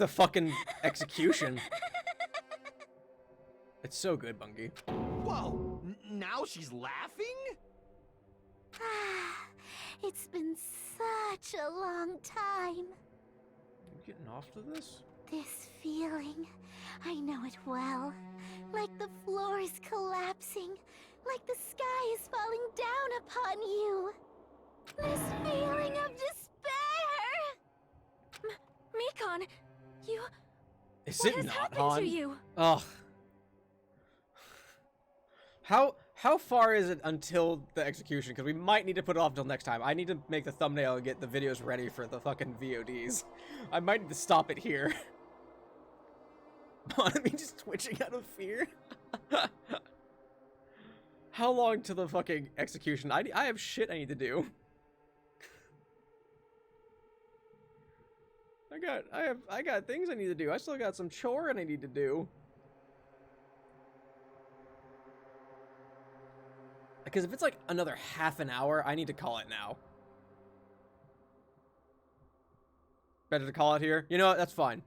fucking execution. It's so good, Bungie. Whoa! Now she's laughing? It's been such a long time. You getting off to this? This feeling, I know it well. Like the floor is collapsing, like the sky is falling down upon you. This feeling of despair! Mikan, you... Is what it has not, happened Han? to you? Ugh. How far is it until the execution? Because we might need to put it off until next time. I need to make the thumbnail and get the videos ready for the fucking VODs. I might need to stop it here. Me just twitching out of fear. How long to the fucking execution? I have shit I need to do. I got things I need to do. I still got some choring I need to do. Because if it's like another half an hour, I need to call it now. Better to call it here? You know what? That's fine.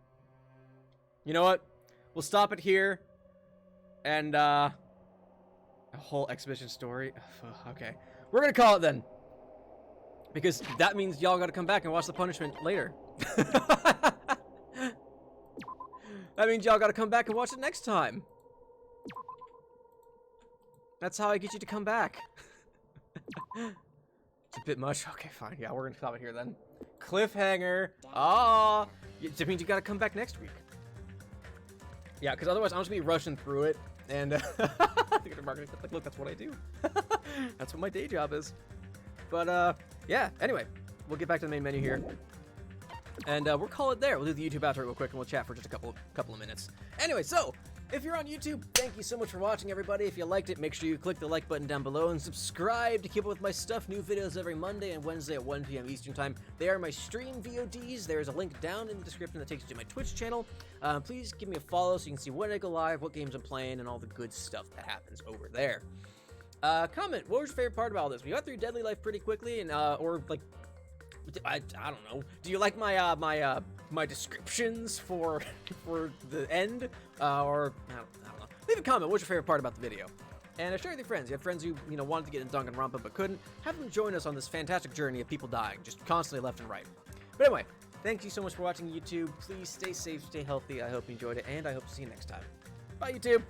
You know what? We'll stop it here. And, a whole exhibition story. Okay. We're gonna call it then. Because that means y'all gotta come back and watch the punishment later. That means y'all gotta come back and watch it next time. That's how I get you to come back. It's a bit much. Okay, fine. Yeah, we're gonna stop it here then. Cliffhanger. Ah, it means you gotta come back next week. Yeah, because otherwise I'm just gonna be rushing through it, and like, look, that's what I do. That's what my day job is. But yeah. Anyway, we'll get back to the main menu here. And we'll call it there. We'll do the YouTube outro real quick, and we'll chat for just a couple of minutes. Anyway, so if you're on YouTube, thank you so much for watching, everybody. If you liked it, make sure you click the like button down below and subscribe to keep up with my stuff. New videos every Monday and Wednesday at 1 p.m. Eastern Time. They are my stream VODs. There's a link down in the description that takes you to my Twitch channel. Please give me a follow so you can see when I go live, what games I'm playing, and all the good stuff that happens over there. Comment, what was your favorite part about all this? We got through Deadly Life pretty quickly, and or like, I don't know. Do you like my my descriptions for the end? Or I don't know. Leave a comment. What's your favorite part about the video? And share with your friends. You have friends who wanted to get in Danganronpa but couldn't. Have them join us on this fantastic journey of people dying, just constantly left and right. But anyway, thank you so much for watching YouTube. Please stay safe, stay healthy. I hope you enjoyed it, and I hope to see you next time. Bye, YouTube.